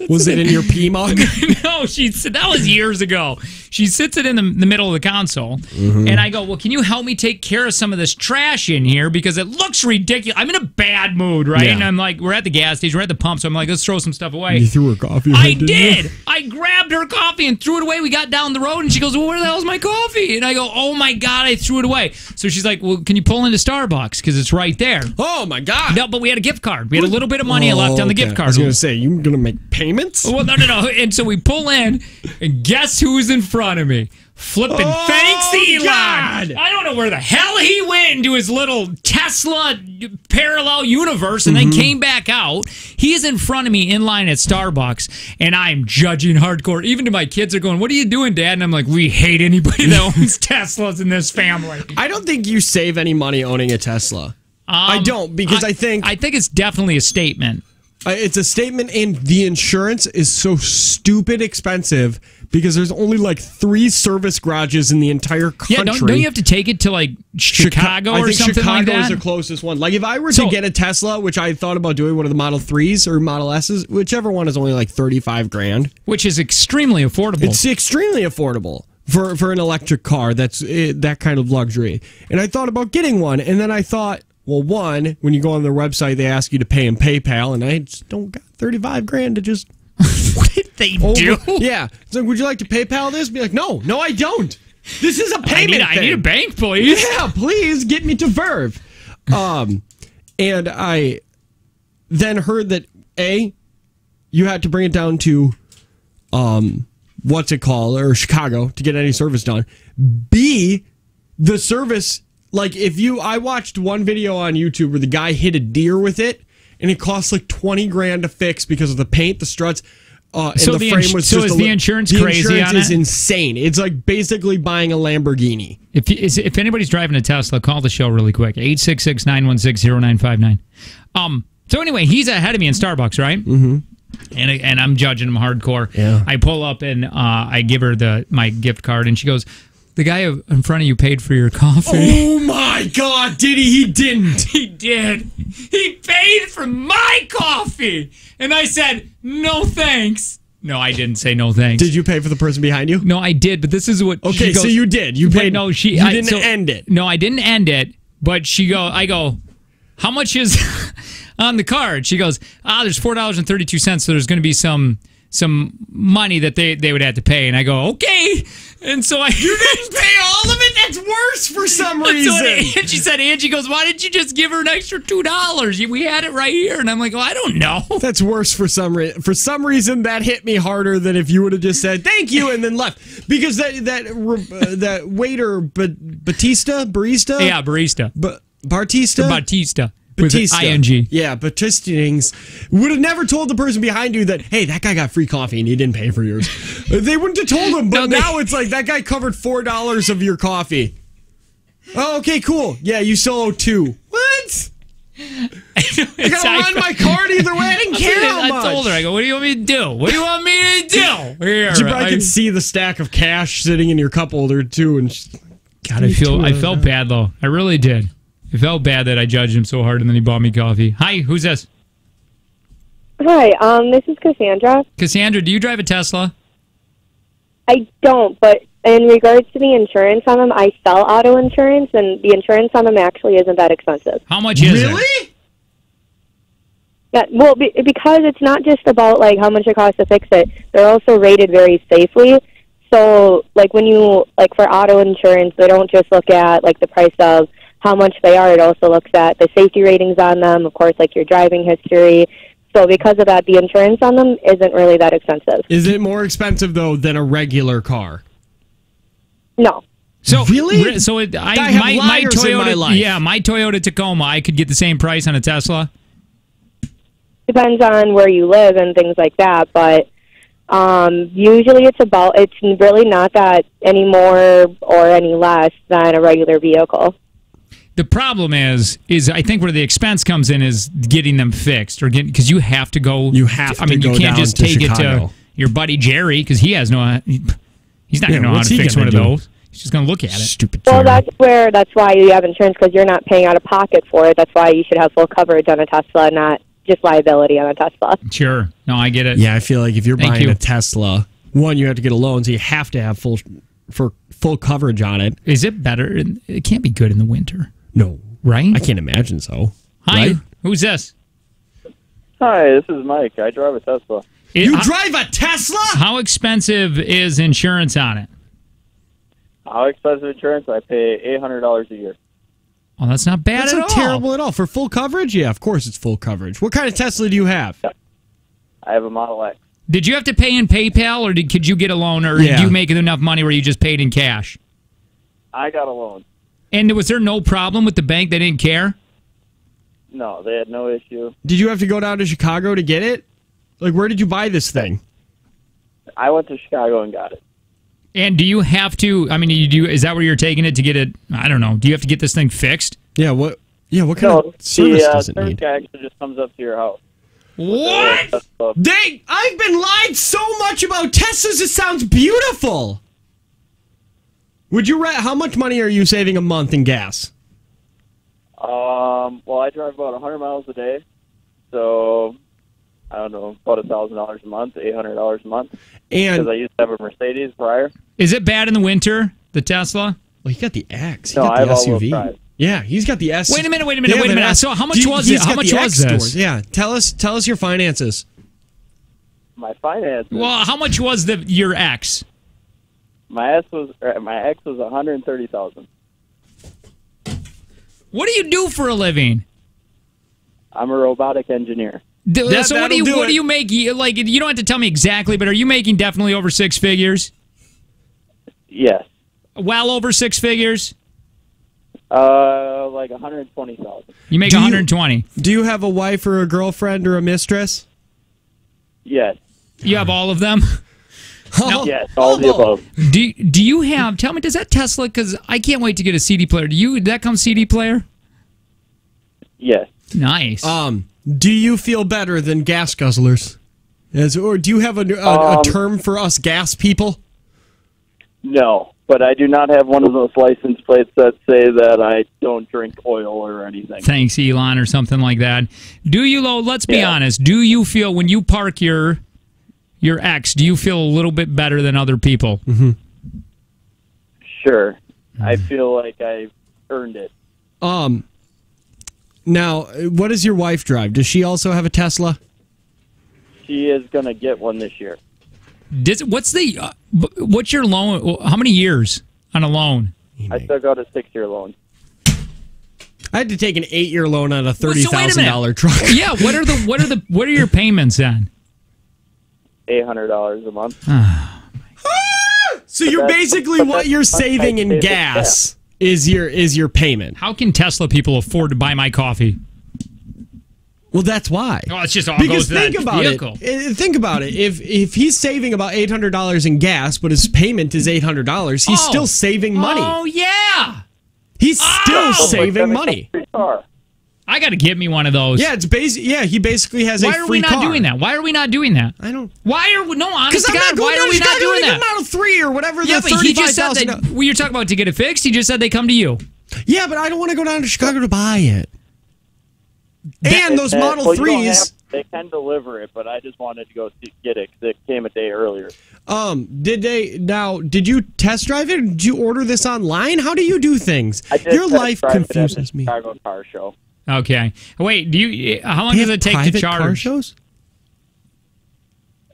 Was it in your pee mug? No, that was years ago. She sits it in the middle of the console, and I go, well, can you help me take care of some of this trash in here because it looks ridiculous. I'm in a bad mood, right? Yeah. And I'm like, we're at the gas station, we're at the pump, so I'm like, let's throw some stuff away. You threw her coffee. I did. I grabbed her coffee and threw it away. We got down the road, and she goes, well, where the hell is my coffee? And I go, oh my God, I threw it away. So she's like, well, can you pull into Starbucks because it's right there? Oh my God. No, but we had a gift card. We had a little bit of money left on the gift card. I was going to say, you going to make payments? Well, no. And so we pull in, and guess who's in front of me? Flipping thanks, Elon. God. I don't know where the hell he went into his little Tesla parallel universe and then came back out. He's in front of me in line at Starbucks, and I'm judging hardcore. Even to my kids are going, what are you doing, Dad? And I'm like, we hate anybody that owns Teslas in this family. I don't think you save any money owning a Tesla. I don't, because I think it's definitely a statement. It's a statement, and the insurance is so stupid expensive because there's only like 3 service garages in the entire country. Yeah, don't you have to take it to like Chicago or something Chicago like that? Chicago is the closest one. Like if I were to get a Tesla, which I thought about doing, one of the Model 3s or Model S's, whichever one is only like $35,000, which is extremely affordable. It's extremely affordable for an electric car. That's that kind of luxury. And I thought about getting one, and then I thought, well, one, when you go on their website, they ask you to pay in PayPal, and I just don't got $35,000 to just. What did they do? Yeah. It's like, would you like to PayPal this? Be like, no, I don't. This is a payment. I need a bank, please. Yeah, please get me to Verve. And I then heard that you had to bring it down to Chicago to get any service done. B, the service. Like, I watched one video on YouTube where the guy hit a deer with it, and it cost like $20,000 to fix because of the paint, the struts, and so the frame was is the insurance crazy on it? The insurance is insane. It's like basically buying a Lamborghini. If anybody's driving a Tesla, call the show really quick. 866-916-0959. So anyway, he's ahead of me in Starbucks, right? Mm-hmm. And I'm judging him hardcore. Yeah. I pull up, and I give her my gift card, and she goes, the guy in front of you paid for your coffee. Oh, my God. Did he? He didn't. He did. He paid for my coffee. And I said, no thanks. No, I didn't say no thanks. Did you pay for the person behind you? No, I did, but this is what Okay, she goes, so you did. You paid. No, you didn't end it. No, I didn't end it, but I go, how much is on the card? She goes, there's $4.32, so there's going to be some money that they would have to pay. And I go, okay. And so you didn't pay all of it? That's worse for some reason. And she said, Angie goes, why didn't you just give her an extra $2? We had it right here. And I'm like, well, I don't know. That's worse for some reason. For some reason, that hit me harder than if you would have just said, thank you, and then left. Because that waiter, barista? Yeah, barista. Batista? Batista. ING. Yeah, Batistings would have never told the person behind you that, hey, that guy got free coffee and he didn't pay for yours. They wouldn't have told him, but now it's like that guy covered $4 of your coffee. Oh, okay, cool. Yeah, you still owe $2. What? I gotta run my card either way. I didn't care how much. I told her, I go, what do you want me to do? What do you want me to do? Here, you probably can see the stack of cash sitting in your cup holder, too. And God, I felt bad, though. I really did. It felt bad that I judged him so hard and then he bought me coffee. Hi, who's this? Hi, this is Cassandra. Cassandra, do you drive a Tesla? I don't, but in regards to the insurance on them, I sell auto insurance, and the insurance on them actually isn't that expensive. How much is it? Really? Yeah, well, because it's not just about like how much it costs to fix it. They're also rated very safely. So, like when you for auto insurance, they don't just look at like the price of how much they are. It also looks at the safety ratings on them, of course, like your driving history. So because of that, the insurance on them isn't really that expensive. Is it more expensive, though, than a regular car? No. So really? So my Toyota, in my life. Yeah, my Toyota Tacoma, I could get the same price on a Tesla. Depends on where you live and things like that, but usually it's really not that any more or any less than a regular vehicle. The problem is I think where the expense comes in is getting them fixed, or because you have to go. You have to. I mean, you can't just take Chicago. it to your buddy Jerry because he has no. He's not going to know how to fix one of those. He's just going to look at it. Stupid. Well, that's why you have insurance, because you're not paying out of pocket for it. That's why you should have full coverage on a Tesla, not just liability on a Tesla. Sure. No, I get it. Yeah, I feel like if you're buying a Tesla, one, you have to get a loan, so you have to have full coverage on it. Is it better? It can't be good in the winter. No. Right? I can't imagine so. Hi. Right? Who's this? Hi, this is Mike. I drive a Tesla. You drive a Tesla? How expensive is insurance on it? How expensive insurance? I pay $800 a year. Oh, that's not bad That's at not all. terrible at all. For full coverage? Yeah, of course it's full coverage. What kind of Tesla do you have? I have a Model X. Did you have to pay in PayPal, or could you get a loan, or did you make enough money where you just paid in cash? I got a loan. And was there no problem with the bank? They didn't care? No, they had no issue. Did you have to go down to Chicago to get it? Like, where did you buy this thing? I went to Chicago and got it. And do you have to, is that where you're taking it to get it, I don't know, do you have to get this thing fixed? Yeah, what kind of service does it need? The guy actually just comes up to your house. What? I've been lied so much about Teslas, it sounds beautiful. Would you how much money are you saving a month in gas? Well, I drive about 100 miles a day, so I don't know, about $1,000 a month, $800 a month. And because I used to have a Mercedes prior. Is it bad in the winter, the Tesla? Well, he got the X. No, got I have the all-wheel SUV. drive. Yeah, he's got the S. Wait a minute. So how much was it? How much was this? Yeah, tell us your finances. My finances. Well, how much was your X? My X was $130,000. What do you do for a living? I'm a robotic engineer. So what do you make? Like, you don't have to tell me exactly, but are you making definitely over six figures? Yes. Well over six figures? Like 120,000. You make 120. Do you have a wife or a girlfriend or a mistress? Yes. You have all of them? No. Yes, all the above. Do you have? Tell me, does that Tesla? Because I can't wait to get a CD player. Did that come CD player? Yes. Nice. Do you feel better than gas guzzlers? Or do you have a term for us gas people? No, but I do not have one of those license plates that say that I don't drink oil or anything. Thanks, Elon, or something like that. Do you, let's be honest, do you feel when you park your X, do you feel a little bit better than other people? Mm-hmm. Sure. I feel like I earned it. Now, what does your wife drive? Does she also have a Tesla? She is going to get one this year. What's your loan? How many years on a loan? I still got a 6-year loan. I had to take an 8-year loan on a $30,000 truck. Yeah, what are your payments then? $800 a month. So you're basically what you're saving in gas is your payment. How can Tesla people afford to buy my coffee? Well, that's why. Oh, it's just all goes to that vehicle. Think about it. If he's saving about $800 in gas, but his payment is $800, he's still saving money. Oh yeah, he's still saving money. I got to get me one of those. Yeah, he basically has a free car. Why are we not doing that? Why are we not doing that? I don't. Why are we? No, honest to God, why are we not doing that? Model 3 or whatever. Yeah, but he just said that. Well, you're talking about to get it fixed. He just said they come to you. Yeah, but I don't want to go down to Chicago to buy it. And those Model 3s. They can deliver it, but I just wanted to go get it because it came a day earlier. Did you test drive it? Did you order this online? How do you do things? Your life confuses me. Chicago car show. Okay. Wait, how long does it take to charge? Car shows?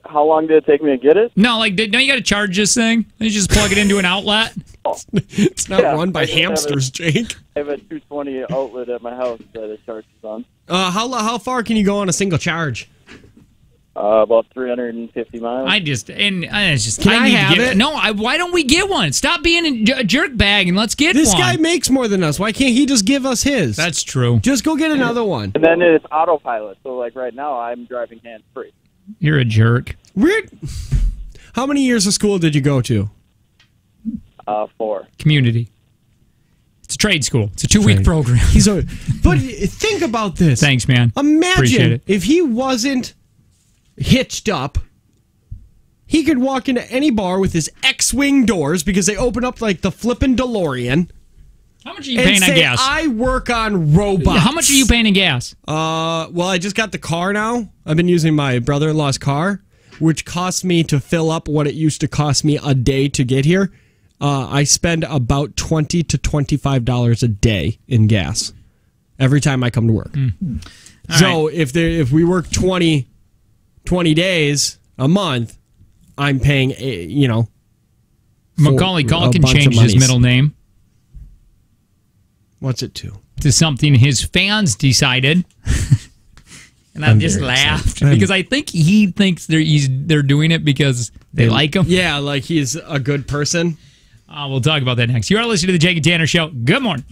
How long did it take me to get it? No, don't you got to charge this thing? You just plug it into an outlet? It's not run by hamsters, Jake. have a 220 outlet at my house that it charges on. How far can you go on a single charge? About 350 miles. Can I have it? No, why don't we get one? Stop being a jerk bag and let's get one. This guy makes more than us. Why can't he just give us his? That's true. Just go get another one. And then it's autopilot. So like right now, I'm driving hands-free. You're a jerk. Weird. How many years of school did you go to? 4. Community. It's a trade school. It's a 2-week program. But think about this. Thanks, man. Imagine if he wasn't hitched up, he could walk into any bar with his X-wing doors because they open up like the flippin' DeLorean. How much are you paying on gas? I work on robots. How much are you paying in gas? Well, I just got the car now. I've been using my brother-in-law's car, which cost me to fill up what it used to cost me a day to get here. I spend about $20 to $25 a day in gas every time I come to work. So if we work 20 days a month, I'm paying, Macaulay Culkin changed his middle name. What's it to? To something his fans decided. And I just laughed because I think he thinks they're doing it because they like him. Yeah, like he's a good person. We'll talk about that next. You are listening to the Jake and Tanner Show. Good morning.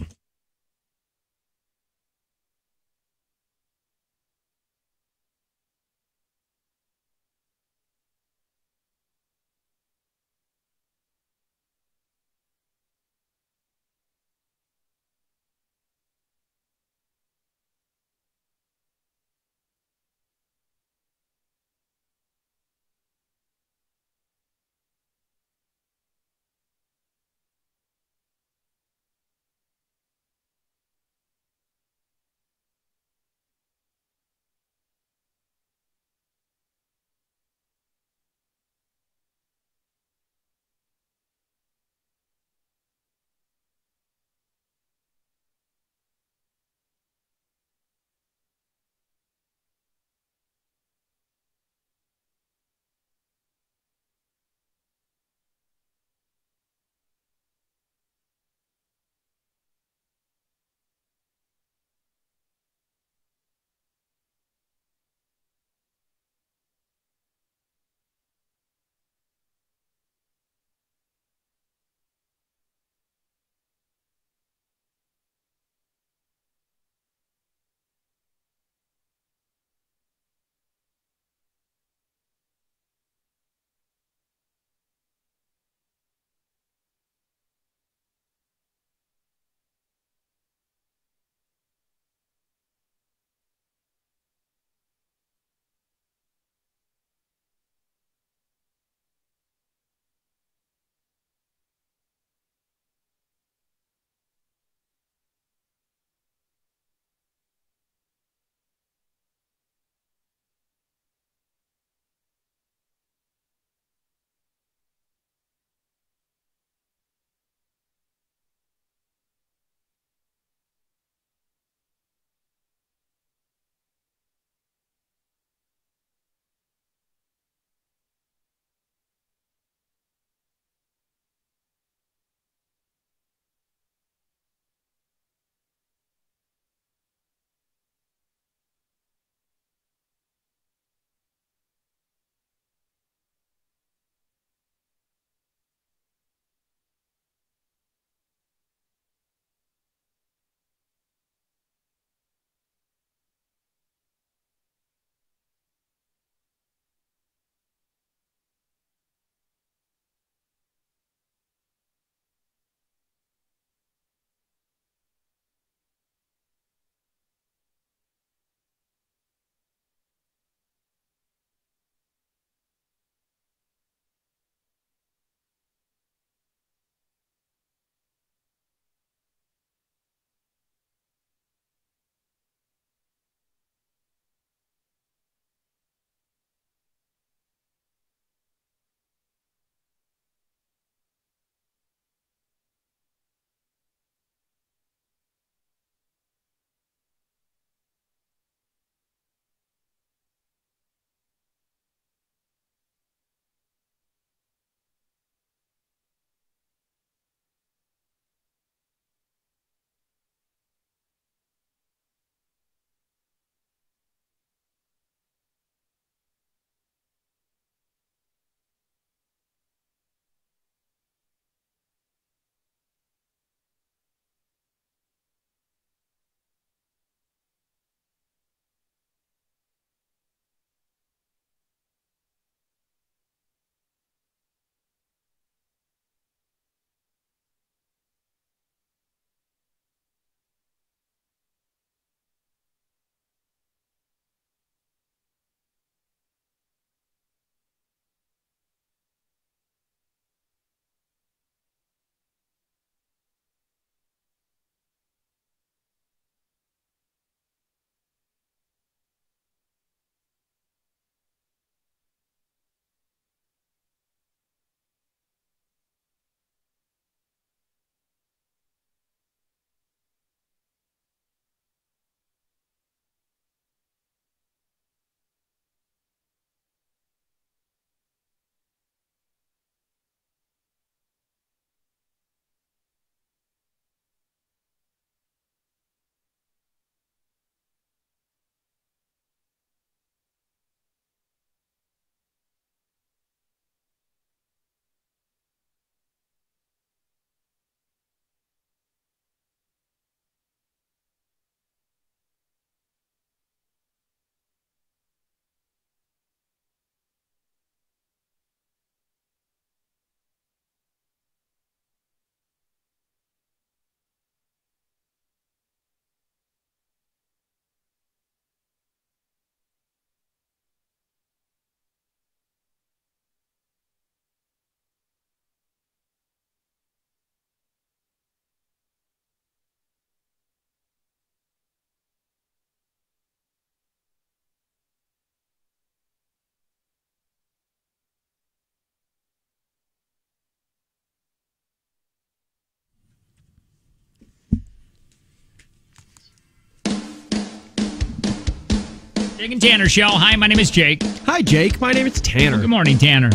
Jake and Tanner Show. Hi, my name is Jake. Hi, Jake. My name is Tanner. Good morning, Tanner.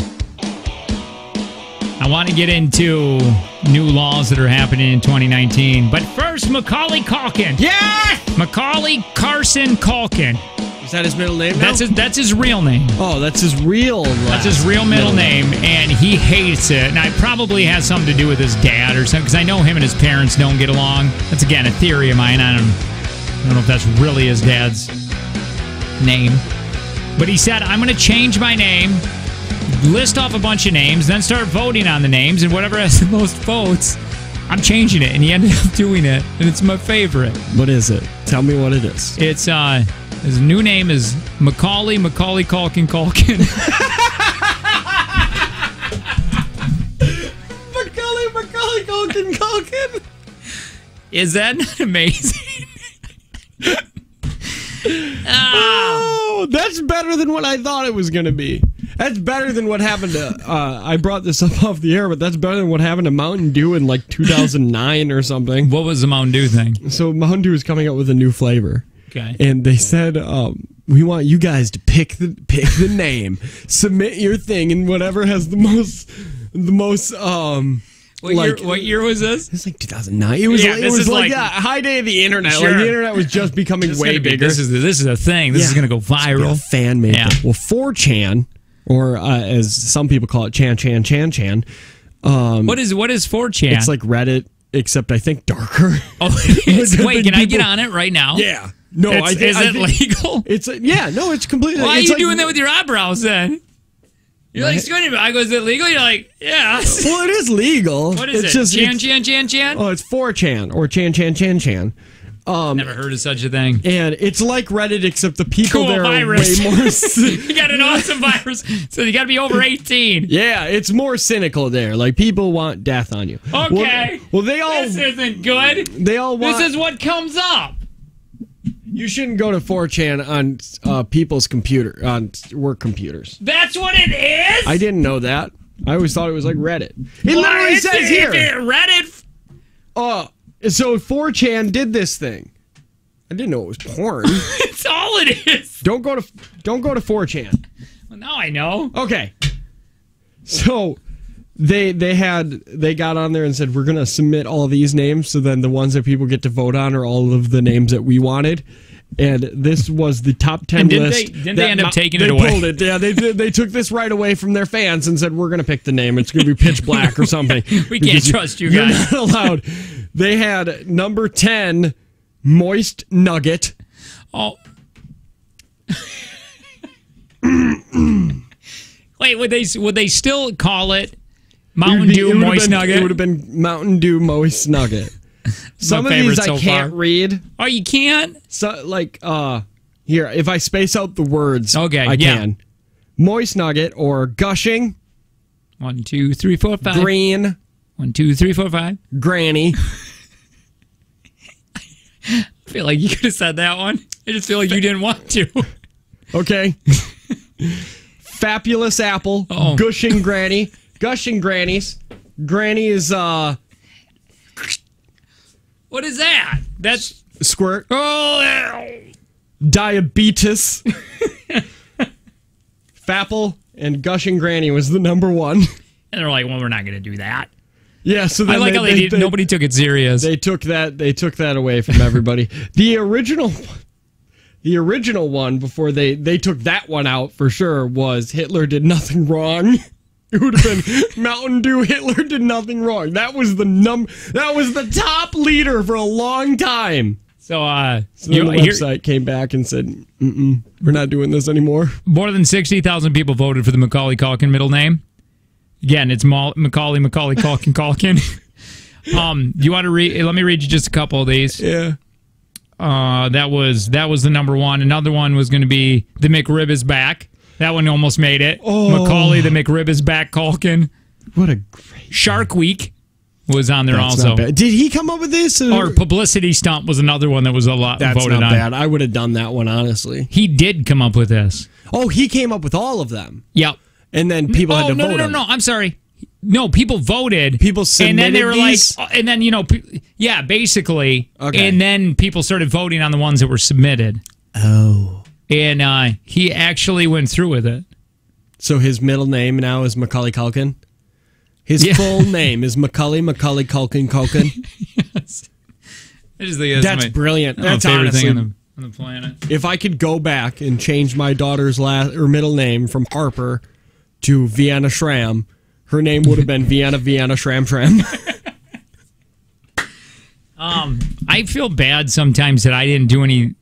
I want to get into new laws that are happening in 2019. But first, Macaulay Culkin. Yeah! Macaulay Carson Culkin. Is that his middle name now? That's his real name. Oh, that's his real That's his real middle name, and he hates it. And it probably has something to do with his dad or something, because I know him and his parents don't get along. That's, again, a theory of mine. I don't know if that's really his dad's name. But he said, I'm going to change my name, list off a bunch of names, then start voting on the names, and whatever has the most votes, I'm changing it. And he ended up doing it, and it's my favorite. What is it? Tell me what it is. It's, his new name is Macaulay Culkin. Macaulay Culkin. Is that not amazing? Oh, that's better than what I thought it was going to be. That's better than what happened to, I brought this up off the air, but that's better than what happened to Mountain Dew in like 2009 or something. What was the Mountain Dew thing? So Mountain Dew is coming out with a new flavor. Okay. And they said, we want you guys to pick the name, submit your thing, and whatever has the most. What year was this? It was like 2009. It was like high day of the internet. Sure. Like the internet was just becoming way bigger. This is a thing. This is going to go viral. Fan made. Yeah. Well, 4chan, or as some people call it, Chan. What is 4chan? It's like Reddit, except I think darker. Oh, wait, can I get on it right now? Yeah. No, is it legal? It's it's completely. Why are you doing that with your eyebrows then? You're like squinting. I go, is it legal? You're like, yeah. Well, it is legal. What is it's it? Just, Chan? Oh, it's 4chan or Chan. Never heard of such a thing. And it's like Reddit, except the people there virus. are way more. You got an awesome virus, so you got to be over 18. Yeah, it's more cynical there. Like people want death on you. Okay. Well, they all. This isn't good. They all want. This is what comes up. You shouldn't go to 4chan on people's on work computers. That's what it is? I didn't know that. I always thought it was like Reddit. It literally says here. Reddit. So 4chan did this thing. I didn't know it was porn. It's all it is. Don't go to 4chan. Well, now I know. Okay. So they got on there and said, we're gonna submit all these names, so then the ones that people get to vote on are all of the names that we wanted. And this was the top 10 list. Didn't they end up taking it away? They pulled it. Yeah, they took this right away from their fans and said, we're going to pick the name. It's going to be Pitch Black or something. We can't trust you guys. You're not allowed. They had number 10, Moist Nugget. Oh. Wait, would they still call it Mountain Dew Moist Nugget? It would have been Mountain Dew Moist Nugget. Some of these I can't read. Oh, you can't? So, like, here, if I space out the words, okay, I can. Moist Nugget or Gushing. 1, 2, 3, 4, 5. Green. 1, 2, 3, 4, 5. Granny. I feel like you could have said that one. I just feel like you didn't want to. Okay. Fabulous Apple. Oh. Gushing Granny. Gushing Grannies. Granny is, What is that? That's Squirt. Oh, Diabetes. Fapple and Gushing Granny was the number one. And they're like, well, we're not going to do that. Yeah, so then I like how nobody took it serious. They took that away from everybody. The original one before they took that one out for sure was Hitler did nothing wrong. It would have been Mountain Dew. Hitler did nothing wrong. That was the top leader for a long time. So then the website came back and said, we're not doing this anymore. More than 60,000 people voted for the Macaulay Culkin middle name. Again, it's Macaulay Culkin. You want to read? Let me read you just a couple of these. Yeah. That was the number one. Another one was going to be the McRib is back. That one almost made it. Oh. Macaulay, the McRib is back. Culkin. What a great Shark Week was on there also. Not bad. Did he come up with this? Or Publicity Stunt was another one that was a lot That's voted not on. bad. I would have done that one, honestly. He did come up with this. Oh, he came up with all of them. Yep. And then people had to vote. No. I'm sorry. No, people voted. People submitted and then they were these? like, and then basically, Okay. and then people started voting on the ones that were submitted. Oh. and he actually went through with it. So his middle name now is Macaulay Culkin? His full name is Macaulay Culkin. Yes. I just think that's brilliant. That's my favorite honestly thing on the planet. If I could go back and change my daughter's middle name from Harper to Vienna Schramm, her name would have been Vienna Schramm. I feel bad sometimes that I didn't do any,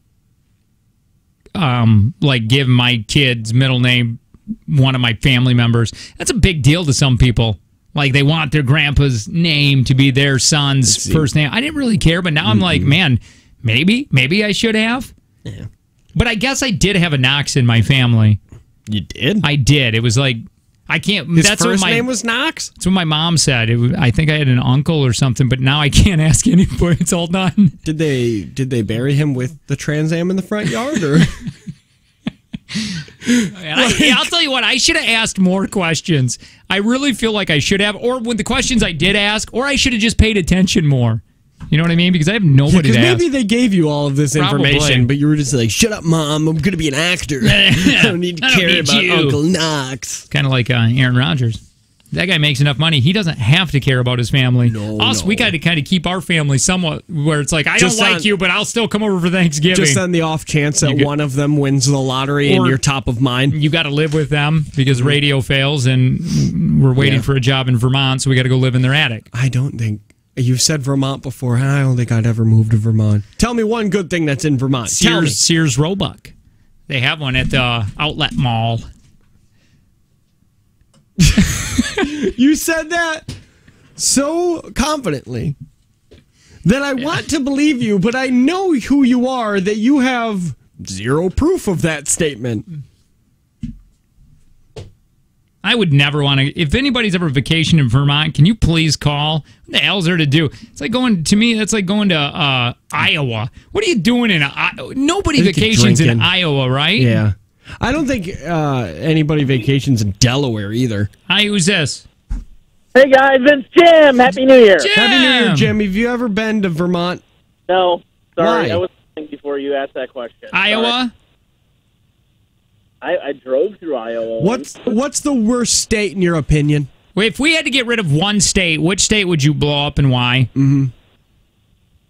like give my kid's middle name one of my family members. That's a big deal to some people. Like they want their grandpa's name to be their son's first name. I didn't really care, but now I'm like, man, maybe I should have. Yeah. But I guess I did have a Knox in my family. You did? I did. It was like, I can't. His first name was Knox? That's what my mom said. I think I had an uncle or something, but now I can't ask anybody. It's all done. Did they bury him with the Trans Am in the front yard? Or? I'll tell you what, I should have asked more questions. I really feel like I should have, or when the questions I did ask, or I should have just paid attention more. You know what I mean? Because I have nobody to ask. Maybe they gave you all of this information, but you were just like, shut up, Mom, I'm going to be an actor. I don't need to care about you. Uncle Knox. Kind of like Aaron Rodgers. That guy makes enough money. He doesn't have to care about his family. We got to kind of keep our family somewhat where it's like, I don't like you, but I'll still come over for Thanksgiving. Just on the off chance that one of them wins the lottery and you're top of mind. You got to live with them because radio fails and we're waiting for a job in Vermont, so we got to go live in their attic. I don't think... You've said Vermont before. I don't think I'd ever move to Vermont. Tell me one good thing that's in Vermont. Sears Roebuck. They have one at the outlet mall. You said that so confidently that I want to believe you, but I know who you are, that you have zero proof of that statement. I would never want to. If anybody's ever vacation in Vermont, can you please call? What the hell's there to do? It's like going to me. That's like going to Iowa. What are you doing in Iowa? Nobody vacations in Iowa, right? Yeah. I don't think anybody vacations in Delaware either. Hi, who's this? Hey guys, it's Jim. Happy New Year. Jim! Happy New Year, Jim. Have you ever been to Vermont? No, sorry. Why? I was thinking before you asked that question. Iowa? I drove through Iowa. What's the worst state in your opinion? Wait, if we had to get rid of one state, which state would you blow up and why?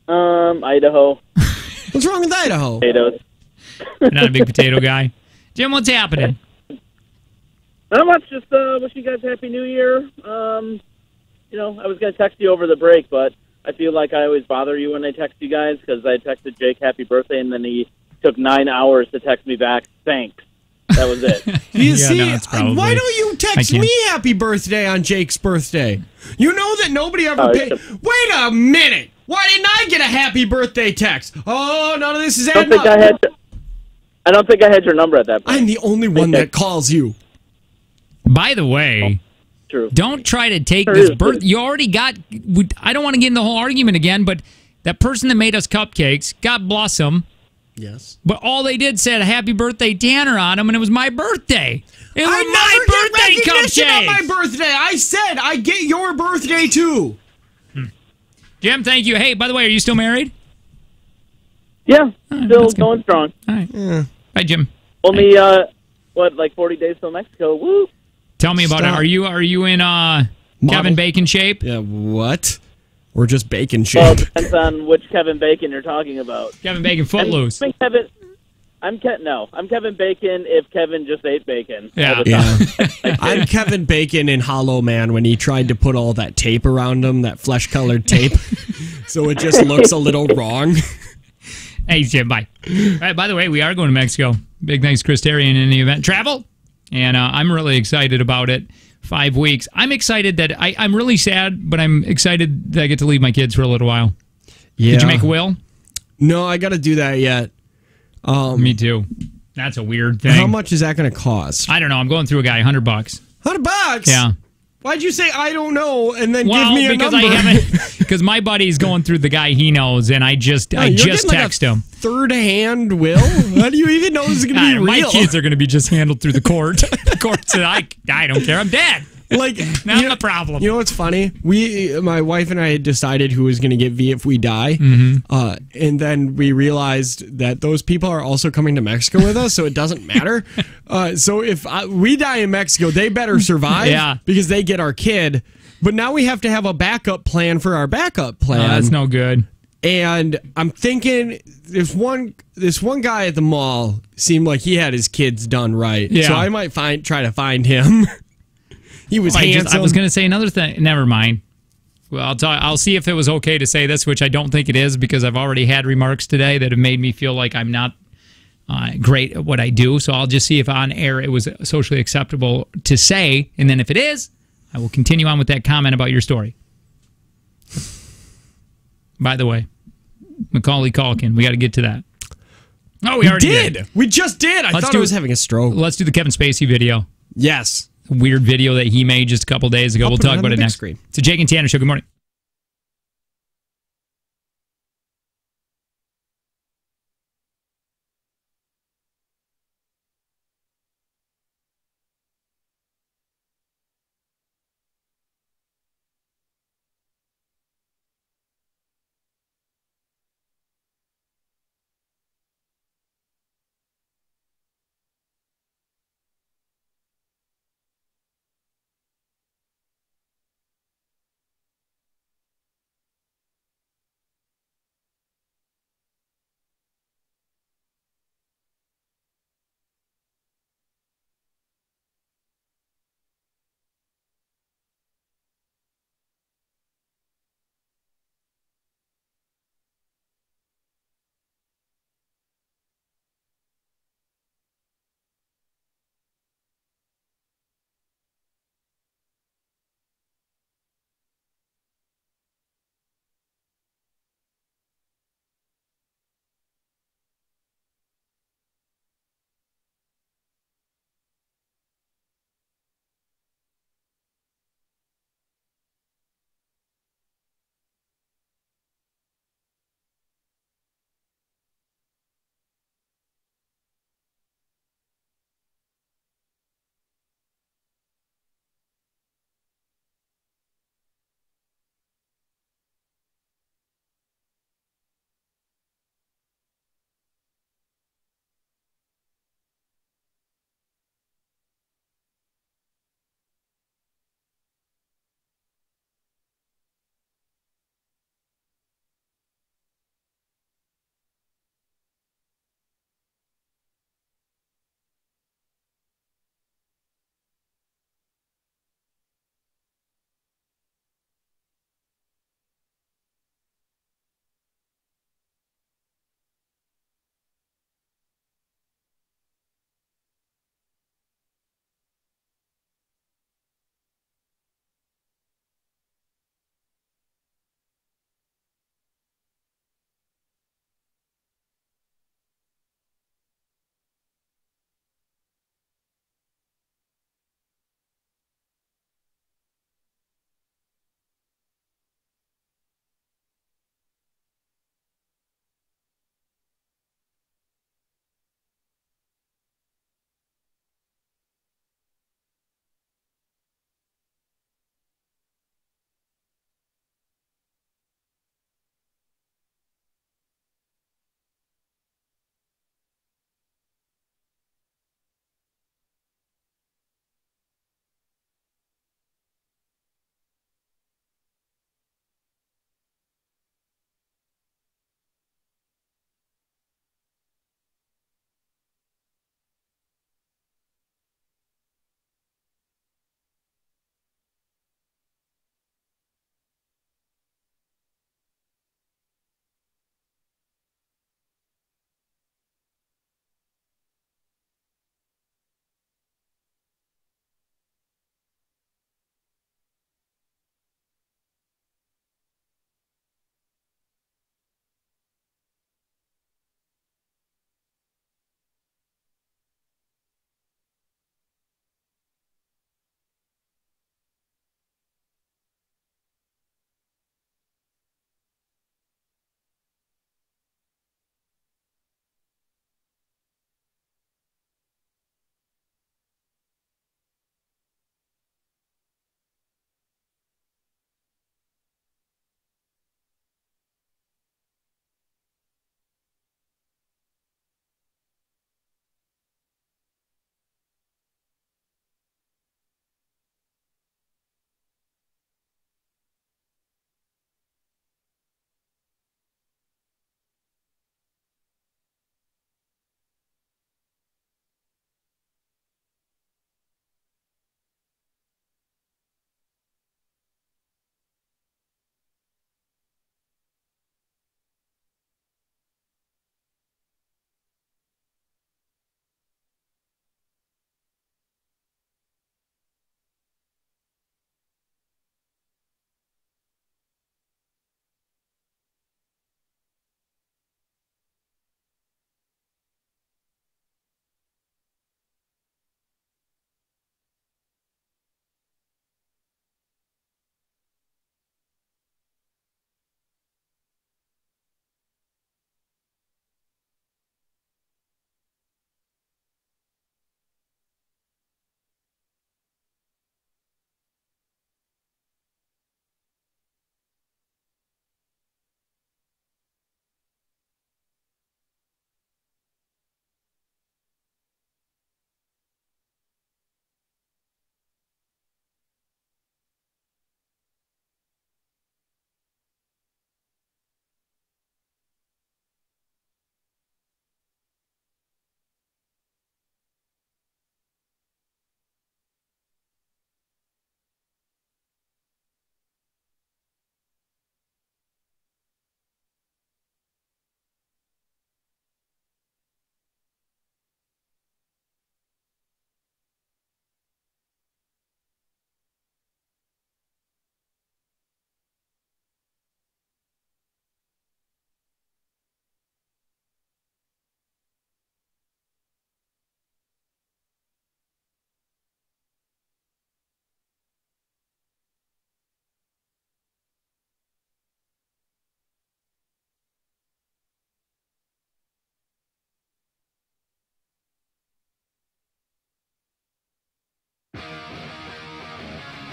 Idaho. What's wrong with Idaho? Potatoes. Not a big potato guy. Jim, what's happening? Not much. Just wish you guys Happy New Year. I was going to text you over the break, but I feel like I always bother you when I text you guys because I texted Jake Happy Birthday, and then he took 9 hours to text me back, thanks. That was it. Why don't you text me Happy Birthday on Jake's birthday? You know that nobody ever paid. Wait a minute. Why didn't I get a Happy Birthday text? Oh, none of this is adding up. I don't think I had your number at that point. I'm the only one that calls you. By the way, true. Don't try to take this birth. You already got. I don't want to get in the whole argument again, but that person that made us cupcakes, God bless them. Yes. But all they did said "Happy Birthday, Tanner" on them, and it was my birthday. It was my birthday cupcake. On my birthday, I said I get your birthday too. Jim, thank you. Hey, by the way, are you still married? Yeah, still going strong. All right. Yeah. Bye, Jim. Only like 40 days till Mexico. Woo! Tell me about it. Are you in Kevin Bacon shape? Yeah. What? Or just bacon shape? Well, it depends on which Kevin Bacon you're talking about. Kevin Bacon Footloose. I'm Kevin Bacon if Kevin just ate bacon. Yeah. I'm Kevin Bacon in Hollow Man when he tried to put all that tape around him, that flesh-colored tape, so it just looks a little wrong. Hey, Jim, bye. All right, by the way, we are going to Mexico. Big thanks, Chris Terrian, in the event. Travel, and I'm really excited about it. 5 weeks. I'm excited that I'm really sad, but I'm excited that I get to leave my kids for a little while. Yeah. Did you make a will? No, I got to do that yet. Me too. That's a weird thing. How much is that going to cost? I don't know. I'm going through a guy. $100. $100? Yeah. Why'd you say I don't know and then give me a number? Because my buddy's going through the guy he knows, and I just text him. Third-hand will? How do you even know this is going to be real? My kids are going to be just handled through the court. The court said, I don't care. I'm dead. Like, not the problem. You know what's funny? My wife and I had decided who was going to get V if we die, and then we realized that those people are also coming to Mexico with us, so it doesn't matter. So if we die in Mexico, they better survive because they get our kid. But now we have to have a backup plan for our backup plan. That's no good. And I'm thinking this one guy at the mall seemed like he had his kids done right. Yeah. So I might try to find him. He was handsome. I was going to say another thing. Never mind. Well, I'll see if it was okay to say this, which I don't think it is because I've already had remarks today that have made me feel like I'm not great at what I do. So I'll just see if on air it was socially acceptable to say. And then if it is, I will continue on with that comment about your story. By the way, Macaulay Culkin, we got to get to that. Oh, we already did. We just did. I thought I was having a stroke. Let's do the Kevin Spacey video. Yes. Weird video that he made just a couple days ago. We'll talk about it next. Screen. It's a Jake and Tanner show. Good morning.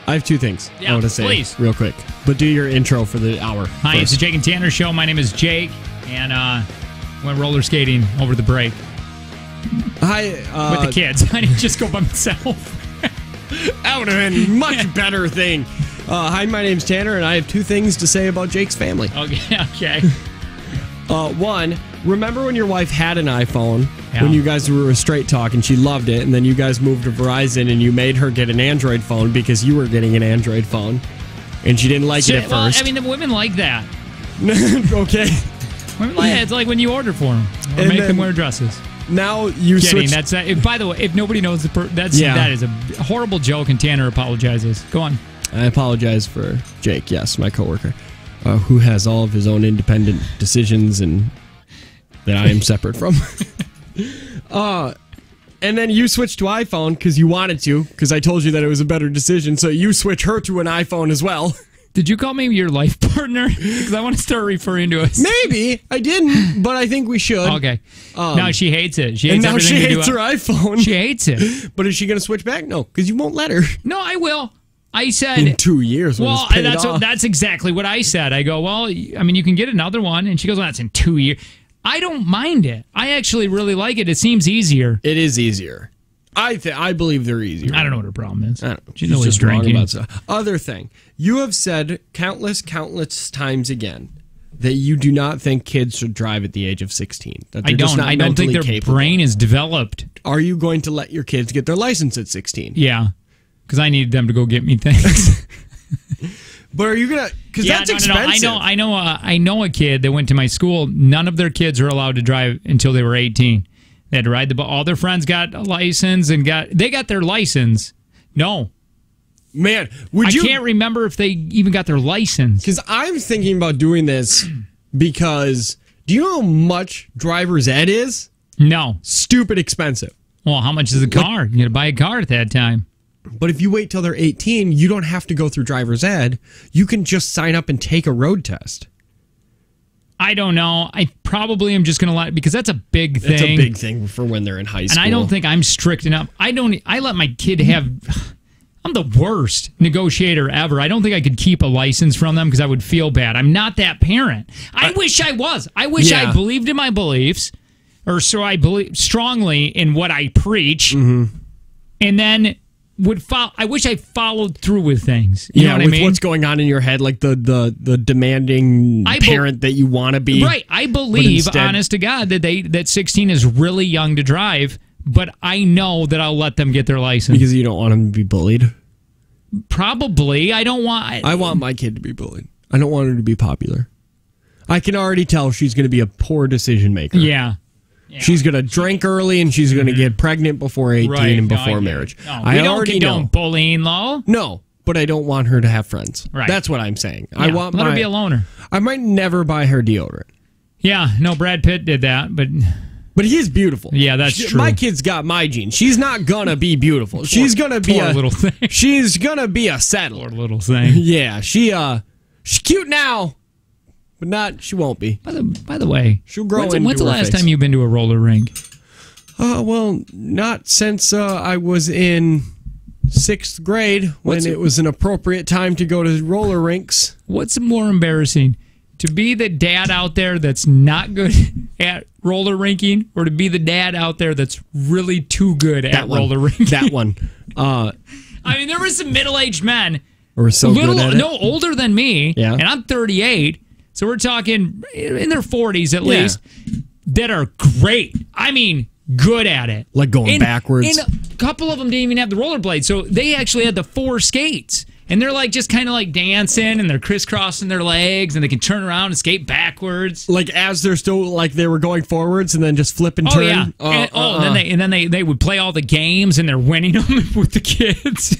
I have two things I want to say please. real quick. But do your intro for the hour. Hi, first. it's the Jake and Tanner Show. My name is Jake, and went roller skating over the break. Hi. With the kids. I didn't just go by myself. That would have been a much better thing. Hi, my name's Tanner, and I have two things to say about Jake's family. Okay. One, remember when your wife had an iPhone Yeah. when you guys were a straight talk and she loved it, and then you guys moved to Verizon and you made her get an Android phone because you were getting an Android phone, and she didn't like it at first. I mean, the women like that. Okay. Women like that. It's like when you order for them or make them wear dresses. Now you switch. That's by the way, if nobody knows that is a horrible joke, and Tanner apologizes. Go on. I apologize for Jake. Yes, my coworker, who has all of his own independent decisions and that I am separate from. And then you switched to iPhone because you wanted to, because I told you that it was a better decision. So you switch her to an iPhone as well. Did you call me your life partner? Because I want to start referring to us. Maybe. I didn't, but I think we should. Okay. No, she hates it. She And hates now everything she you do. hates her iPhone. She hates it. But is she going to switch back? No, because you won't let her. No, I will. I said In 2 years. When well, it's paid off. that's exactly what I said. I go, well, I mean, you can get another one. And she goes, well, that's in 2 years. I don't mind it. I actually really like it. It seems easier. It is easier. I believe they're easier. I don't know what her problem is. I don't know. She's always just wrong drinking. about stuff. Other thing, you have said countless times again that you do not think kids should drive at the age of 16. That they're just not I don't think their capable. brain is developed. Are you going to let your kids get their license at 16? Yeah, because I needed them to go get me things. But are you gonna? Because that's expensive. No, I know a kid that went to my school. None of their kids are allowed to drive until they were 18. They had to ride the bus. All their friends got a license and they got their license. No. Man, I can't remember if they even got their license. Because I'm thinking about doing this because do you know how much driver's ed is? No. Stupid expensive. Well, how much is a car? You got to buy a car at that time. But if you wait till they're 18, you don't have to go through driver's ed. You can just sign up and take a road test. I don't know. I probably am just going to let because that's a big thing. It's a big thing for when they're in high school. And I don't think I'm strict enough. I let my kid have. I'm the worst negotiator ever. I don't think I could keep a license from them because I would feel bad. I'm not that parent. I wish I was. I wish I believed in my beliefs, or so I believe strongly in what I preach, and then would follow. I wish I followed through with things. You know what I mean? What's going on in your head, like the demanding parent that you want to be. Right. I believe, honest to God, that 16 is really young to drive, but I know that I'll let them get their license. Because you don't want them to be bullied? Probably. I don't want... I want my kid to be bullied. I don't want her to be popular. I can already tell she's going to be a poor decision maker. Yeah. She's going to drink early and she's going to get pregnant before 18 and before marriage. No, we don't condone bullying, though. No, but I don't want her to have friends. Right. That's what I'm saying. Yeah, let her be a loner. I might never buy her deodorant. Yeah, no, Brad Pitt did that, but he is beautiful. Yeah, that's true. My kid's got my genes. She's not gonna be beautiful. She's gonna be a little thing. She's gonna be a settler. Poor little thing. Yeah, she's cute now. But not, she won't be. By the way, she'll grow into when's the her last face. time you've been to a roller rink? Well, not since I was in 6th grade when it was an appropriate time to go to roller rinks. What's more embarrassing? To be the dad out there that's not good at roller rinking, or to be the dad out there that's really too good at roller rinking? That one. I mean, there were some middle-aged men. Or so good at it. No, older than me. Yeah. And I'm 38. So we're talking in their 40s at least, that are great. I mean, good at it. Like going backwards. And a couple of them didn't even have the rollerblades. So they actually had the 4 skates. And they're like just kind of like dancing and they're crisscrossing their legs and they can turn around and skate backwards. Like as they're still like they were going forwards and then just flip and turn. Yeah. And then they would play all the games and they're winning them with the kids.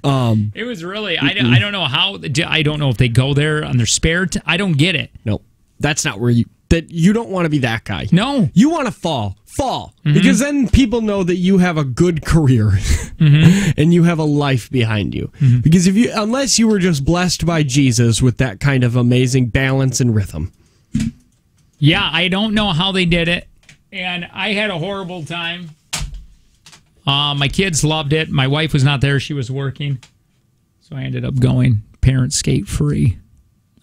It was really I don't know how I don't know if they go there on their spare I don't get it. No. That's not where you don't want to be that guy. No. You want to fall because then people know that you have a good career and you have a life behind you. Because unless you were just blessed by Jesus with that kind of amazing balance and rhythm. Yeah, I don't know how they did it, and I had a horrible time. My kids loved it. My wife was not there; she was working. So I ended up going parent skate free.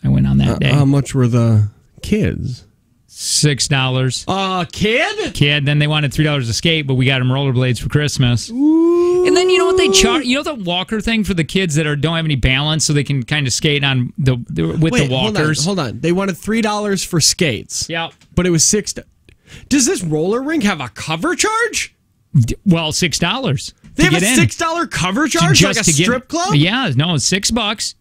I went on that day. How much were the kids? $6. Kid? Then they wanted $3 a skate, but we got them rollerblades for Christmas. Ooh. And then you know what they charge? You know the walker thing for the kids that don't have any balance, so they can kind of skate on the walkers. Hold on. They wanted $3 for skates. Yeah, but it was $6. Does this roller rink have a cover charge? Well, $6. They have a $6 cover charge, like a strip club? Yeah, no, it's $6,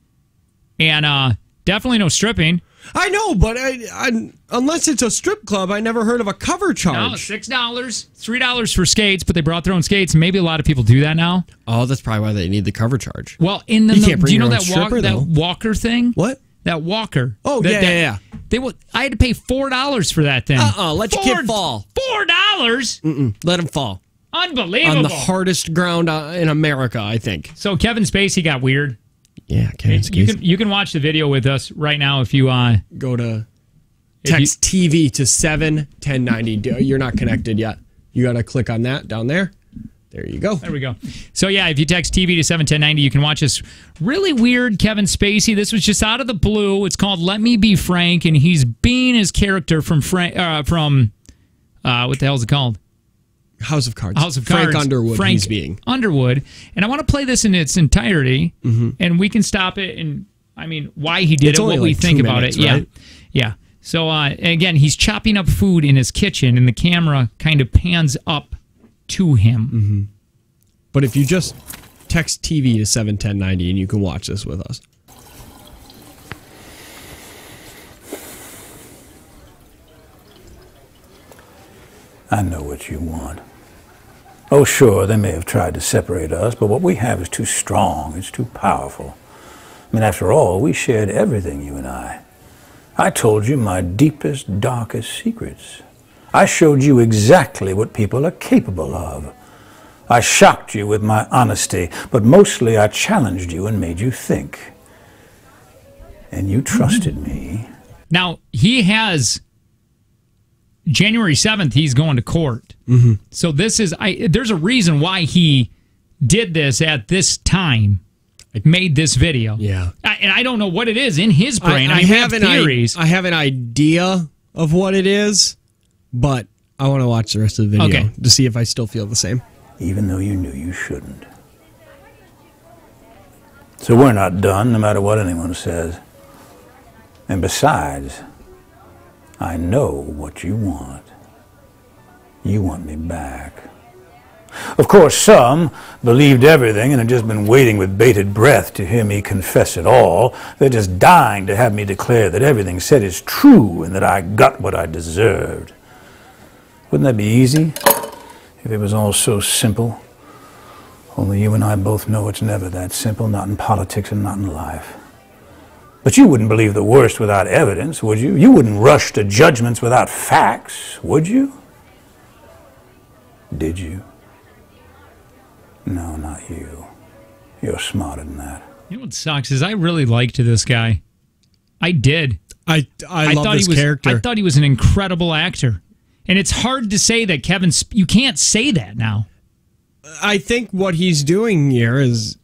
and definitely no stripping. I know, but unless it's a strip club, I never heard of a cover charge. No, $6, $3 for skates, but they brought their own skates. Maybe a lot of people do that now. Oh, that's probably why they need the cover charge. Well, do you know that walker thing? What? That walker. Oh, yeah. I had to pay $4 for that thing. Let your kid fall. $4? Let him fall. Unbelievable. On the hardest ground in America, I think. So Kevin Spacey got weird. Yeah, Kevin Spacey. You can watch the video with us right now if you go to text TV to 71090. You're not connected yet. You got to click on that down there. There you go. There we go. So yeah, if you text TV to 71090, you can watch this really weird Kevin Spacey. This was just out of the blue. It's called Let Me Be Frank, and he's being his character from what the hell is it called? House of Cards. Frank Underwood. He's being Underwood, and I want to play this in its entirety, and we can stop it. And I mean, why he did what we think about it. Right? Yeah. So again, he's chopping up food in his kitchen, and the camera kind of pans up to him. But if you just text TV to 71090, and you can watch this with us. I know what you want. Oh, sure, they may have tried to separate us, but what we have is too strong, it's too powerful. I mean, after all, we shared everything, you and I. I told you my deepest, darkest secrets. I showed you exactly what people are capable of. I shocked you with my honesty, but mostly I challenged you and made you think. And you trusted me. Now, he has... January 7th, he's going to court. So this is there's a reason why he did this at this time, made this video. Yeah. And I don't know what it is in his brain. I have theories. I have an idea of what it is, but I want to watch the rest of the video to see if I still feel the same. Even though you knew you shouldn't. So we're not done, no matter what anyone says. And besides, I know what you want. You want me back. Of course, some believed everything and had just been waiting with bated breath to hear me confess it all. They're just dying to have me declare that everything said is true and that I got what I deserved. Wouldn't that be easy if it was all so simple? Only you and I both know it's never that simple, not in politics and not in life. But you wouldn't believe the worst without evidence, would you? You wouldn't rush to judgments without facts, would you? Did you? No, not you. You're smarter than that. You know what sucks is I really liked this guy. I did. I love this character. I thought he was an incredible actor. And it's hard to say that you can't say that now. I think what he's doing here is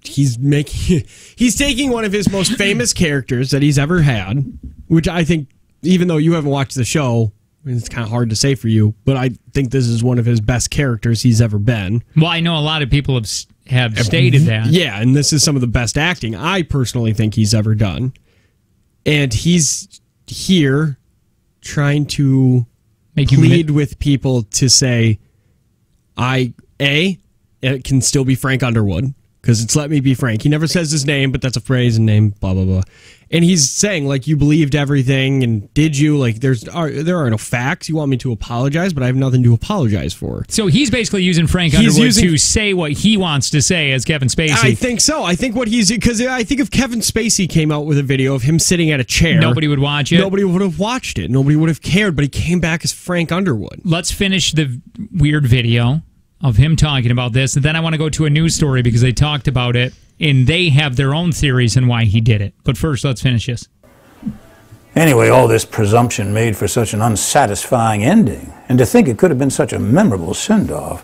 he's taking one of his most famous characters that he's ever had, which I think, even though you haven't watched the show, it's kind of hard to say for you, but I think this is one of his best characters he's ever been. Well, I know a lot of people have stated that. Yeah, and this is some of the best acting I personally think he's ever done. And he's here trying to plead with people to say, it can still be Frank Underwood, because it's Let Me Be Frank. He never says his name, but that's a phrase and name, blah, blah, blah. And he's saying, like, you believed everything, and did you? Like, there are no facts. You want me to apologize, but I have nothing to apologize for. So he's basically using Frank Underwood to say what he wants to say as Kevin Spacey. I think so. I think because I think if Kevin Spacey came out with a video of him sitting at a chair, nobody would watch it. Nobody would have watched it. Nobody would have cared, but he came back as Frank Underwood. Let's finish the weird video of him talking about this, and then I want to go to a news story because they talked about it, and they have their own theories on why he did it. But first, let's finish this. Anyway, all this presumption made for such an unsatisfying ending, and to think it could have been such a memorable send-off.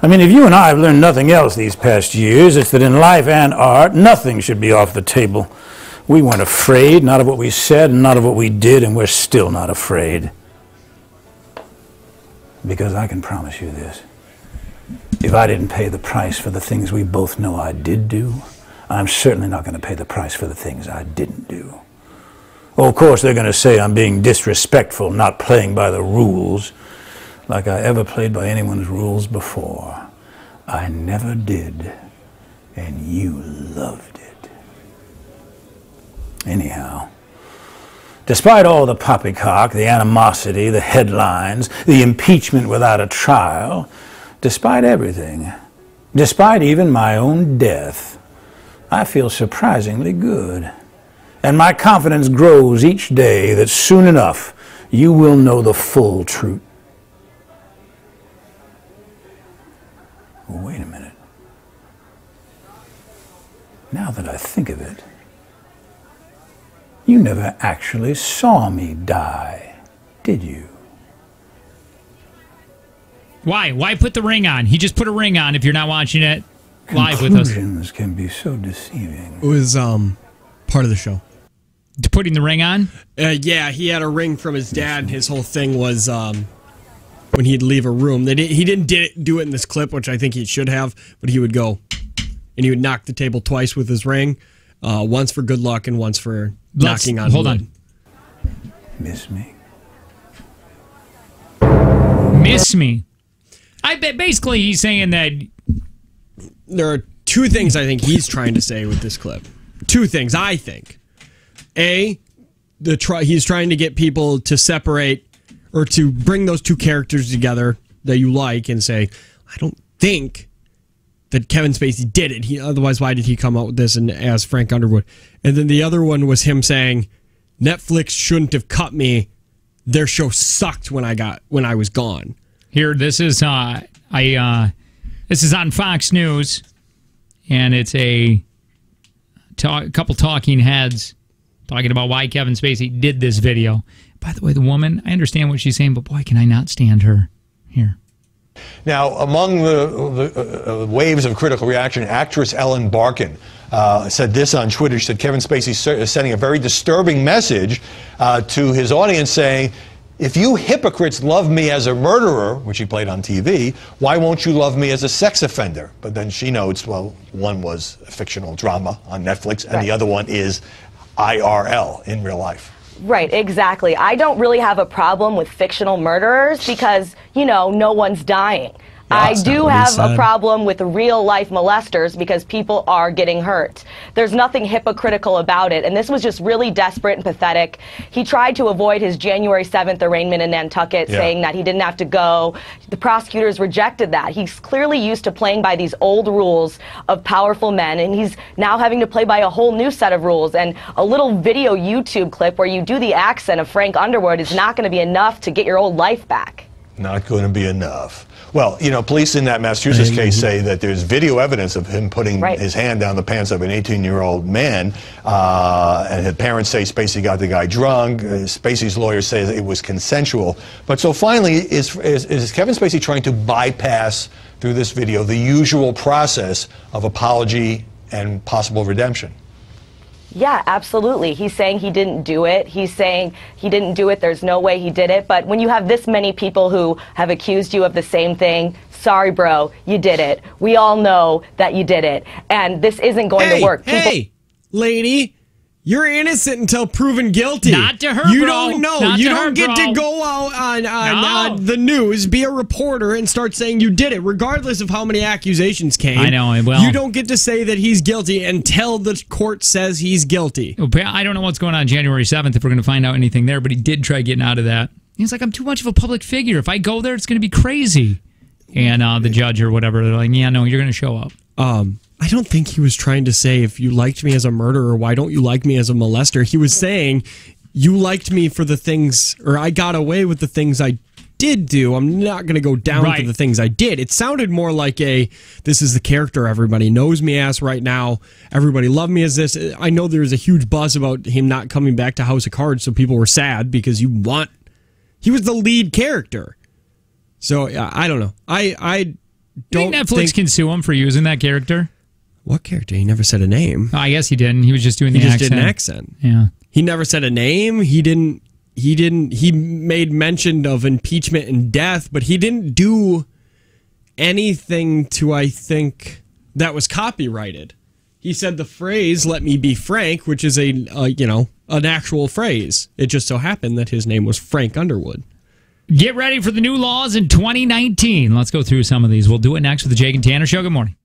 I mean, if you and I have learned nothing else these past years, it's that in life and art, nothing should be off the table. We weren't afraid, not of what we said and not of what we did, and we're still not afraid. Because I can promise you this. If I didn't pay the price for the things we both know I did do, I'm certainly not going to pay the price for the things I didn't do. Oh, of course, they're going to say I'm being disrespectful, not playing by the rules, like I ever played by anyone's rules before. I never did, and you loved it. Anyhow, despite all the poppycock, the animosity, the headlines, the impeachment without a trial, despite everything, despite even my own death, I feel surprisingly good. And my confidence grows each day that soon enough you will know the full truth. Wait a minute. Now that I think of it, you never actually saw me die, did you? Why? Why put the ring on? He just put a ring on if you're not watching it live with us. Conclusions can be so deceiving. It was part of the show. Putting the ring on? Yeah, he had a ring from his dad, and his whole thing was when he'd leave a room. He didn't do it in this clip, which I think he should have, but he would go and he would knock the table twice with his ring, once for good luck and once for knocking on hold wood. on. Miss me? Miss me? I bet basically he's saying that there are two things I think he's trying to say with this clip. Two things, I think. A, he's trying to get people to separate or to bring those two characters together that you like and say, I don't think that Kevin Spacey did it. Otherwise, why did he come out with this and as Frank Underwood? And then the other one was him saying, Netflix shouldn't have cut me. Their show sucked when I was gone. Here, this is this is on Fox News, and it's a couple talking heads talking about why Kevin Spacey did this video. By the way, the woman, I understand what she's saying, but boy, can I not stand her. Here. Now, among the waves of critical reaction, actress Ellen Barkin said this on Twitter. She said Kevin Spacey is sending a very disturbing message to his audience saying, if you hypocrites love me as a murderer, which he played on TV, why won't you love me as a sex offender? But then she notes, well, one was a fictional drama on Netflix, and the other one is IRL, in real life. Right, exactly. I don't really have a problem with fictional murderers because, you know, no one's dying. I do have a problem with real-life molesters because people are getting hurt. There's nothing hypocritical about it, and this was just really desperate and pathetic. He tried to avoid his January 7th arraignment in Nantucket, saying that he didn't have to go. The prosecutors rejected that. He's clearly used to playing by these old rules of powerful men, and he's now having to play by a whole new set of rules. And a little video YouTube clip where you do the accent of Frank Underwood is not going to be enough to get your old life back. Not going to be enough. Well, you know, police in that Massachusetts case say that there's video evidence of him putting his hand down the pants of an 18-year-old man, and his parents say Spacey got the guy drunk. Spacey's lawyers say it was consensual. But so finally, is Kevin Spacey trying to bypass, through this video, the usual process of apology and possible redemption? Yeah, absolutely. He's saying he didn't do it. He's saying he didn't do it. There's no way he did it. But when you have this many people who have accused you of the same thing, sorry, bro, you did it. We all know that you did it. And this isn't going to work. Hey, lady, you're innocent until proven guilty. Not to her, you bro. Don't know. Not you to don't her, get bro. to go out on the news, be a reporter, and start saying you did it, regardless of how many accusations came. I know. Well, you don't get to say that he's guilty until the court says he's guilty. I don't know what's going on January 7th if we're going to find out anything there, but he did try getting out of that. He's like, I'm too much of a public figure. If I go there, it's going to be crazy. And the judge or whatever, they're like, yeah, no, you're going to show up. I don't think he was trying to say, if you liked me as a murderer, why don't you like me as a molester? He was saying, you liked me for the things, or I got away with the things I did do. I'm not going to go down to the things I did. It sounded more like this is the character everybody knows me as right now. Everybody loved me as this. I know there was a huge buzz about him not coming back to House of Cards, so people were sad because he was the lead character. So I don't know. don't think Netflix can sue him for using that character? What character? He never said a name. Oh, I guess he didn't. He was just doing the accent. He just did an accent. Yeah. He never said a name. He didn't. He made mention of impeachment and death, but he didn't do anything to, I think, that was copyrighted. He said the phrase "Let me be Frank," which is an actual phrase. It just so happened that his name was Frank Underwood. Get ready for the new laws in 2019. Let's go through some of these. We'll do it next with the Jake and Tanner Show. Good morning.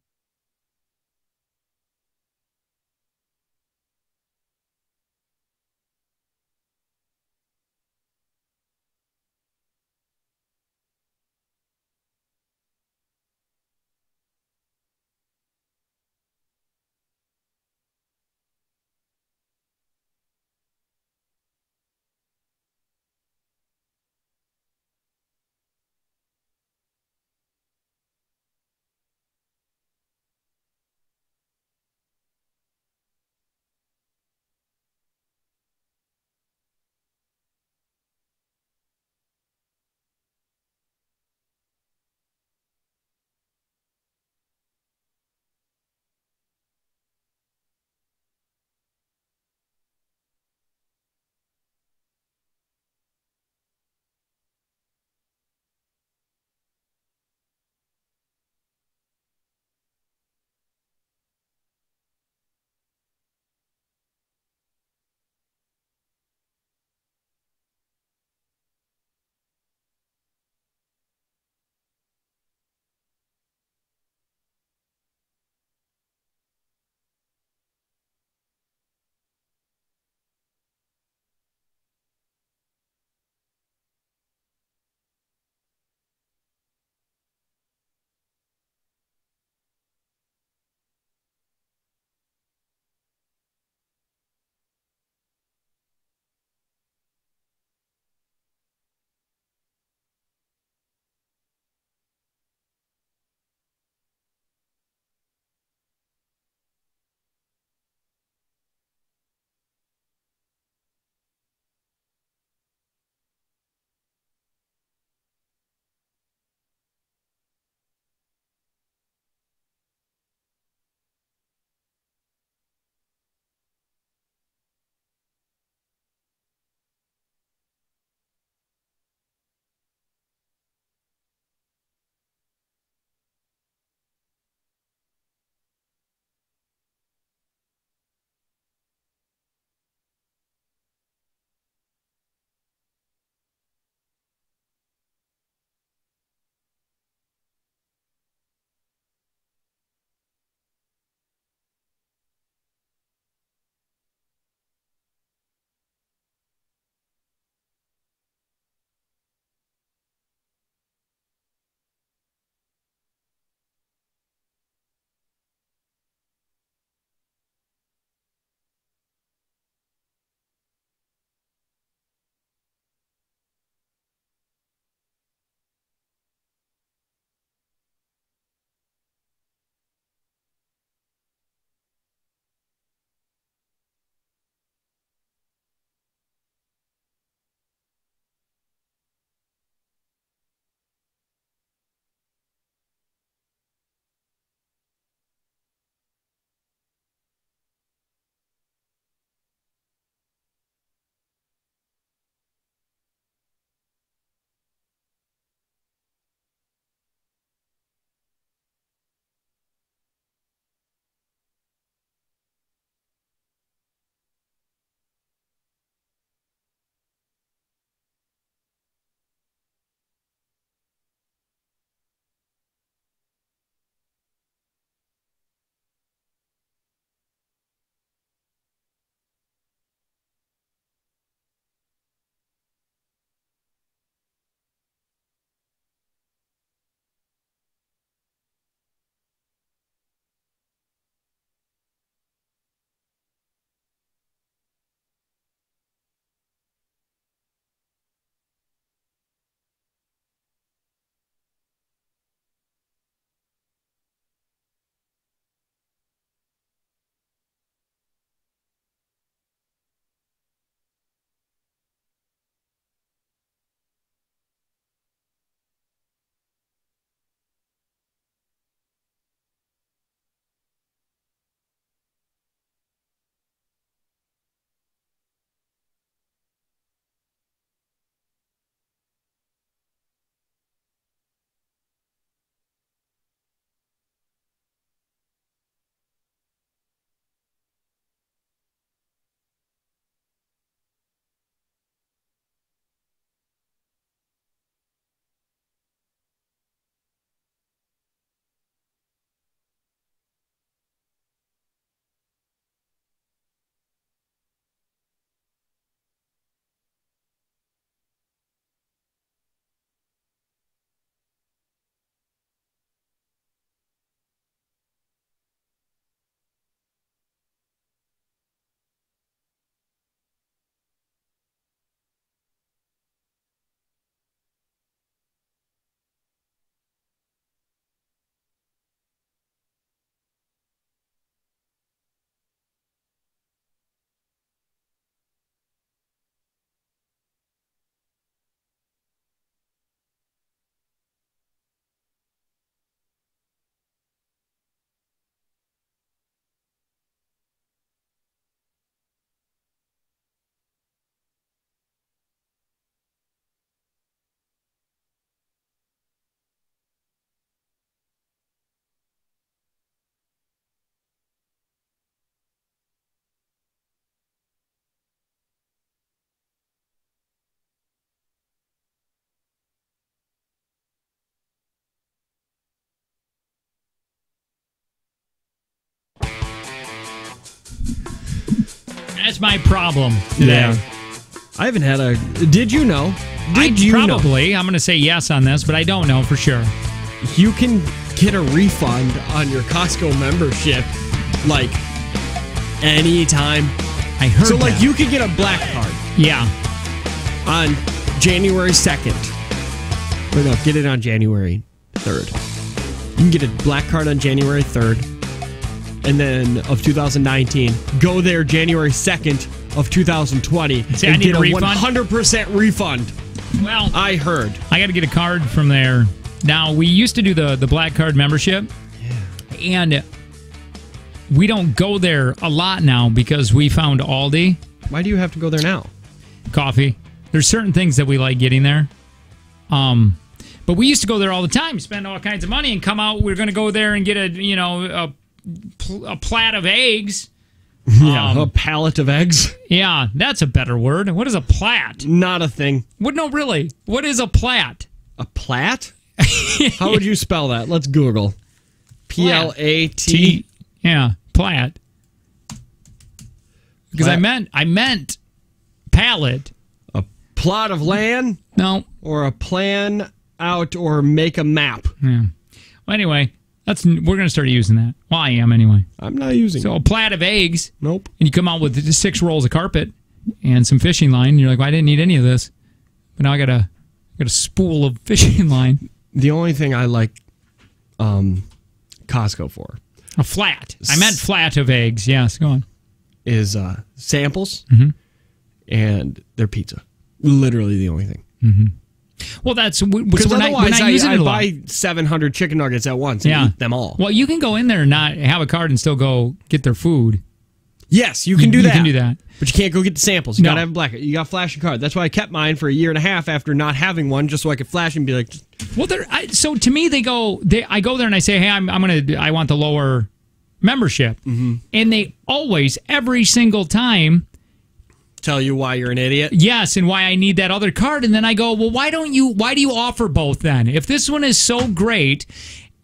That's my problem today. Yeah. I haven't had a... Did you know? Probably. I'm going to say yes on this, but I don't know for sure. You can get a refund on your Costco membership, like, anytime. I heard so, that. like, you could get a black card. Yeah. On January 2nd. Or no, get it on January 3rd. You can get a black card on January 3rd. And then of 2019. Go there January 2nd of 2020. See, and I need get a refund? 100% refund. Well, I heard. I got to get a card from there. Now, we used to do the black card membership. Yeah. And we don't go there a lot now because we found Aldi. Why do you have to go there now? Coffee. There's certain things that we like getting there. But we used to go there all the time, spend all kinds of money, and come out. We're going to go there and get a plat of eggs. Yeah, a pallet of eggs. Yeah, that's a better word. What is a plat? Not a thing. What? No, really. What is a plat? A plat? How would you spell that? Let's Google. P-L-A-T. Yeah, plat. Because I meant pallet. A plot of land? No. Or a plan out or make a map. Yeah. Well, anyway, we're going to start using that. Well, I am anyway. I'm not using it. So a plat of eggs. Nope. And you come out with 6 rolls of carpet and some fishing line. And you're like, well, I didn't need any of this. But now I got a spool of fishing line. The only thing I like Costco for. A flat. I meant flat of eggs. Yes, go on. Is samples and their pizza. Literally the only thing. Mm-hmm. Well, that's because otherwise I use it I buy 700 chicken nuggets at once and eat them all. Well, you can go in there and not have a card and still go get their food. Yes, you can do that. You can do that. But you can't go get the samples. You got to have a black card. You got to flash a card. That's why I kept mine for a year and a half after not having one, just so I could flash and be like... Well, so to me, I go there and I say, hey, I want the lower membership. Mm-hmm. And they always, every single time... Tell you why you're an idiot? Yes, and why I need that other card. And then I go, well, why do you offer both then? If this one is so great...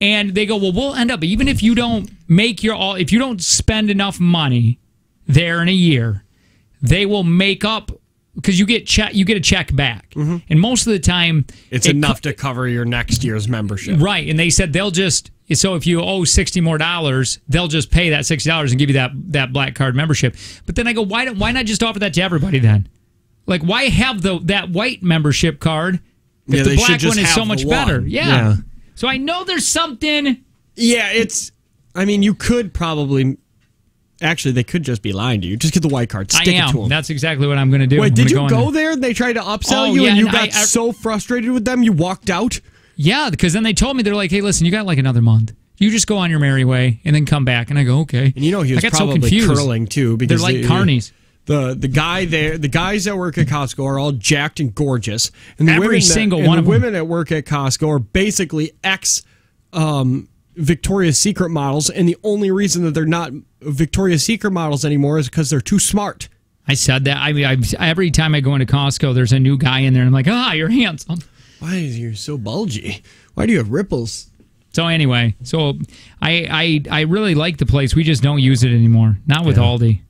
And they go, well, we'll end up, even if you don't if you don't spend enough money there in a year, they will make up, because you get a check back. Mm-hmm. And most of the time... It's enough to cover your next year's membership. Right, and they said they'll just... So if you owe $60 more, they'll just pay that $60 and give you that black card membership. But then I go, why not just offer that to everybody then? Like, why have that white membership card if the black one is so much better? Yeah. So I know there's something... Yeah, you could probably... Actually, they could just be lying to you. Just get the white card. Stick it to them. That's exactly what I'm going to do. Wait, did you go there and they tried to upsell you and you got so frustrated with them you walked out? Yeah, because then they told me, they're like, hey, listen, you got like another month. You just go on your merry way and then come back. And I go, okay. And he was probably curling too. Because they're like carnies. The guy there, the guys that work at Costco are all jacked and gorgeous. And every single one of them. The women that work at Costco are basically Victoria's Secret models, and the only reason that they're not Victoria's Secret models anymore is because they're too smart. I said that. Every time I go into Costco, there's a new guy in there, and I'm like, you're handsome. Why is you so bulgy? Why do you have ripples? So anyway, I really like the place. We just don't use it anymore. Not with Aldi.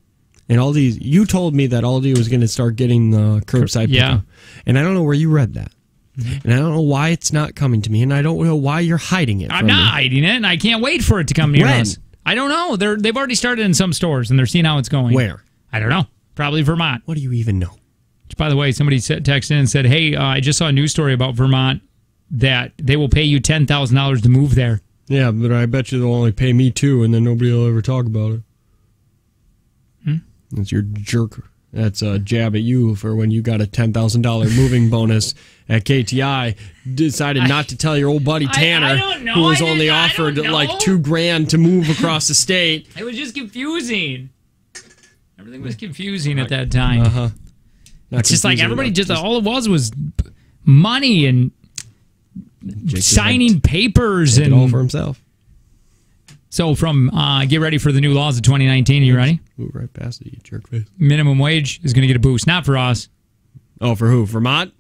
And Aldi, you told me that Aldi was going to start getting the curbside pickup. And I don't know where you read that. And I don't know why it's not coming to me, and I don't know why you're hiding it. I'm not hiding it, and I can't wait for it to come near us. I don't know. They've already started in some stores, and they're seeing how it's going. Where? I don't know. Probably Vermont. What do you even know? Which, by the way, somebody texted in and said, hey, I just saw a news story about Vermont that they will pay you $10,000 to move there. Yeah, but I bet you they'll only pay me $2,000, and then nobody will ever talk about it. That's your jerk. That's a jab at you for when you got a $10,000 moving bonus at KTI. Decided not to tell your old buddy Tanner, who was only offered like $2,000 to move across the state. It was just confusing. Everything was confusing at that time. It's just like everybody all it was money and signing papers and all for himself. So from get ready for the new laws of 2019. Are you ready? Move right past it, you jerk face. Minimum wage is going to get a boost. Not for us. Oh, for who? Vermont?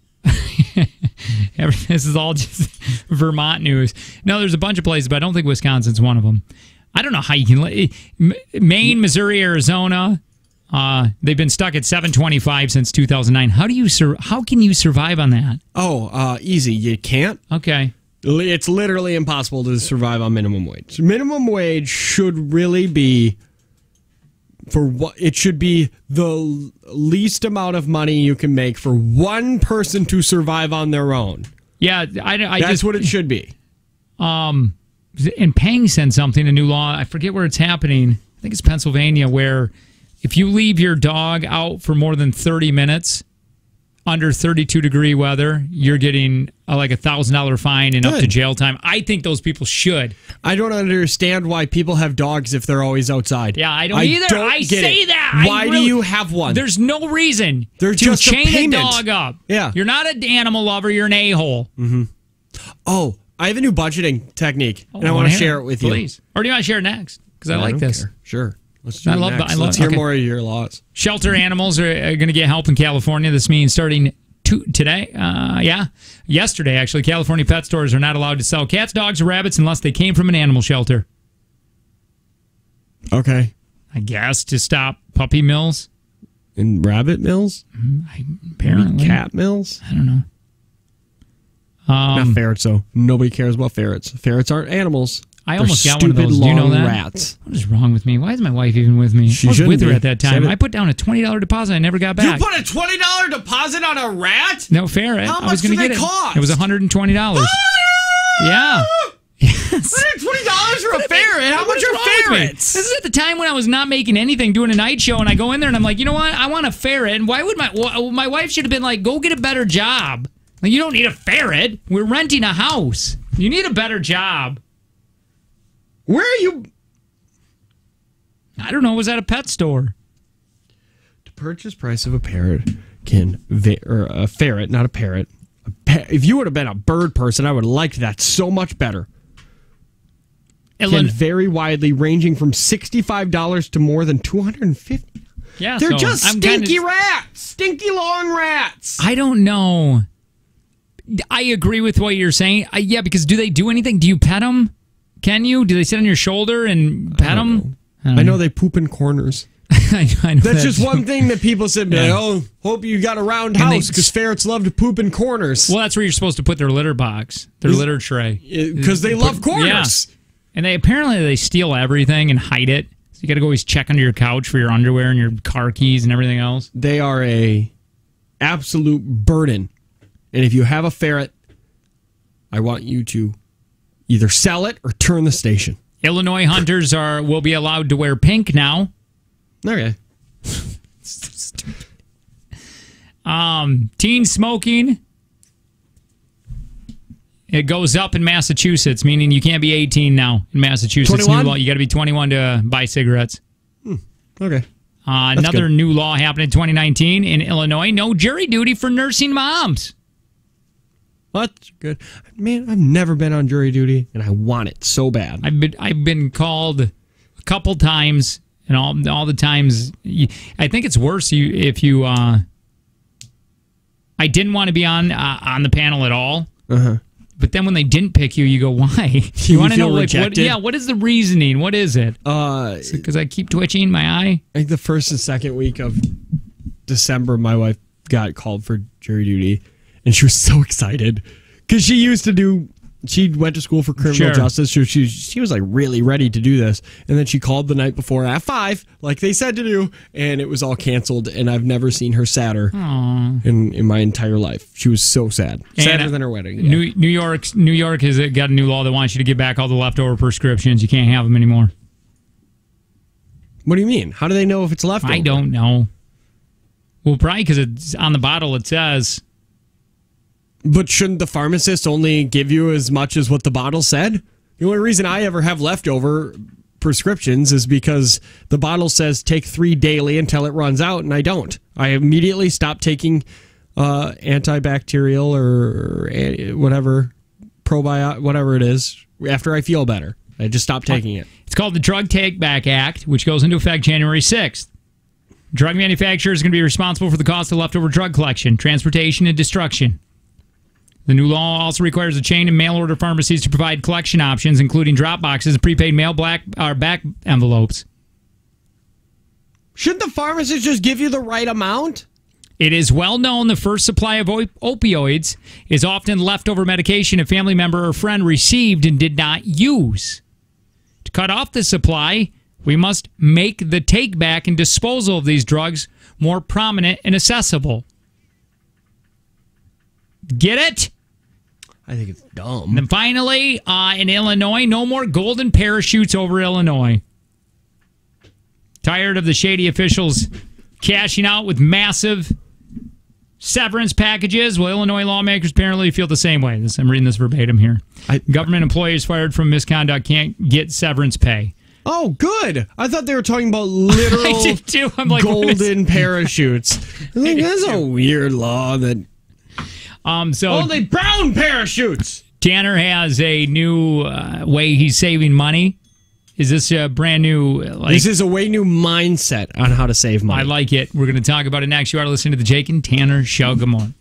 This is all just Vermont news. No, there's a bunch of places, but I don't think Wisconsin's one of them. I don't know how you can... Maine, Missouri, Arizona, They've been stuck at $7.25 since 2009. How can you survive on that? Oh, easy. You can't. Okay. It's literally impossible to survive on minimum wage. Minimum wage should really be it should be the least amount of money you can make for one person to survive on their own. Yeah, that's what it should be. And Peng sent something, a new law. I forget where it's happening. I think it's Pennsylvania, where if you leave your dog out for more than 30 minutes under 32-degree weather, you're getting like $1,000 fine and up to jail time. I think those people should. I don't understand why people have dogs if they're always outside. Yeah, I don't either. I say that. Why do you have one? There's no reason to just chain a dog up. Yeah. You're not an animal lover. You're an a-hole. Mm-hmm. Oh, I have a new budgeting technique, and I want to share it with you. Please. Or do you want to share it next? Because I like this. Care. Sure. Let's do it next. Let's hear more of your laws. Shelter animals are going to get help in California. This means starting today. Yesterday, actually, California pet stores are not allowed to sell cats, dogs, or rabbits unless they came from an animal shelter. Okay. I guess to stop puppy mills. And rabbit mills? Apparently. Maybe cat mills? I don't know. Not ferrets, though. Nobody cares about ferrets. Ferrets aren't animals. I almost got one of those. Do you know that? Rats. What is wrong with me? Why is my wife even with me? I was with her at that time. I put down a $20 deposit. I never got back. You put a $20 deposit on a rat? No, ferret. How much did they cost? It was $120. Yeah. Yes. $120 for a ferret? How much are ferrets? This is at the time when I was not making anything, doing a night show, and I go in there and I'm like, you know what? I want a ferret. And why would my wife should have been like, go get a better job. Like, you don't need a ferret. We're renting a house. You need a better job. Where are you? I don't know. It was at a pet store. The purchase price of a parrot or a ferret, not a parrot. If you would have been a bird person, I would have liked that so much better. Can vary widely, ranging from $65 to more than $250. Yeah, they're just stinky rats, stinky long rats. I don't know. I agree with what you're saying. Yeah, because do they do anything? Do you pet them? Can you? Do they sit on your shoulder and pet them? I know they poop in corners. I know that's just one thing that people said. Yeah. Oh, hope you got a round house because ferrets love to poop in corners. Well, that's where you're supposed to put their litter box, their litter tray, because they love corners. Yeah. And they steal everything and hide it. So you got to always check under your couch for your underwear and your car keys and everything else. They are a absolute burden. And if you have a ferret, I want you to either sell it or turn the station. Illinois hunters will be allowed to wear pink now. Okay. So stupid. Teen smoking. It goes up in Massachusetts, meaning you can't be 18 now in Massachusetts. 21? New law. You got to be 21 to buy cigarettes. Okay. Another new law happened in 2019 in Illinois. No jury duty for nursing moms. That's good. Man, I've never been on jury duty, and I want it so bad. I've been called a couple times, and all the times. I think it's worse if you. I didn't want to be on the panel at all. Uh-huh. But then when they didn't pick you, you go, why? You want to know what is the reasoning? What is it? Because I keep twitching my eye. I think the first and second week of December, my wife got called for jury duty. And she was so excited because she went to school for criminal justice. So she was like really ready to do this. And then she called the night before at 5, like they said to do, and it was all canceled. And I've never seen her sadder in my entire life. She was so sad. Sadder than her wedding. Yeah. New York has got a new law that wants you to give back all the leftover prescriptions. You can't have them anymore. What do you mean? How do they know if it's leftover? I don't know. Well, probably because it's on the bottle it says. But shouldn't the pharmacist only give you as much as what the bottle said? The only reason I ever have leftover prescriptions is because the bottle says take 3 daily until it runs out, and I don't. I immediately stop taking antibacterial or whatever, probiotic, whatever it is, after I feel better. I just stop taking it. It's called the Drug Take Back Act, which goes into effect January 6th. Drug manufacturers are going to be responsible for the cost of leftover drug collection, transportation, and destruction. The new law also requires a chain of mail-order pharmacies to provide collection options, including drop boxes and prepaid mail back envelopes. Shouldn't the pharmacist just give you the right amount? It is well known the first supply of opioids is often leftover medication a family member or friend received and did not use. To cut off the supply, we must make the take back and disposal of these drugs more prominent and accessible. Get it? I think it's dumb. And then finally, in Illinois, no more golden parachutes over Illinois. Tired of the shady officials cashing out with massive severance packages? Well, Illinois lawmakers apparently feel the same way. I'm reading this verbatim here. Government employees fired from misconduct can't get severance pay. Oh, good. I thought they were talking about literal I did too. I'm like, golden parachutes. I think that's a weird law that... they brown parachutes! Tanner has a new way he's saving money. Is this a brand new... this is a way new mindset on how to save money. I like it. We're going to talk about it next. You are listening to the Jake and Tanner Show. Good morning.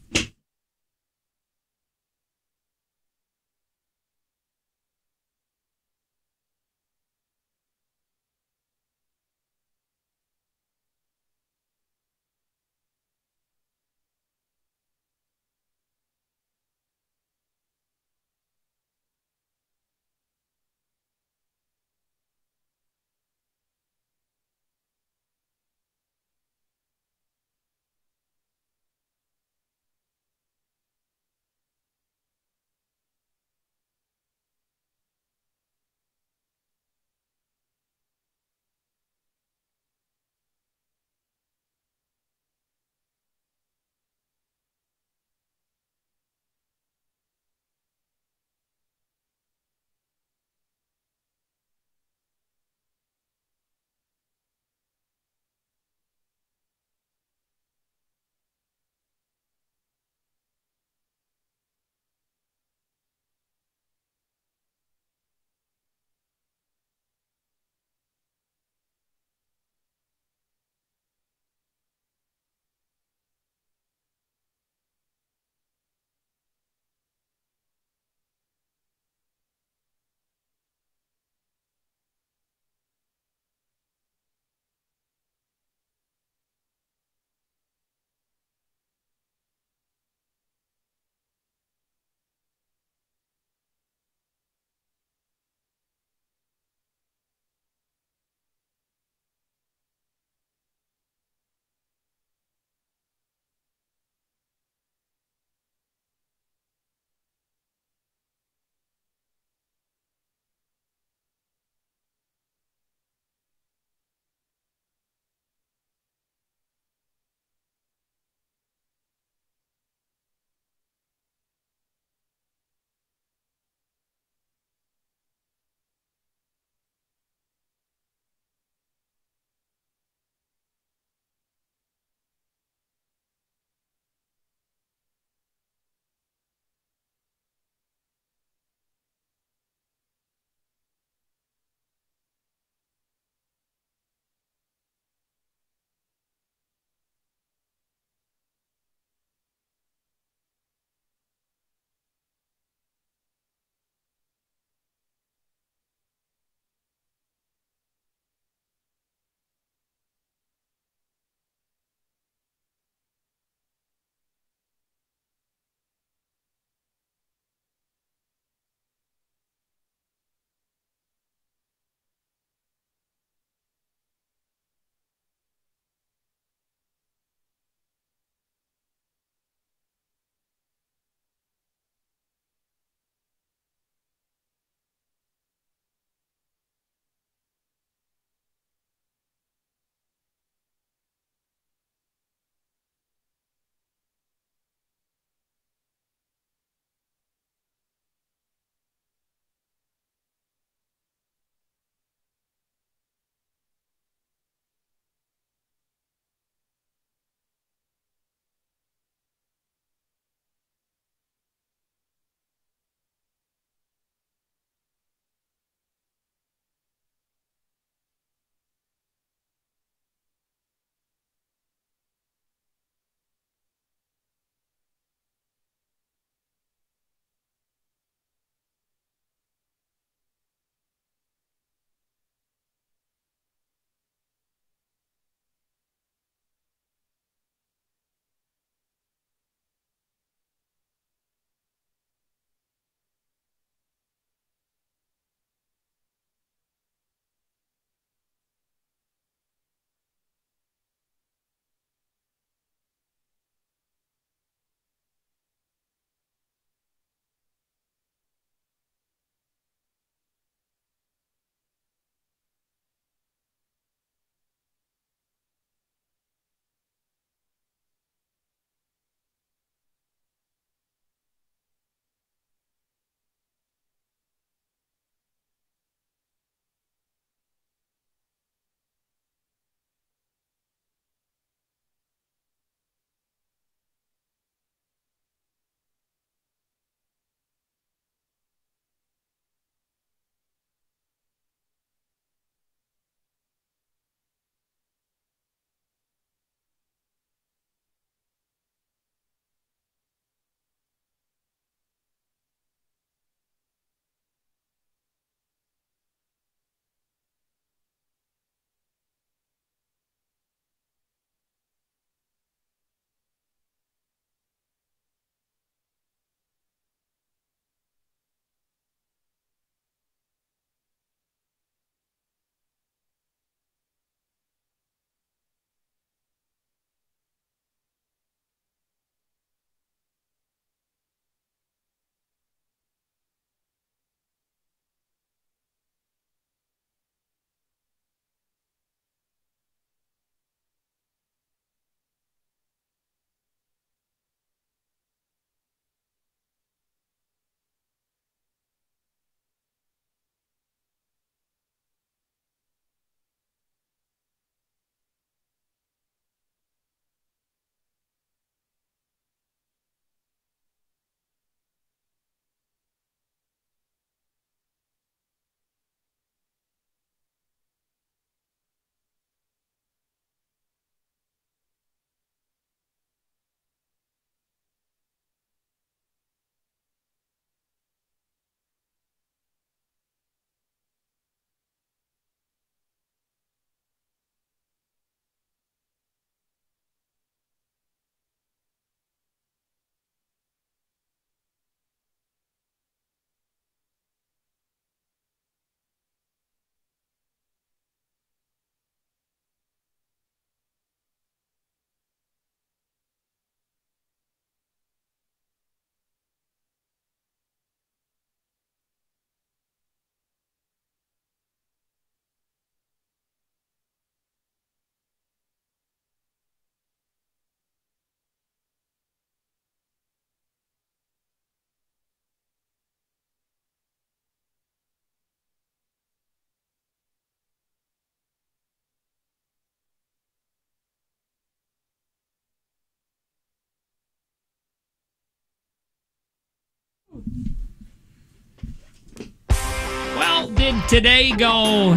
did today go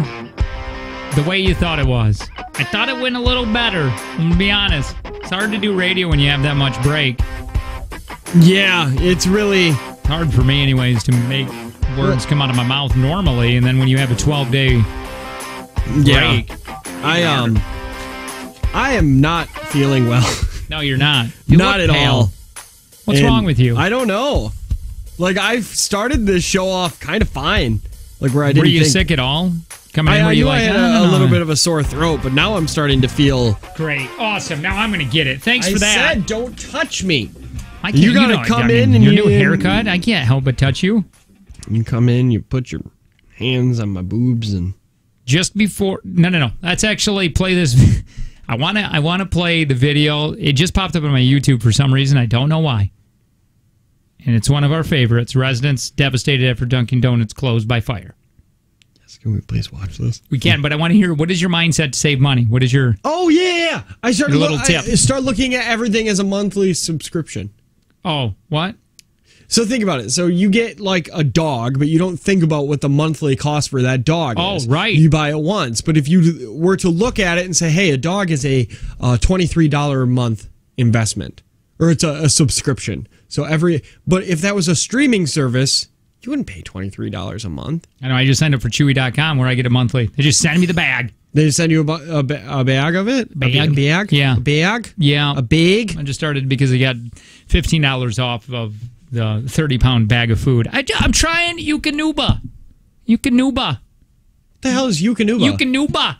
the way you thought it was? I thought it went a little better. I'm going to be honest. It's hard to do radio when you have that much break. Yeah, it's really hard for me anyways to make words come out of my mouth normally, and then when you have a 12-day break. I am not feeling well. No, you're not. Not at all. What's wrong with you? I don't know. Like, I've started this show off kind of fine. Like, where I didn't Were you think, sick at all? Coming in where I like, had a little bit of a sore throat, but now I'm starting to feel great. Awesome. Now I'm going to get it. Thanks for that. I said don't touch me. You got to come in and your new haircut. I can't help but touch you. You come in, you put your hands on my boobs, and just before. No. Let's actually play this. I want to play the video. It just popped up on my YouTube for some reason. I don't know why. And it's one of our favorites. Residents devastated after Dunkin' Donuts closed by fire. Yes, can we please watch this? We can, but I want to hear, what is your mindset to save money? What is your... Oh, yeah. I started tip. I start looking at everything as a monthly subscription. Oh, what? So think about it. So you get like a dog, but you don't think about what the monthly cost for that dog is. Oh, right. You buy it once. But if you were to look at it and say, hey, a dog is a $23 a month investment, or it's a subscription. So but if that was a streaming service, you wouldn't pay $23 a month. I know. I just signed up for Chewy.com where I get a monthly. They just send me the bag. They just send you a bag of it? Bag? A bag? Yeah. A bag? Yeah. A bag? I just started because I got $15 off of the 30-pound bag of food. I'm trying Eukanuba. What the hell is Eukanuba? Eukanuba.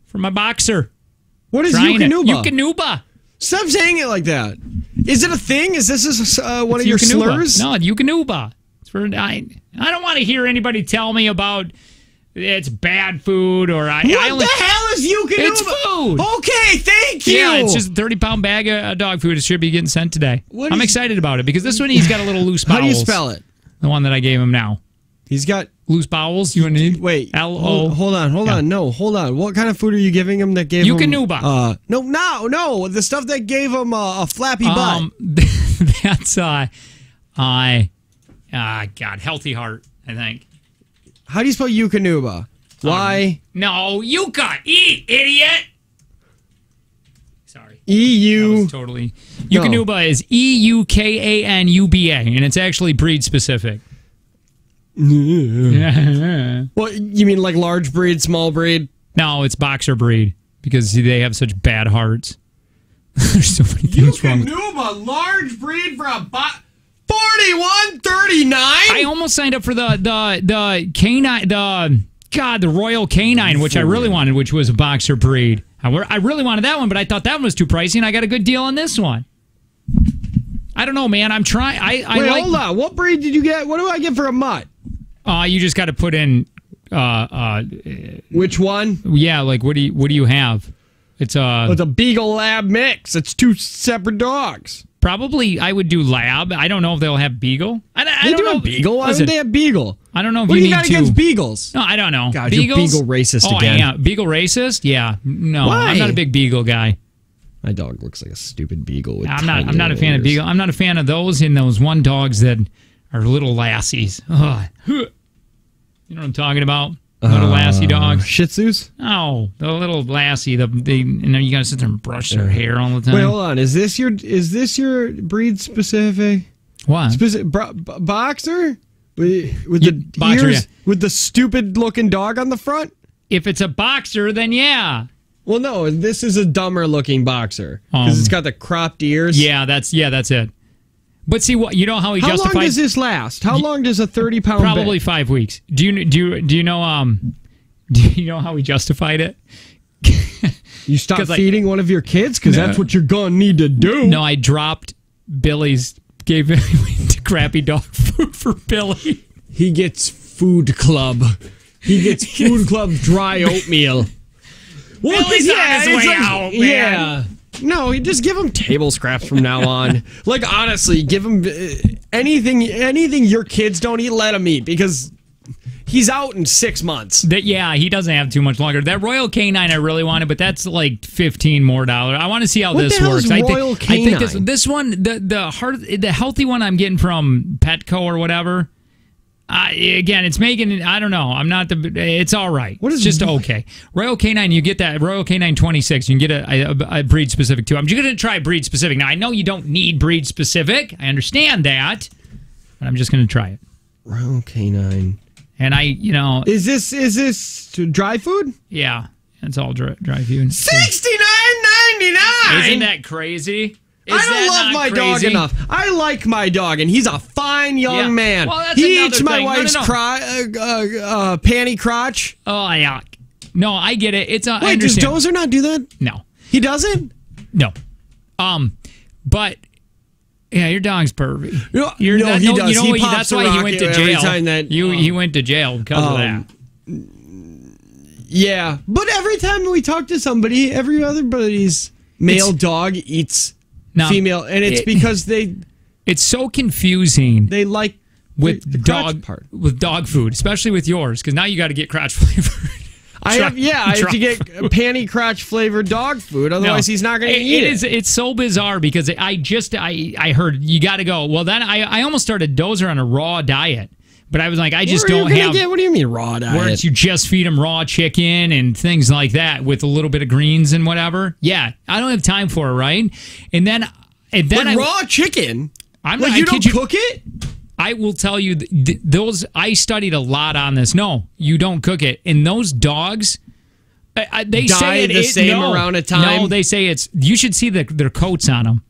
For my boxer. What is Eukanuba? Eukanuba. Stop saying it like that. Is it a thing? Is this one of your slurs? No, Eukanuba. It's for I don't want to hear anybody tell me about it's bad food or What the hell is Eukanuba? It's food. Okay, thank you. Yeah, it's just a 30-pound bag of dog food. It should be getting sent today. I'm excited about it because this one he's got a little loose bowels. How do you spell it? The one that I gave him now. He's got loose bowels. You need wait. L-O. Hold on. No, hold on. What kind of food are you giving him that gave him? Eukanuba. No. The stuff that gave him a flappy butt. That's God, Healthy Heart. I think. How do you spell Eukanuba? Why? No, Yuka. Eat, idiot. Sorry. E-U. Totally. Eukanuba is E-U-K-A-N-U-B-A, and it's actually breed specific. Well, you mean like large breed, small breed? No, it's boxer breed because they have such bad hearts. There's so many things wrong. Eukanuba, large breed for a $41.39. I almost signed up for the canine, the Royal Canine, which I really wanted, which was a boxer breed. I really wanted that one, but I thought that one was too pricey, and I got a good deal on this one. I don't know, man. I'm trying. Wait, hold on. What breed did you get? What do I get for a mutt? You just got to put in. Which one? Yeah, like what do you have? It's a Beagle Lab mix. It's two separate dogs. Probably, I would do Lab. I don't know if they'll have Beagle. They do have Beagle. Why would they have Beagle? I don't know if what you do you need got to. against Beagles? No, I don't know. God, you're Beagle racist again. Yeah, Beagle racist? Yeah. No, Why? I'm not a big Beagle guy. My dog looks like a stupid Beagle. With I'm not a fan of Beagle. I'm not a fan of those and those one dogs that are little lassies. Ugh. You know what I'm talking about? Little lassie dogs. Shih Tzus? No, the little lassie. You gotta sit there and brush their hair all the time. Wait, hold on. Is this your breed specific? What? Boxer? With the boxer, ears? Yeah. With the stupid looking dog on the front? If it's a boxer, then yeah. Well, no. This is a dumber looking boxer because it's got the cropped ears. Yeah, that's it. But see what you know how he justified. How long does this last? How long does a 30-pound probably 5 weeks? Do you know how he justified it? You stop feeding one of your kids because that's what you're gonna need to do. No, I dropped Billy's. Gave him crappy dog food for Billy. He gets Food Club. He gets Food Club dry oatmeal. Well, Billy's on his way out, man. Yeah. No, you just give him table scraps from now on. Like, honestly, give him anything your kids don't eat, let him eat, because he's out in 6 months. He doesn't have too much longer. That Royal Canine I really wanted, but that's like $15 more. I want to see how this works. I think this one, the healthy one I'm getting from Petco or whatever, Again, it's making. I don't know. I'm not the. It's all right. What is just okay? Royal Canine, you get that Royal Canine 26. You can get a breed specific too. I'm just going to try breed specific. Now I know you don't need breed specific. I understand that, but I'm just going to try it. Royal Canine. And is this dry food? Yeah, it's all dry food. $69.99. Isn't that crazy? I don't love my dog enough. I like my dog, and he's a fine young man. Well, that's he another eats my thing. wife's panty crotch. Oh, yeah. No, I get it. It's Wait, does Dozer not do that? No. He doesn't? No. But yeah, your dog's pervy. No, he does. He pops that's why he went to jail. He went to jail because of that. Yeah, but every time we talk to somebody, everybody's male dog eats female, and it's because it's so confusing. They like with the dog with dog food, especially with yours, because now you got to get crotch flavored. I have to get panty crotch flavored dog food, otherwise he's not going to eat it. It's so bizarre because I heard you got to go. Well, then I almost started Dozer on a raw diet. But I was like, I just don't have. What do you mean raw diet? Where you just feed them raw chicken and things like that with a little bit of greens and whatever. Yeah, I don't have time for it, right? And then raw chicken. I'm like, not. You don't cook it. I will tell you those. I studied a lot on this. No, you don't cook it. And those dogs, they say the same amount of time. No, they say it's. You should see their coats on them.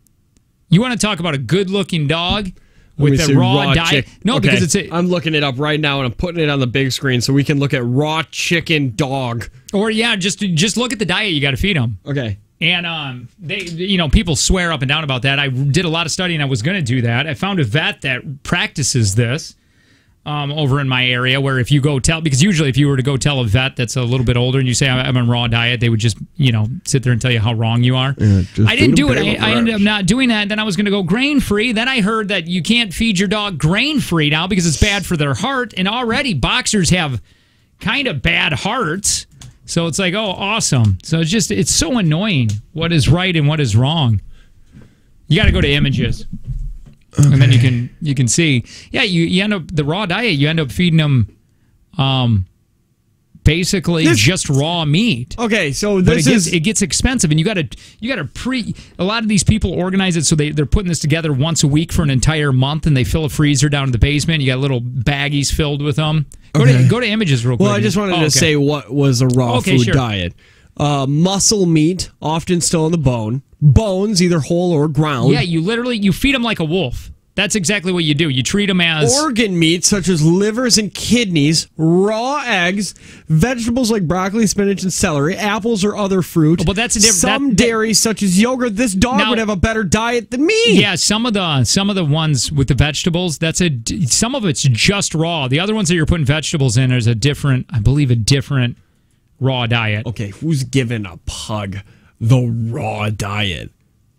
You want to talk about a good-looking dog? With the raw diet. No, okay. Because I'm looking it up right now and I'm putting it on the big screen so we can look at raw chicken dog. Or just look at the diet you got to feed them. Okay. And people swear up and down about that. I did a lot of studying. I was going to do that. I found a vet that practices this over in my area, where if you go because usually if you were to go tell a vet that's a little bit older and you say I'm on raw diet, they would just sit there and tell you how wrong you are. I didn't do it. I ended up not doing that. Then I was going to go grain free. Then I heard that you can't feed your dog grain free now because it's bad for their heart, and already boxers have kind of bad hearts. So it's like, oh, awesome. So it's so annoying what is right and what is wrong. You got to go to images. Okay. And then you can see, you end up the raw diet. You end up feeding them, basically just raw meat. Okay, so it gets expensive, and you got to a lot of these people organize it so they're putting this together once a week for an entire month, and they fill a freezer down in the basement. You got little baggies filled with them. Go to images real quick. Well, I just wanted to say what was a raw food diet. Muscle meat, often still in the bone. Bones, either whole or ground. Yeah, you feed them like a wolf. That's exactly what you do. You treat them as organ meat, such as livers and kidneys, raw eggs, vegetables like broccoli, spinach, and celery, apples or other fruit. But that's a different. Some dairy, such as yogurt. This dog would have a better diet than me. Yeah, some of the ones with the vegetables. Some of it's just raw. The other ones that you're putting vegetables in is a different raw diet. Okay, who's giving a pug the raw diet?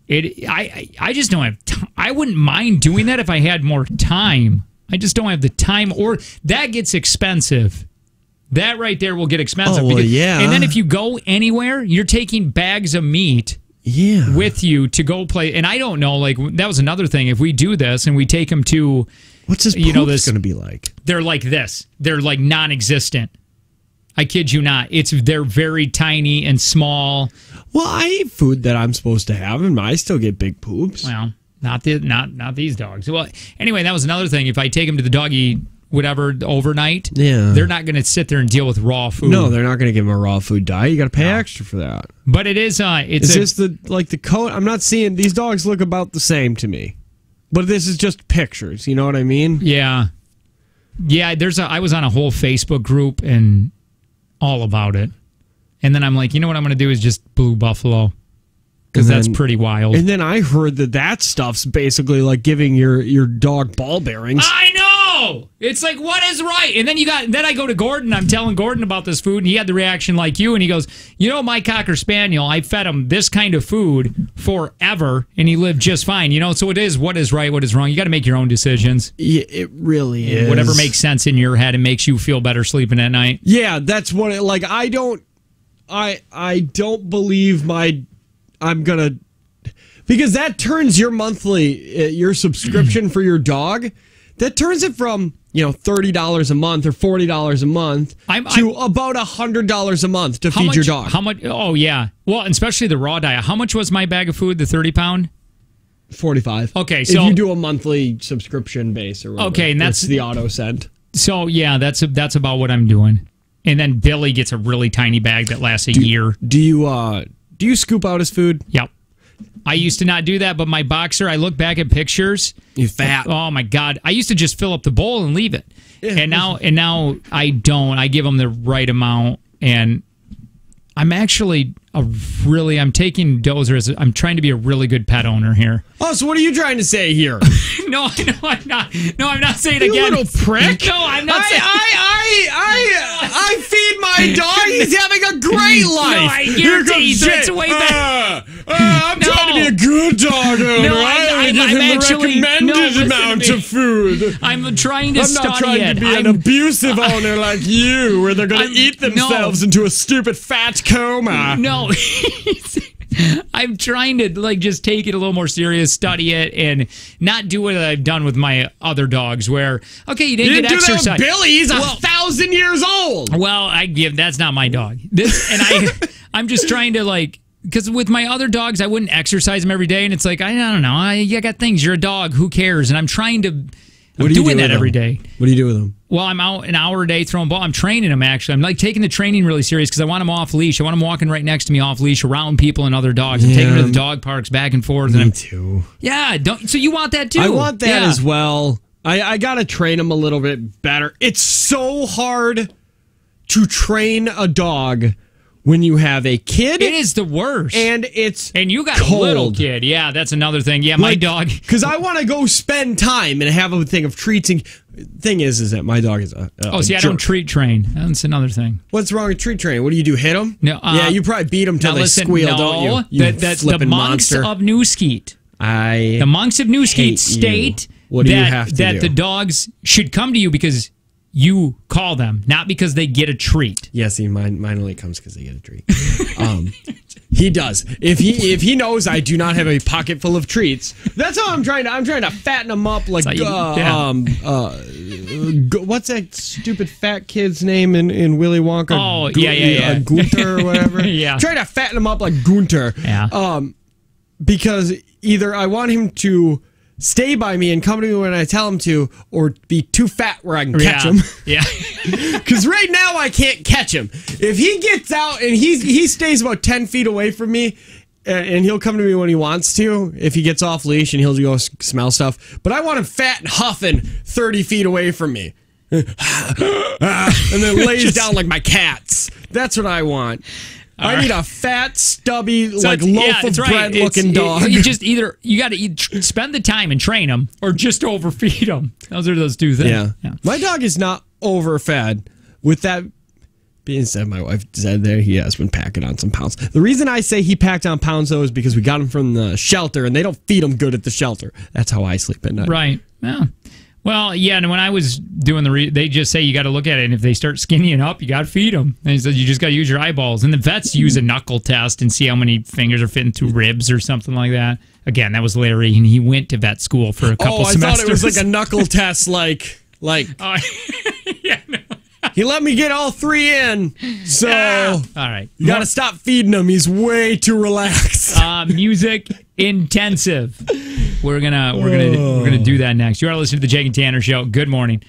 I just don't have time. I wouldn't mind doing that if I had more time. I just don't have the time, or that gets expensive. That right there will get expensive. Oh, yeah. And then if you go anywhere, you're taking bags of meat with you to go play. And I don't know, like, that was another thing. If we do this and we take them to... What's this poop's going to be like? They're like this. They're like non-existent. I kid you not. They're very tiny and small. Well, I eat food that I'm supposed to have, and I still get big poops. Well, not these dogs. Well, anyway, that was another thing. If I take them to the doggy whatever overnight, they're not going to sit there and deal with raw food. No, they're not going to give them a raw food diet. You got to pay extra for that. But it is. Is this the coat? I'm not seeing these dogs look about the same to me. But this is just pictures. You know what I mean? Yeah. Yeah. I was on a whole Facebook group and all about it. And then I'm like, you know what I'm going to do is just blue buffalo. Because that's pretty wild. And then I heard that stuff's basically like giving your dog ball bearings. I know! It's like, what is right? And then I go to Gordon. I'm telling Gordon about this food, and he had the reaction like you, and he goes, my Cocker Spaniel, I fed him this kind of food forever, and he lived just fine. So it is what is right, what is wrong. You got to make your own decisions. Yeah, it really is. Whatever makes sense in your head and makes you feel better sleeping at night. Yeah, that's what I don't believe I'm gonna, because that turns your monthly your subscription for your dog, that turns it from $30 a month or $40 a month to about $100 a month to feed your dog. How much? Oh, yeah. Well, especially the raw diet. How much was my bag of food, the 30-pound? 45. Okay, so if you do a monthly subscription base or whatever, okay, and that's the auto send. So yeah, that's about what I'm doing. And then Billy gets a really tiny bag that lasts a year. Do you scoop out his food? Yep. I used to not do that, but my boxer, I look back at pictures. You're fat. Oh my God. I used to just fill up the bowl and leave it. Yeah. And now I don't. I give him the right amount, and I'm actually I'm taking Dozer as I'm trying to be a really good pet owner here. Oh, so what are you trying to say here? No, I'm not. No, I'm not saying you again. You little prick. No, I'm not saying. I feed my dog. He's having a great life. No, I guarantee it's way better. I'm trying to be a good dog owner. No, I'm actually the recommended amount of food. I'm trying to study it. I'm not trying to be an abusive owner like you, where they're going to eat themselves into a stupid fat coma. No. I'm trying to just take it a little more serious, study it, and not do what I've done with my other dogs. Where you didn't get exercise. That with Billy, he's 1,000 years old. Well, that's not my dog. I'm just trying to because with my other dogs, I wouldn't exercise them every day, and it's I don't know. I got things. You're a dog. Who cares? And I'm trying to. I'm doing that every day. What do you do with them? Well, I'm out an hour a day throwing ball. I'm training them, actually. I'm taking the training really serious because I want them off leash. I want them walking right next to me off leash around people and other dogs. I'm taking them to the dog parks back and forth. Me too. Yeah. So you want that too? I want that as well. I got to train them a little bit better. It's so hard to train a dog when you have a kid. It is the worst. And you got cold. A little kid. Yeah, that's another thing. Yeah, my dog. Because I want to go spend time and have a thing of treats. And thing is that my dog is a I don't treat train. That's another thing. What's wrong with treat training? What do? Hit them? No. Yeah, you probably beat them till they squeal, don't you? That's the monks of New Skeet. The monks of New Skeet state that the dogs should come to you because you call them, not because they get a treat. Yeah, see, mine only comes because they get a treat. He does. If he knows I do not have a pocket full of treats, that's how I'm trying to fatten him up. What's that stupid fat kid's name in Willy Wonka? Oh, Gunther or whatever. Yeah, trying to fatten him up like Gunther. Yeah. Because either I want him to stay by me and come to me when I tell him to, or be too fat where I can catch him. Yeah. Because right now I can't catch him. If he gets out and he stays about 10 feet away from me, and he'll come to me when he wants to, if he gets off leash and he'll go smell stuff. But I want him fat and huffing 30 feet away from me. And then lays down like my cats. That's what I want. I need a fat, stubby, loaf of bread looking dog. You got to spend the time and train them, or just overfeed them. Those are those two things. Yeah. My dog is not overfed. With that being said, my wife said he has been packing on some pounds. The reason I say he packed on pounds, though, is because we got him from the shelter, and they don't feed him good at the shelter. That's how I sleep at night. Right. Yeah. Well, yeah, and when I was doing they just say you got to look at it, and if they start skinnying up, you got to feed them. And he said you just got to use your eyeballs. And the vets use a knuckle test and see how many fingers are fitting through ribs or something like that. Again, that was Larry, and he went to vet school for a couple semesters. I thought it was like a knuckle test, yeah, no. He let me get all 3 in, so all right, you got to stop feeding him. He's way too relaxed. Music intensive. We're gonna do that next. You are listening to the Jake and Tanner Show. Good morning.